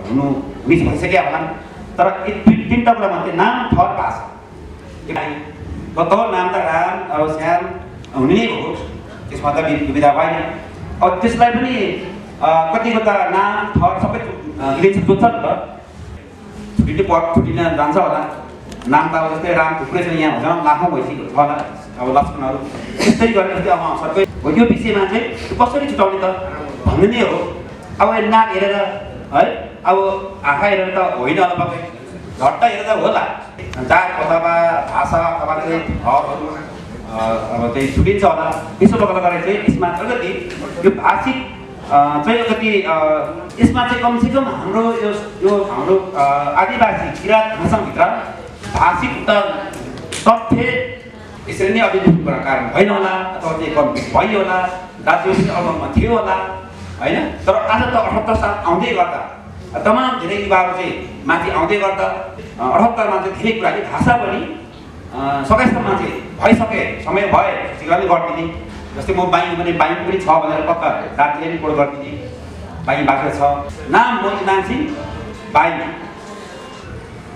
हुनु मिस भइसक्यो होला तर तिनवटा कुरा मात्रै नाम थर भाषा त नाम त राम अब श्याम हुने नै हो त्यसमा त विविधता भएन अब त्यसलाई पनि कतिको त नाम थर सबै लिन्छ जोड्छ नि त छुट्टिन जान्छ होला नाम त अब जस्तै राम थुप्रै छ यहाँ हुन्छ लाखौँ भइसकेको छ होला अब लक्ष्मणहरू त्यस्तै गरेर जस्तै अब सरकै हो यो विषयमा चाहिँ कसरी छुटाउने त भन्ने नै हो अब नाक हेरेर है अब आँखा हेरेर त होइन होला पक्कै झट्ट हेरेर होला जात अथवा भाषा अथवा चाहिँ घरहरू अब चाहिँ छुटिन्छ होला त्यसो प्रकारले गरेर चाहिँ यसमा अलिकति यो भाषिक चाहिँ अलिकति यसमा चाहिँ कमसेकम हाम्रो यो हाम्रो आदिवासी किराँत भाषाभित्र भाषिक तथ्य यसरी नै अलिक कारण भएन होला अथवा चाहिँ कम भयो होला राज्य पनि अभावमा थियो होला होइन तर आज त 78 साल आउँदै गर्दा तमाम धेरै युवाहरू चाहिँ माथि आउँदै गर्दा 78 मा चाहिँ धेरै कुरा भाषा पनि सकेसम्म चाहिँ भइसके समय भए शीघ्र नै गरिदिने जस्तै म बाई भने बाई पनि छ भनेर पक्का रातिले पनि कोड गरिदिने बाई बाख्रा छ नाम म इमानसिंह बाई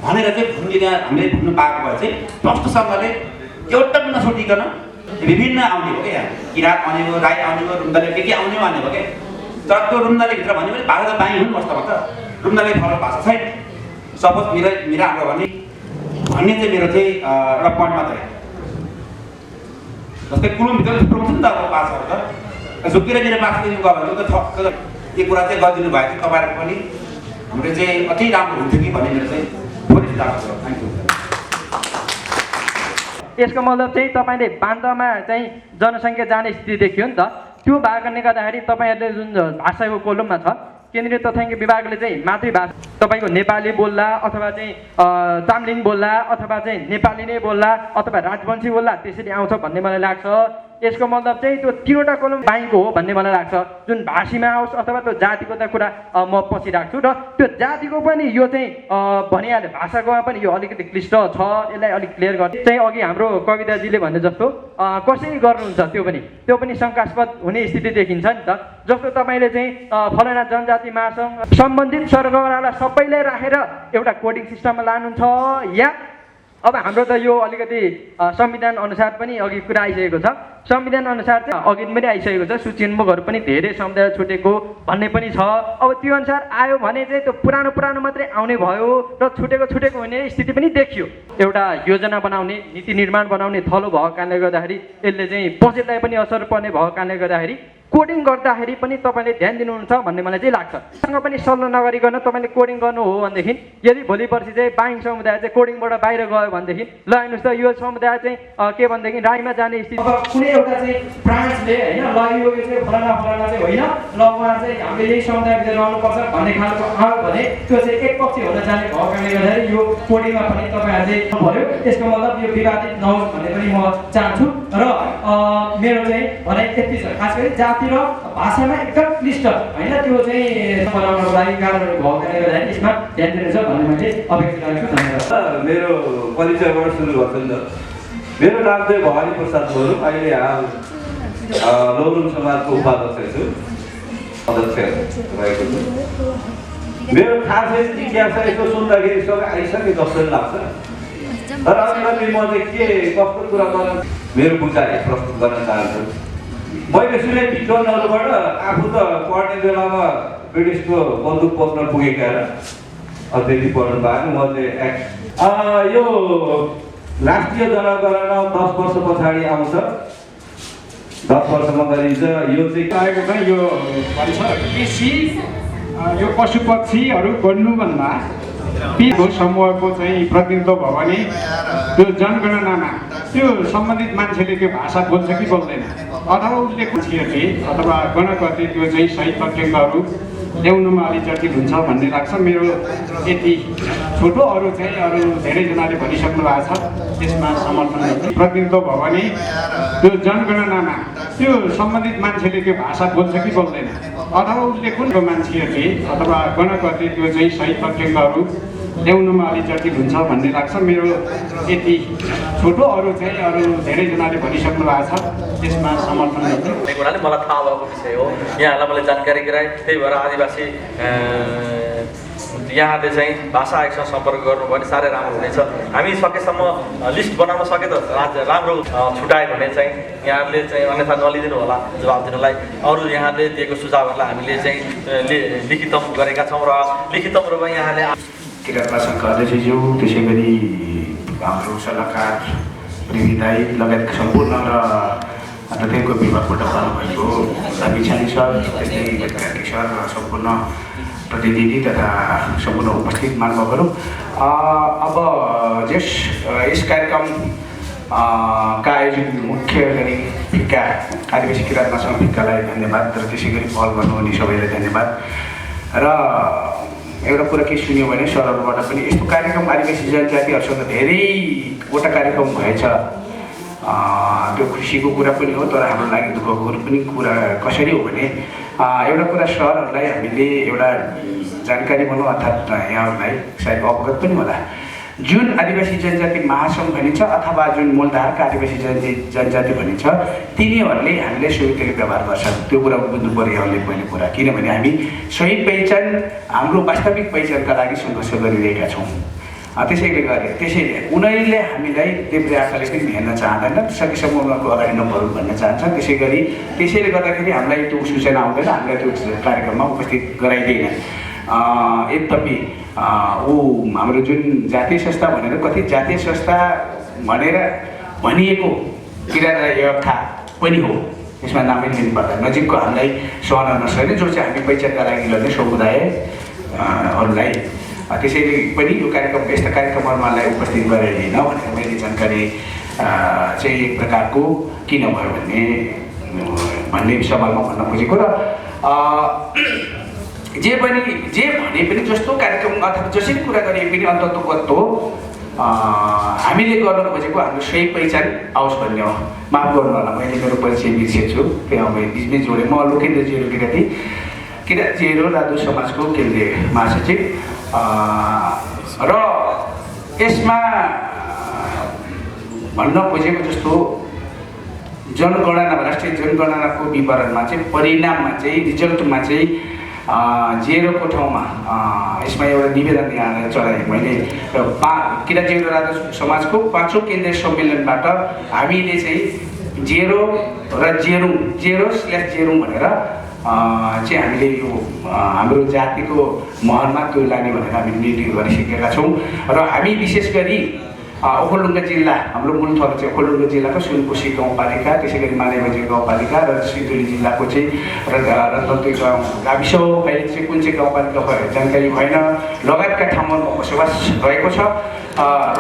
भनेर चाहिँ भुलिन हामीले भुल्नु पाएको भए चाहिँ प्रष्टसँगले एउटा पनि नछोडिकन विभिन्न आउने हो क्या किराँत आउने हो राई आउने हो रुम्दाले के आउने हो भन्ने हो क्या तर त्यो रुम्दाले भित्र भन्यो भने भाषा त बाई हुनु वास्तवमा त रुम्दाले फरक भाषा छैन सपोज मेरो हाम्रो भन्ने चाहिँ मेरो चाहिँ एउटा पोइन्ट मात्रै जस्तै कुलुमभित्र थुप्रो हुन्छ नि त अब भाषाहरू त झुक्किएर मेरो माथि गयो भने त यो कुरा चाहिँ गरिदिनु भयो कि तपाईँहरूको पनि हाम्रो चाहिँ अति राम्रो हुन्थ्यो कि भन्ने मेरो चाहिँ थोरै सुझाव छ थ्याङ्क यू
यसको मतलब चाहिँ तपाईँले बान्दामा चाहिँ जनसङ्ख्या जाने स्थिति देखियो नि त त्यो भएकोले गर्दाखेरि तपाईँहरूले जुन भाषाको कोलममा छ केन्द्रीय तथ्याङ्क विभागले चाहिँ मातृभाषा तपाईँको नेपाली बोल्ला अथवा चाहिँ चाम्लिङ बोल्ला अथवा चाहिँ नेपाली नै बोल्ला अथवा राजवंशी बोल्ला त्यसरी आउँछ भन्ने मलाई लाग्छ यसको मतलब चाहिँ त्यो तिनवटा कोलम बाईको हो भन्ने मलाई लाग्छ जुन भाषीमा आओस् अथवा त्यो जातिको त कुरा म पछि राख्छु र त्यो जातिको पनि यो चाहिँ भनिहाल्यो भाषाकोमा पनि यो अलिकति क्लिष्ट छ यसलाई अलिक क्लियर गर्ने चाहिँ अघि हाम्रो कविताजीले भने जस्तो कसरी गर्नुहुन्छ त्यो पनि शङ्कास्पद हुने स्थिति देखिन्छ नि त जस्तो तपाईँले चाहिँ फलाना जनजाति महासङ्घ सम्बन्धित सरकारलाई सबैलाई राखेर एउटा कोडिङ सिस्टममा लानुहुन्छ या अब हाम्रो त यो अलिकति संविधान अनुसार पनि अघि कुरा आइसकेको छ संविधान अनुसार चाहिँ अघि पनि आइसकेको छ सूचीन्मुखहरू पनि धेरै समुदाय छुटेको भन्ने पनि छ अब त्यो अनुसार आयो भने चाहिँ त्यो पुरानो मात्रै आउने भयो र छुटेको हुने स्थिति पनि देखियो एउटा योजना बनाउने नीति निर्माण बनाउने थलो भएको कारणले गर्दाखेरि यसले चाहिँ बजेटलाई पनि असर पर्ने भएको कारणले गर्दाखेरि कोडिङ गर्दाखेरि पनि तपाईँले ध्यान दिनुहुन्छ भन्ने मलाई चाहिँ लाग्छ सँग पनि सल्लाह नगरिकन तपाईँले कोडिङ गर्नु हो भनेदेखि यदि भोलि पर्सि चाहिँ बाइङ समुदाय चाहिँ कोडिङबाट बाहिर गयो भनेदेखि ल हेर्नुहोस् त यो समुदाय चाहिँ के भनेदेखि राईमा जाने स्थिति कुनै एउटा चाहिँ ब्रान्चले होइन ल यो चाहिँ फलाना चाहिँ होइन ल उहाँ चाहिँ हामीले यही समुदायभित्र रहनुपर्छ भन्ने खालको आयो भने त्यो चाहिँ एकपक्षी हुन जाने भएको कारणले गर्दाखेरि यो कोडिङमा पनि तपाईँहरूले भन्यो यसको मतलब यो विवादित नहोस् भन्ने पनि म चाहन्छु र मेरो चाहिँ भनाइ यति छ खास गरी जाति र भाषामा एकदम क्लिष्ट होइन त्यो चाहिँ बनाउनको लागि कारणहरू भएको कारणले गर्दाखेरि यसमा ध्यान दिनुहुन्छ भन्ने मैले अपेक्षा गरेको छु धन्यवाद
मेरो परिचयबाट सुरु गर्छु नि त मेरो नाम चाहिँ भवानी प्रसाद गुरुङ अहिले हाल लोरुङ समाजको उपाध्यक्ष छु अध्यक्ष रहेको छु मेरो खासै जिज्ञासा यसो सुन्दाखेरि सबै आइसके जस्तो लाग्छ तर अलिकति म चाहिँ के कस्तो कुरा गर्न मेरो विचार प्रस्तुत गर्न चाहन्छु मैले सुने विद्वानहरूबाट आफू त पढ्ने बेलामा ब्रिटिसको बन्दुक पत्र पुगेका त्यति पढ्नु पाएन म चाहिँ यो राष्ट्रिय जनगणना 10 वर्ष पछाडि आउँछ 10 वर्षमा गरिन्छ यो चाहिँ
आएको चाहिँ यो भन्छ कृषि यो पशु पक्षीहरू बढ्नुभन्दा पीको समूहको चाहिँ प्रतिनिधित्व भयो भने त्यो जनगणनामा त्यो सम्बन्धित मान्छेले त्यो भाषा बोल्छ कि बोल्दैन, अथवा उसले कुचिहरूले अथवा गणकहरूले त्यो चाहिँ सही तथ्याङ्कहरू ल्याउनुमा अलिक जटिल हुन्छ भन्ने लाग्छ। मेरो यति छोटो, अरू धेरैजनाले भनिसक्नु भएको छ, त्यसमा समर्थन गर्छु। प्रतिनिधित्व भयो भने त्यो जनगणनामा त्यो सम्बन्धित मान्छेले त्यो भाषा बोल्छ कि बोल्दैन, अथवा उसले कुन मान्छेहरूले अथवा गणकहरूले त्यो चाहिँ सही तथ्याङ्कहरू ल्याउनुमा अलिक जटिल हुन्छ भन्ने लाग्छ। मेरो यति छोटो, अरू धेरैजनाले भनिसक्नु भएको छ, त्यसमा समर्थन गर्छु।
हुनाले मलाई थाहा भएको विषय हो, यहाँहरूलाई मैले जानकारी गराएँ। त्यही भएर आदिवासी यहाँले चाहिँ भाषा आयोगसँग सम्पर्क गर्नु भने साह्रै राम्रो हुनेछ। हामी सकेसम्म लिस्ट बनाउन सके त राम्रो छुट्यायो भने चाहिँ यहाँहरूले चाहिँ अन्यथा नलिदिनु होला जवाब दिनलाई। अरू यहाँले दिएको सुझावहरूलाई हामीले चाहिँ लिखितम गरेका छौँ र लिखितम रूपमा यहाँले
किराँत सङ्घका अध्यक्षज्यू, त्यसै गरी हाम्रो सल्लाहकार प्रतिनिधि लगायतका सम्पूर्ण र तथ्याङ्क विभागबाट पाउनुभएको दाबी सर, त्यस्तै गतिराकी सर र सम्पूर्ण प्रतिनिधि तथा सम्पूर्ण उपस्थित महानुभावहरू, अब यस कार्यक्रम का आयोजक मुख्य गरी फिक्का आदिवासी किराँत महासङ्घ फिक्कालाई धन्यवाद र त्यसै गरी पहल गर्नुहुने सबैलाई धन्यवाद। र एउटा कुरा के सुन्यो भने सरहरूबाट पनि यस्तो कार्यक्रम आदिवासी जनजातिहरूसँग धेरैवटा कार्यक्रम भएछ, त्यो खुसीको कुरा पनि हो, तर हाम्रो लागि दुःखको पनि कुरा कसरी हो भने एउटा कुरा सरहरूलाई हामीले एउटा जानकारी भनौँ, अर्थात् यहाँहरूलाई सायद अवगत पनि होला, जुन आदिवासी जनजाति महासङ्घ भनिन्छ अथवा जुन मूलधारका आदिवासी जनजाति भनिन्छ, तिनीहरूले हामीले सही तरिकाले व्यवहार गर्छन्। त्यो कुरा बुझ्नु पऱ्यो यहाँले पहिलो कुरा, किनभने हामी सही पहिचान, हाम्रो वास्तविक पहिचानका लागि सङ्घर्ष गरिरहेका छौँ। त्यसैले उनीहरूले हामीलाई देब्रे आँखाले पनि हेर्न चाहँदैन, सकेसम्म उनीहरूको अगाडि नबढौँ भन्न चाहन्छ। त्यसैले गर्दाखेरि हामीलाई त्यो सूचना आउँदैन, हामीलाई त्यो कार्यक्रममा उपस्थित गराइँदैन। यद्यपि हाम्रो जुन जातीय संस्था भनेर कति जातीय संस्था भनेर भनिएको किराँत व्यवस्था पनि हो, यसमा नामै लिनु पर्दैन। नजिकको हामीलाई सहन नसक्ने जो चाहिँ हामी पहिचानका लागि लड्ने समुदायहरूलाई, त्यसैले पनि यो कार्यक्रम यस्ता कार्यक्रमहरूलाई उपस्थित गरेन भनेर मैले जानकारी चाहिँ एक प्रकारको किन भयो भन्ने सवालमा भन्न खोजेको। र जे भने पनि जस्तो कार्यक्रम अथवा जसरी कुरा गरे पनि अन्तत्वगत हो, हामीले गर्नु खोजेको हाम्रो सही पहिचान आओस् भन्ने हो। माफ गर्नु होला, मैले मेरो परिचय बिर्सेछु, त्यहाँ बिचबिच जोडेँ। म लोकेन्द्र जेरो किराँत जेरो लादु समाजको केन्द्रीय महासचिव र यसमा भन्न खोजेको जस्तो जनगणना, राष्ट्रिय जनगणनाको विवरणमा चाहिँ परिणाममा चाहिँ रिजल्टमा चाहिँ जेरोको ठाउँमा यसमा एउटा निवेदन यहाँलाई चढाएँ मैले। किराँत जेरो राजा समाजको 5औं केन्द्रीय सम्मेलनबाट हामीले चाहिँ जेरो र जेरो/जेरो भनेर चाहिँ हामीले यो हाम्रो जातिको महरमा त्यो लाने भनेर हामीले निर्णय गरिसकेका छौँ। र हामी विशेष गरी ओखलढुङ्गा जिल्ला, हाम्रो मूल थलो चाहिँ ओखलढुङ्गा जिल्लाको सुनकोशी गाउँपालिका, त्यसै गरी मानेबजी गाउँपालिका र सिन्धुली जिल्लाको चाहिँ रतनतोई गाविस हो। अहिले चाहिँ कुन चाहिँ गाउँपालिका भयो जानकारी भएन, लगायतका ठाउँमा बसोबास रहेको छ।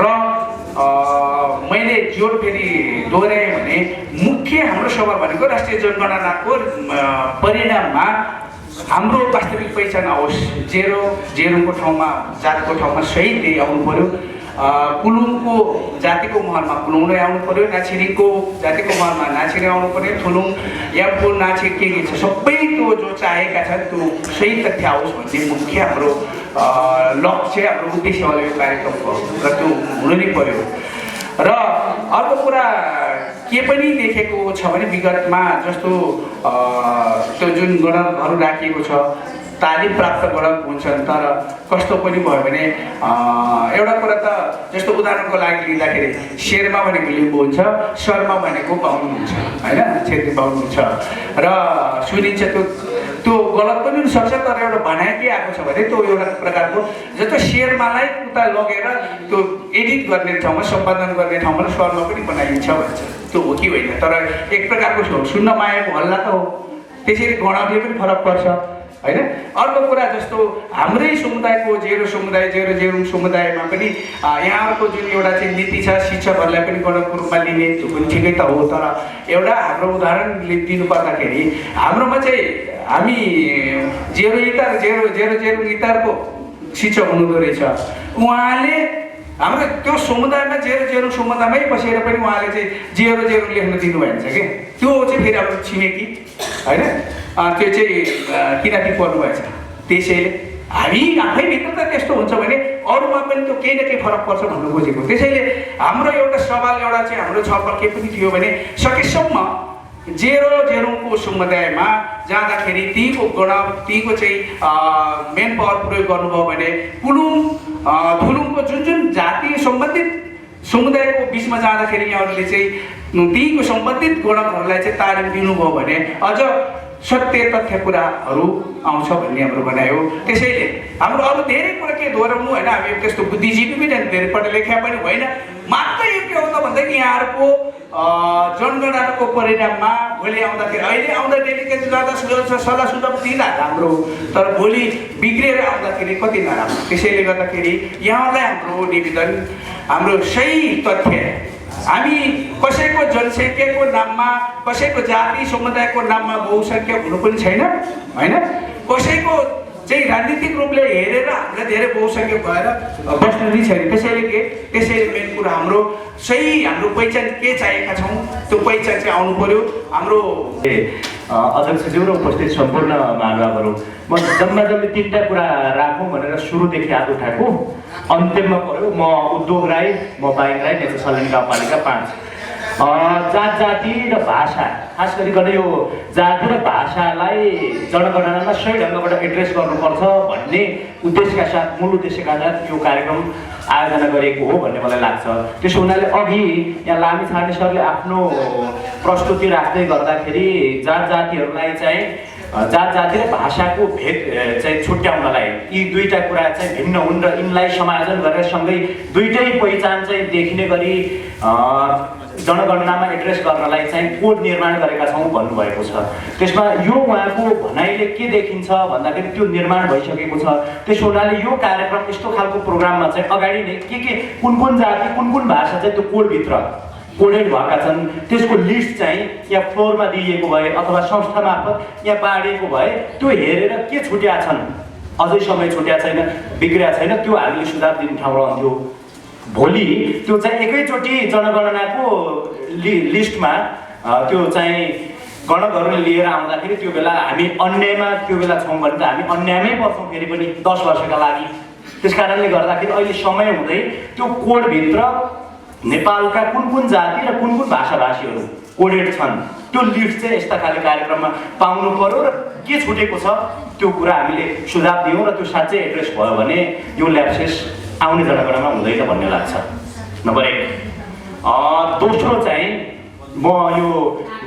र मैले जोड फेरि दोहोऱ्याएँ भने मुख्य हाम्रो सवाल भनेको राष्ट्रिय जनगणनाको परिणाममा हाम्रो वास्तविक पहिचान आओस्। जेरोको ठाउँमा, जातको ठाउँमा सही त्यही आउनु पऱ्यो। कुलुङको जातिको महलमा कुलुङ नै आउनु पऱ्यो, नाछिरीको जातिको महलमा नाछिरी आउनु पऱ्यो, थुलुङ यामको नाछि के छ सबै त्यो जो चाहेका छन् त्यो सही तथ्य आओस् भन्ने मुख्य हाम्रो लक्ष्य, हाम्रो उद्देश्य होला यो कार्यक्रमको, र त्यो हुनु नै पऱ्यो। र अर्को कुरा के पनि देखेको छ भने विगतमा जस्तो त्यो जुन गणकहरू राखिएको छ, तालिम प्राप्त गणक हुन्छन्, तर कस्तो पनि भयो भने एउटा कुरा त जस्तो उदाहरणको लागि लिँदाखेरि शेरमा भनेको लिम्बू हुन्छ, शर्मा भनेको बाहुन हुन्छ, होइन, क्षेत्री बाहुन हुन्छ। र सुनिन्छ त्यो गलत पनि हुनसक्छ, तर एउटा भनाइ के आएको छ भने त्यो एउटा प्रकारको जस्तो शेरमालाई उता लगेर त्यो एडिट गर्ने ठाउँमा, सम्पादन गर्ने ठाउँमा शर्मा पनि बनाइन्छ भन्छ। त्यो हो कि होइन, तर एक प्रकारको सुन्न मायाको हल्ला त हो। त्यसरी गणकले पनि फरक पर्छ, होइन। अर्को कुरा जस्तो हाम्रै समुदायको जेरो समुदाय जेरुङ समुदायमा पनि यहाँहरूको जुन एउटा चाहिँ नीति छ शिक्षकहरूलाई पनि गणकको रूपमा लिने त्यो पनि ठिकै त हो, तर एउटा हाम्रो उदाहरण दिनु पर्दाखेरि हाम्रोमा चाहिँ हामी जेरुङ इतारको शिक्षक हुनुहुँदो रहेछ। उहाँले हाम्रो त्यो समुदायमा जेरुङ समुदायमै बसेर पनि उहाँले चाहिँ जेरुङ लेख्न दिनुभएको छ कि त्यो चाहिँ फेरि हाम्रो छिमेकी होइन, त्यो चाहिँ किराँती पर्नुभएछ। त्यसैले हामी आफैभित्र त त्यस्तो हुन्छ भने अरूमा पनि त्यो केही न केही फरक पर्छ भन्नु खोजेको। त्यसैले हाम्रो एउटा सवाल एउटा चाहिँ हाम्रो छलफल के पनि थियो भने सकेसम्म जेरुङको समुदायमा जाँदाखेरि तीको चाहिँ मेन पावर प्रयोग गर्नुभयो भने फुलुङको जुन जातीय सम्बन्धित समुदायको बिचमा जाँदाखेरि यहाँहरूले चाहिँ तीको सम्बन्धित गणकहरूलाई चाहिँ तालिम दिनुभयो भने अझ सत्य तथ्य कुराहरू आउँछ भन्ने हाम्रो भनाइ हो। त्यसैले हाम्रो अरू धेरै कुरा के दोहोऱ्याउनु होइन, हामी त्यस्तो बुद्धिजीवी पनि धेरै पढे लेखा पनि होइन, मात्र यो के हो त भन्दाखेरि यहाँहरूको जनगणनाको परिणाममा भोलि आउँदाखेरि अहिले आउँदा डेलिगेट गर्दा सल्लाह सुझाव दिँदा राम्रो, तर भोलि बिग्रिएर आउँदाखेरि कति नराम्रो। त्यसैले गर्दाखेरि यहाँलाई हाम्रो निवेदन, हाम्रो सही तथ्य, हामी कसैको जनसङ्ख्याको नाममा कसैको जाति समुदायको नाममा बहुसङ्ख्या हुनु पनि छैन होइन, कसैको चाहिँ राजनीतिक रूपले हेरेर हामीलाई धेरै बहुसङ्ख्या भएर बस्नु नै छैन। त्यसैले मेन कुरा हाम्रो सही हाम्रो पहिचान के चाहेका छौँ त्यो पहिचान चाहिँ आउनु पर्यो। हाम्रो
अध्यक्षज्यू र उपस्थित सम्पूर्ण महानुभावहरू, म जम्मा 3टा कुरा राखौँ भनेर सुरुदेखि हात उठाएको, अन्त्यमा पऱ्यो म उद्योग राई, म बाइक राई, नेता सल्यान गाउँपालिका 5। जात जाति र भाषा, खास गरिकन यो जाति र भाषालाई जनगणनामा सही ढङ्गबाट एड्रेस गर्नुपर्छ भन्ने उद्देश्यका साथ, मूल उद्देश्यका साथ यो कार्यक्रम आयोजना गरिएको हो भन्ने मलाई लाग्छ। त्यसो हुनाले अघि यहाँ लामिछाने सरले आफ्नो प्रस्तुति राख्दै गर्दाखेरि जात जातिहरूलाई चाहिँ जात जाति र भाषाको भेद चाहिँ छुट्याउनलाई यी 2टा कुरा चाहिँ भिन्न हुन् र यिनलाई समायोजन गरेर सँगै 2टै पहिचान चाहिँ देखिने गरी जनगणनामा एड्रेस गर्नलाई चाहिँ कोड निर्माण गरेका छौँ भन्नुभएको छ। त्यसमा यो उहाँको भनाइले के देखिन्छ भन्दाखेरि त्यो निर्माण भइसकेको छ। त्यसो हुनाले यो कार्यक्रम यस्तो खालको प्रोग्राममा चाहिँ अगाडि नै के कुन जाति कुन भाषा चाहिँ त्यो कोडभित्र कोडेड भएका छन् त्यसको लिस्ट चाहिँ यहाँ फ्लोरमा दिइएको भए अथवा संस्था मार्फत यहाँ बाँडिएको भए त्यो हेरेर के छुट्या छन्, अझै समय छुट्या छैन, बिग्रिया छैन, त्यो हामीले सुधार दिने ठाउँ रहन्थ्यो। भोलि त्यो चाहिँ एकैचोटि जनगणनाको लिस्टमा त्यो चाहिँ गणकहरूले लिएर आउँदाखेरि त्यो बेला हामी अन्यायमा त्यो बेला छौँ भने त हामी अन्यायमै पर्छौँ फेरि पनि 10 वर्षका लागि। त्यस कारणले गर्दाखेरि अहिले समय हुँदै त्यो कोडभित्र नेपालका कुन जाति र कुन भाषाभाषीहरू कोडेड छन् त्यो लिस्ट चाहिँ यस्ता खाले कार्यक्रममा पाउनु पर्यो र के छुटेको छ त्यो कुरा हामीले सुझाव दियौँ र त्यो साँच्चै एड्रेस भयो भने यो ल्याप्सेस आउने जनगणनामा हुँदैन भन्ने लाग्छ। नम्बर 1। दोस्रो चाहिँ म यो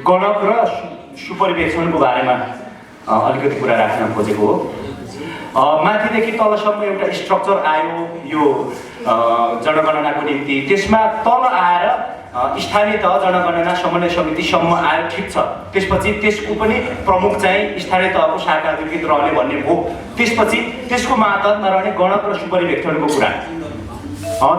गणक र सुपरिवेक्षणको बारेमा अलिकति कुरा राख्न खोजेको हो। माथिदेखि तलसम्म एउटा स्ट्रक्चर आयो यो जनगणनाको निम्ति, त्यसमा तल आएर स्थानीय तह जनगणना समन्वय समितिसम्म आयो, ठिक छ। त्यसपछि त्यसको पनि प्रमुख चाहिँ स्थानीय तहको शाखा अधिकृत रहने भन्ने हो। त्यसपछि त्यसको मातहतमा रहने गणक र सुपरिवेक्षणको कुरा,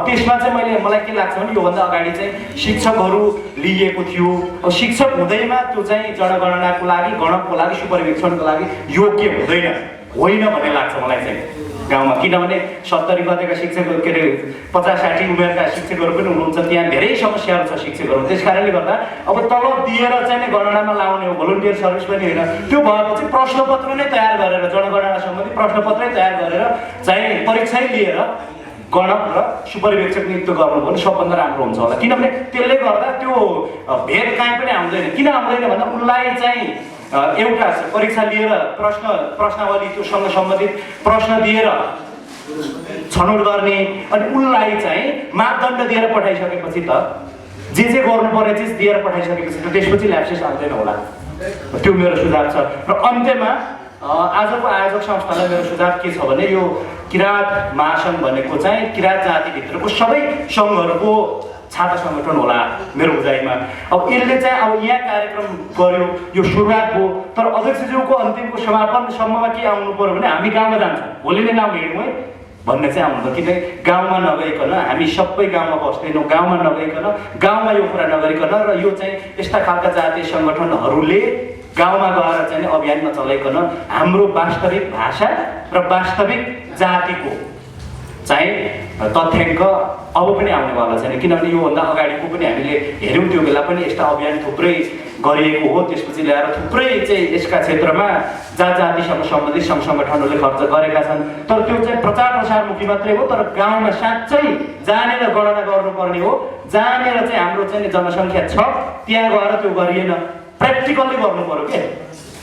त्यसमा चाहिँ मलाई के लाग्छ भने योभन्दा अगाडि चाहिँ शिक्षकहरू लिइएको थियो। शिक्षक हुँदैमा त्यो चाहिँ जनगणनाको लागि गणकको लागि सुपरिवेक्षणको लागि योग्य होइन भन्ने लाग्छ मलाई चाहिँ गाउँमा। किनभने 70 गतेका शिक्षकहरू के अरे 50-60 उमेरका शिक्षकहरू पनि हुनुहुन्छ, त्यहाँ धेरै समस्याहरू छ शिक्षकहरू। त्यस कारणले गर्दा अब तलब दिएर चाहिँ गणनामा लाउने हो, भोलिन्टियर सर्भिस पनि होइन। त्यो भएपछि प्रश्नपत्र नै तयार गरेर जनगणना सम्बन्धी प्रश्नपत्रै तयार गरेर चाहिँ परीक्षै लिएर गणक र सुपरिवेक्षक नियुक्त गर्नु पनि सबभन्दा राम्रो हुन्छ होला। किनभने त्यसले गर्दा त्यो भेद कहीँ पनि आउँदैन। किन आउँदैन भन्दा उनलाई चाहिँ एउटा परीक्षा लिएर प्रश्नावली त्योसँग सम्बन्धित प्रश्न दिएर छनौट गर्ने अनि उनलाई चाहिँ मापदण्ड दिएर पठाइसकेपछि त जे गर्नुपर्ने चिज दिएर पठाइसकेपछि त त्यसपछि ल्याप्सेस आउँदैन होला। त्यो मेरो सुझाव छ। र अन्त्यमा आजको आयोजक संस्थालाई मेरो सुझाव के छ भने यो किराँत महासङ्घ भनेको चाहिँ किराँत जातिभित्रको सबै सङ्घहरूको
छात्र सङ्गठन होला मेरो बुझाइमा। अब यसले चाहिँ अब यहाँ कार्यक्रम गर्यो, यो सुरुवात भयो, तर अध्यक्षज्यूको अन्तिमको समापनसम्ममा के आउनु पर्यो भने हामी गाउँमा जान्छौँ, भोलि नै गाउँ हिँड्यौँ है भन्ने चाहिँ आउनु पर्यो। किनकि गाउँमा नगइकन हामी सबै गाउँमा बस्दैनौँ, गाउँमा नगइकन गाउँमा यो कुरा नगरिकन र यो चाहिँ यस्ता खालका जातीय सङ्गठनहरूले गाउँमा गएर चाहिँ अभियान नचलाइकन हाम्रो वास्तविक भाषा र वास्तविक जातिको चाहिँ तथ्याङ्क अब पनि आउनेवाला छैन। किनभने योभन्दा अगाडिको पनि हामीले हेऱ्यौँ, त्यो बेला पनि यस्ता अभियान थुप्रै गरिएको हो। त्यसपछि ल्याएर थुप्रै चाहिँ यसका क्षेत्रमा जातिसँग सम्बन्धित सङ्घ सङ्गठनहरूले खर्च गरेका छन्, तर त्यो चाहिँ प्रचार प्रसारमुखी मात्रै हो। तर गाउँमा साँच्चै जानेर गणना गर्नुपर्ने हो, जानेर चाहिँ हाम्रो चाहिँ जनसङ्ख्या छ त्यहाँ गएर त्यो गरिएन, प्र्याक्टिकल्ली गर्नु पर्यो के।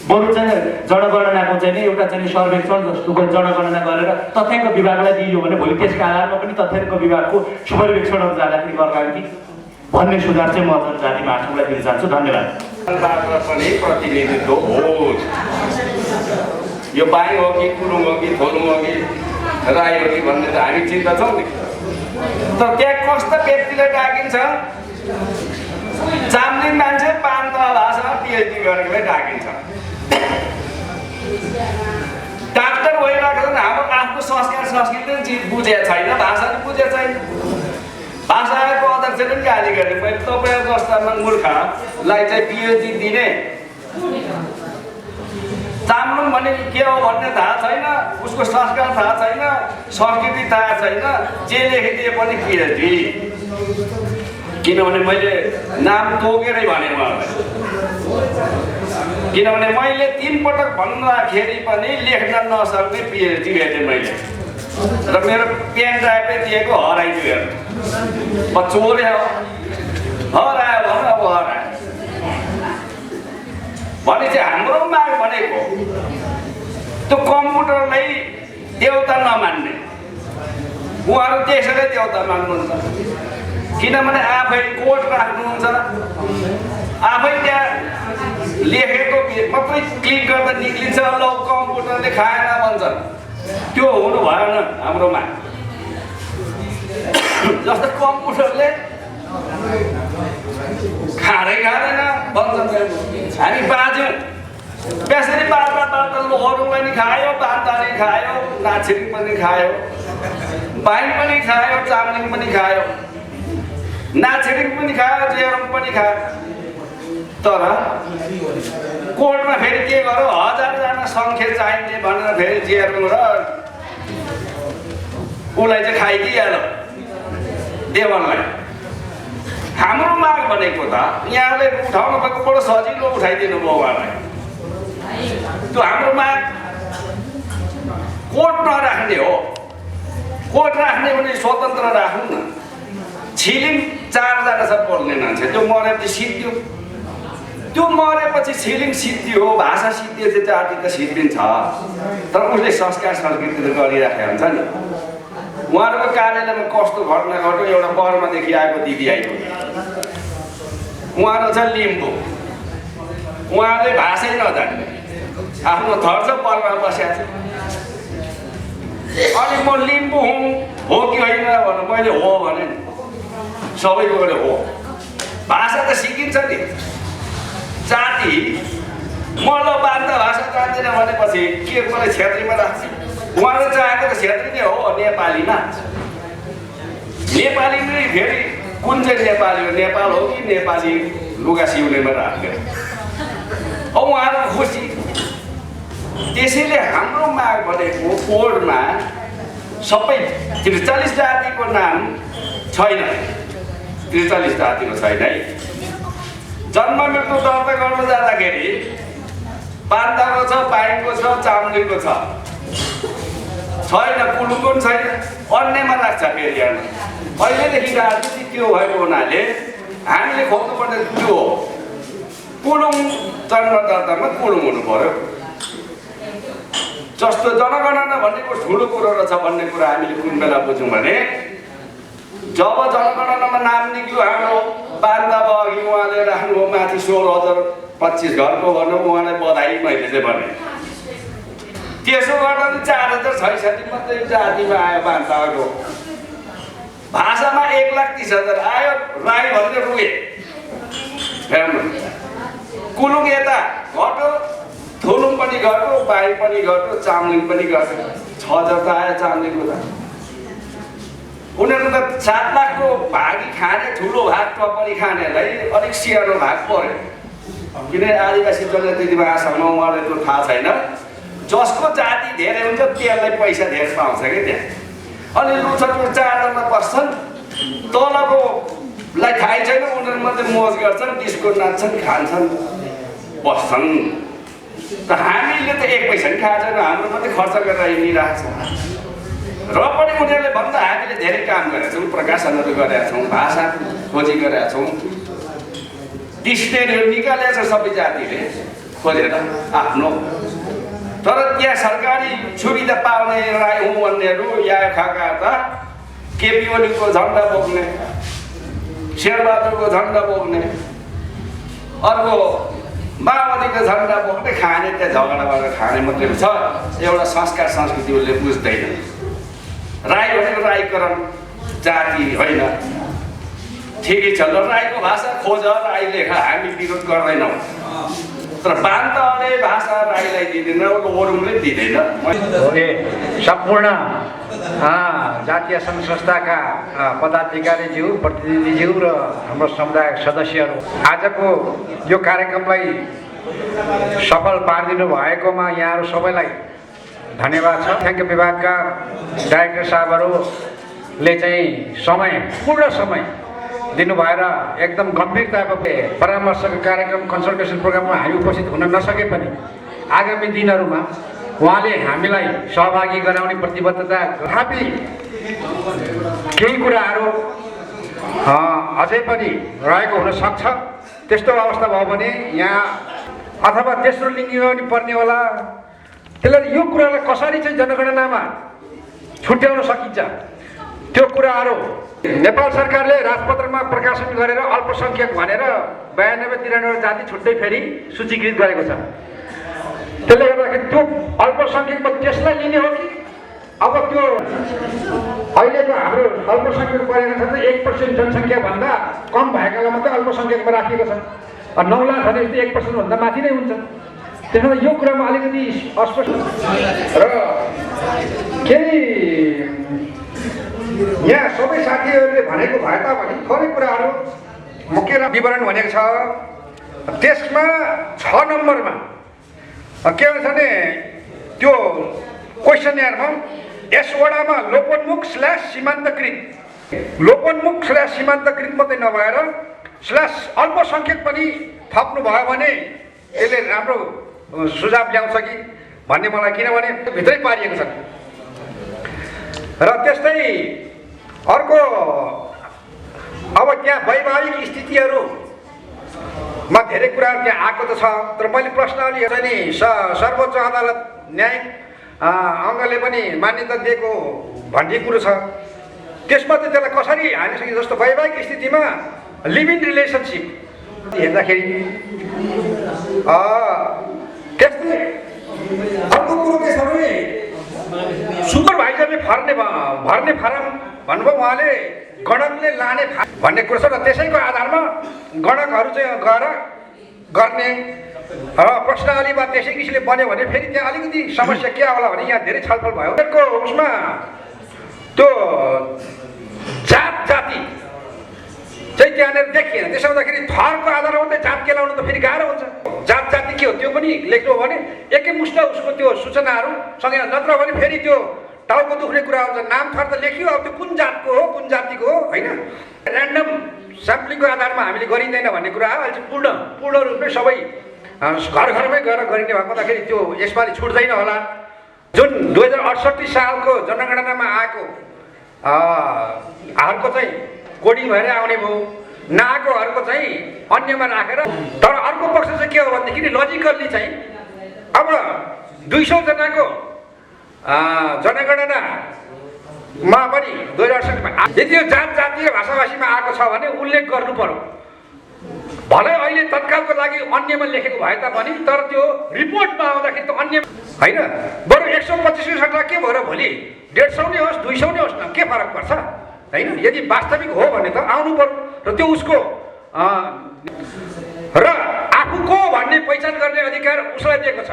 बरु चाहिँ जनगणनाको चाहिँ एउटा चाहिँ सर्वेक्षण जस्तो जनगणना गरेर तथ्याङ्क विभागलाई दिइयो भने भोलि त्यसका आधारमा पनि तथ्याङ्क विभागको सुपरिवेक्षणहरू जाँदाखेरि गर्दा भन्ने सुझाव चाहिँ म जनजाति महासङ्घलाई दिन चाहन्छु। धन्यवाद।
पनि प्रतिनिधित्व होस्, यो बाई हो कि कुरुङ हो कि थोलुङ हो कि राई हो कि भन्ने त हामी चिन्ता छौँ नि। तर त्यहाँ कस्ता व्यक्तिलाई डाकिन्छ? चाम्लिङ मान्छे पान्ता भाषामा पिएचडी गरेकोलाई डाकिन्छ। डाक्टर भइरहेको छ, हाम्रो आफ्नो संस्कार संस्कृति बुझेको छैन, भाषा पनि बुझेको छैन। भाषाको अध्यक्षले पनि गाली गर्ने, मैले तपाईँहरू जस्तामा मूर्खलाई चाहिँ पिएचडी दिने। चाम्लुङ भनेको के हो भन्ने थाहा छैन, उसको संस्कार थाहा छैन, संस्कृति थाहा छैन, जे लेखिदिए पनि पिएचडी। किनभने मैले नाम तोकेरै भने उहाँलाई, किनभने मैले 3 पटक भन्दाखेरि पनि लेख्न नसक्ने पिएचडी भेटेँ मैले, र मेरो पेन ड्राइभै दिएको हराइदियो। हेर्नु चोरे हो, हरायो भने अब हरायो भने चाहिँ हाम्रो माग भनेको त्यो कम्प्युटरलाई देउता नमान्ने, उहाँहरू त्यसैले देउता मान्नुहुन्छ। किनभने आफै कोड राख्नुहुन्छ, आफै त्यहाँ लेखेको मात्रै क्लिक गर्दा निक्लिन्छ, ल कम्प्युटरले खाएन भन्छन्। त्यो हुनु भएन हाम्रोमा। जस्तो कम्प्युटरले खाँदै खाँदैन भन्छन्। हामी बाज्यौँ त्यसरी बाँड्दा अरूलाई नि खायो, बाँदाले खायो, नाछिरिङ पनि खायो, बाइन पनि खायो, चाम्लिङ पनि खायो, नाछिरिङ पनि खायो, जेरम पनि खायो। तर कोर्टमा फेरि के गर्यो, 1000जना सङ्ख्या चाहिने भनेर फेरि जेरम र उसलाई चाहिँ खाइदिइहाल्यो देवनलाई। हाम्रो माग भनेको त यहाँले उठाउनु भएको बडो सजिलो उठाइदिनु भयो उहाँलाई। त्यो हाम्रो माग कोर्ट नराख्ने हो, कोर्ट राख्ने भने स्वतन्त्र राखौँ न। छिलिङ 4जना छ बोल्ने मान्छे, त्यो मरेपछि सिद्धियो, त्यो मरेपछि छिलिङ सिद्धियो, भाषा सिद्धियो, त्यो जाति त सिद्धिन्छ। तर उसले संस्कार संस्कृति गरिराखेको हुन्छ नि। उहाँहरूको कार्यालयमा कस्तो घटना घट्यो, एउटा बर्मादेखि आएको दिदी आइपुग्यो, उहाँहरू छ लिम्बू, उहाँले भाषै नजान्ने, आफ्नो थर्छ बर्मा बसेको छ। अनि म लिम्बू हुँ हो कि होइन भन्नु, मैले हो भने सबैको गरे हो। भाषा त सिकिन्छ नि, जाति म ल बान्ता भाषा जान्दिनँ भनेपछि के मलाई छेत्रीमा राख्छ? उहाँले चाहेको त छेत्री नै हो, नेपालीमा। नेपाली नै फेरि कुन चाहिँ नेपाली हो, नेपाल हो कि नेपाली लुगा सिउनेमा राख्ने? अब उहाँहरू खुसी। त्यसैले हाम्रो माग भनेको कोडमा सबै 43 जातिको नाम छैन, 43 जातिको छैन है। जन्म मृत्यु दर्ता गर्न जाँदाखेरि बान्ताको छ, बाइनको छ, चाम्लिङको छ, छैन, कुलुङको पनि छैन, अन्यमा राख्छ फेरि। अहिलेदेखि राजनीति त्यो भएको हुनाले हामीले खोज्नुपर्ने त्यो हो, कुलुङ जन्म दर्तामा कुलुङ हुनु पर्यो। जस्तो जनगणना भनेको ठुलो कुरो रहेछ भन्ने कुरा हामीले कुन बेला बुझ्यौँ भने जब जनगणनामा नाम निक्ल्यो हाम्रो बान्दा अघि उहाँले राख्नुभयो माथि 16,025 घरको भन्नु, उहाँलाई बधाई मैले चाहिँ भने। त्यसो गर्दा 4066 मात्रै जातिमा आयो बान्दाको। भाषामा 1,30,000 आयो, राई भनेर रुए। हेर्नु, कुलुङ यता घट्यो, थुलुङ पनि घट्यो, बाई पनि घट्यो, चामलिङ पनि घट्यो। 6,000 त आयो चामलिङको त। उनीहरू त 7 लाखको भागी खाने, ठुलो भाग टपरी खानेलाई अलिक सानो भाग पर्यो। किन आदिवासी जनजाति महासङ्घमा उहाँलाई त्यो थाहा छैन। जसको जाति धेरै हुन्छ त्यसलाई पैसा धेरै पाउँछ कि त्यहाँ। अनि लुछोटको चाडमा बस्छन्, तलकोलाई थाहै छैन, उनीहरू मात्रै मोज गर्छन्, डिस्को नाच्छन्, खान्छन्, बस्छन्। त हामीले त 1 पैसा पनि खाएको छैन, हाम्रो मात्रै खर्च गरेर हिँडिरहेको छ। र पनि उनीहरूले भन्दा हामीले धेरै काम गरेका छौँ, प्रकाशनहरू गरेका छौँ, भाषा खोजी गरेका छौँ, डिक्सनेरीहरू निकालेका छ सबै जातिले खोजेर आफ्नो। तर त्यहाँ सरकारी सुविधा पाउने राई हुँ भन्नेहरू या खाका त केपी ओलीको झन्डा बोक्ने, शेरबहादुरको झन्डा बोक्ने, अर्को माओवादीको झन्डा बोक्ने, खाने त्यहाँ झगडा गरेर खाने मात्रै छ। एउटा संस्कार संस्कृति उसले बुझ्दैन। राई भनेको राईकरण जाति होइन। ठिकै छ, ल राईको भाषा खोज, राई लेख, हामी विरोध गर्दैनौँ। तर बान्तले भाषा राईलाई दिँदैन, ओरुङले दिँदैन।
सम्पूर्ण जातीय सङ्घ संस्थाका पदाधिकारीज्यू, प्रतिनिधिज्यू र हाम्रो समुदायका सदस्यहरू, आजको यो कार्यक्रमलाई सफल पारिदिनु भएकोमा यहाँहरू सबैलाई धन्यवाद छ। थ्याङ्क विभागका डाइरेक्टर साहबहरूले चाहिँ पूर्ण समय दिनुभएर एकदम गम्भीरताको परामर्शको कार्यक्रम, कन्सल्टेसन प्रोग्राममा हामी उपस्थित हुन नसके पनि आगामी दिनहरूमा उहाँले हामीलाई सहभागी गराउने प्रतिबद्धता, तथापि केही कुराहरू अझै पनि रहेको हुन सक्छ। त्यस्तो अवस्था भयो भने यहाँ अथवा तेस्रो लिङ्गीमा पनि पर्ने होला। त्यसलाई यो कुरालाई कसरी चाहिँ जनगणनामा छुट्याउन सकिन्छ, त्यो कुराहरू नेपाल सरकारले राजपत्रमा प्रकाशन गरेर अल्पसङ्ख्यक भनेर 92-93 जाति छुट्टै फेरि सूचीकृत गरेको छ। त्यसले गर्दाखेरि त्यो अल्पसङ्ख्यकमा त्यसलाई लिने हो कि अब त्यो अहिलेको हाम्रो अल्पसङ्ख्यक परेको छ त 1% जनसङ्ख्याभन्दा कम भएकालाई मात्रै अल्पसङ्ख्यकमा राखिएको छ। 9 लाख भने 1% भन्दा माथि नै हुन्छ। त्यसमा यो कुरामा अलिकति अस्पष्ट र केही यहाँ सबै साथीहरूले भनेको भए तापनि थोरै कुराहरू मुख्य विवरण भनेको छ। त्यसमा 6 नम्बरमा के भन्छ भने त्यो क्वेसनयरमा यसवटामा लोपोन्मुख/सीमान्तकृत, लोपोन्मुख/सीमान्तकृत मात्रै नभएर /अल्पसङ्ख्यक पनि थप्नु भयो भने यसले राम्रो सुझाव ल्याउँछ कि भन्ने मलाई, किनभने भित्रै पारिएको छ। र त्यस्तै अर्को अब त्यहाँ वैवाहिक स्थितिहरूमा धेरै कुराहरू त्यहाँ आएको त छ। तर मैले प्रश्नावली चाहिँ नि सर्वोच्च अदालत न्यायिक अङ्गले पनि मान्यता दिएको भन्ने कुरो छ। त्यसमा चाहिँ त्यसलाई कसरी हालिसक्यो, जस्तो वैवाहिक स्थितिमा लिभ इन रिलेसनसिप हेर्दाखेरि त्यस्तै अर्को कुरो के छ भने सुपरभाइजरले भर्ने फारम भन्नुभयो उहाँले, गणकले लाने भन्ने कुरो छ। र त्यसैको आधारमा गणकहरू चाहिँ गएर गर्ने र प्रश्नावलीमा त्यसै किसिमले बन्यो भने फेरि त्यहाँ अलिकति समस्या के होला भने यहाँ धेरै छलफल भयो। उसमा त्यो जात जाति चाहिँ त्यहाँनिर देखिएन। त्यसो हुँदाखेरि थरको आधारमा मात्रै जात केलाउनु त फेरि गाह्रो हुन्छ। जात जाति के हो त्यो पनि लेख्नु हो भने एकैमुष्ट उसको त्यो सूचनाहरूसँग, नत्र भने फेरि त्यो टाउको दुख्ने कुरा हुन्छ। नाम थर त लेखियो, अब त्यो कुन जातको हो, कुन जातिको हो, होइन। ऱ्यान्डम स्याम्पलिङको आधारमा हामीले गरिँदैन भन्ने कुरा हो। अहिले पूर्ण रूपले सबै घर घरमै गएर गरिने भएको हुँदाखेरि त्यो यसपालि छुट्दैन होला। जुन 2068 सालको जनगणनामा आएको हरूको चाहिँ कोडिङ भएर आउने भयो, नआएकोहरूको चाहिँ अन्यमा राखेर। तर अर्को पक्ष चाहिँ के हो भनेदेखि लजिकल्ली चाहिँ अब 200 जनाको जनगणनामा पनि 2068 मा यदि यो जात जाति र भाषाभाषीमा आएको छ भने उल्लेख गर्नु पर्यो। भलै अहिले तत्कालको लागि अन्यमा लेखेको भए तापनि, तर त्यो रिपोर्टमा आउँदाखेरि त अन्य होइन। बरु 125 सट्टा के भएर भोलि 150 नै होस्, 200 नै होस् न, के फरक पर्छ? होइन? यदि वास्तविक हो भने त आउनु पर्यो र त्यो उसको र आफू को भन्ने पहिचान गर्ने अधिकार उसलाई दिएको छ।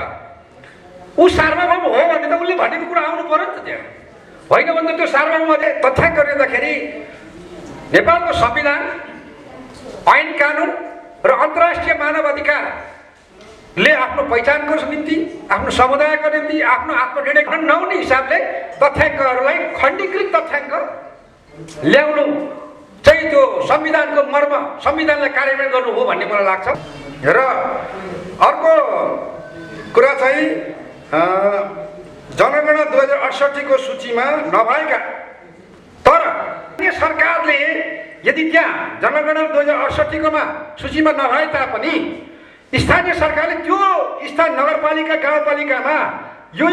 ऊ सार्वभौम हो भने त उसले भनेको कुरा आउनु पर्यो नि त त्यहाँ, होइन भने त त्यो सार्वभौमले तथ्याङ्क हेर्दाखेरि नेपालको संविधान, ऐन कानुन र अन्तर्राष्ट्रिय मानव अधिकारले आफ्नो पहिचानको निम्ति, आफ्नो समुदायको निम्ति, आफ्नो आत्मनिर्णय गर्न नहुने हिसाबले तथ्याङ्कहरूलाई खण्डीकृत तथ्याङ्क ल्याउनु चाहिँ त्यो संविधानको मर्म, संविधानलाई कार्यान्वयन गर्नु हो भन्ने मलाई लाग्छ। र अर्को कुरा चाहिँ जनगणना 2068 को सूचीमा नभएका, तर सरकारले यदि त्यहाँ जनगणना 2068 कोमा सूचीमा नभए तापनि स्थानीय सरकारले त्यो स्थानीय नगरपालिका गाउँपालिकामा यो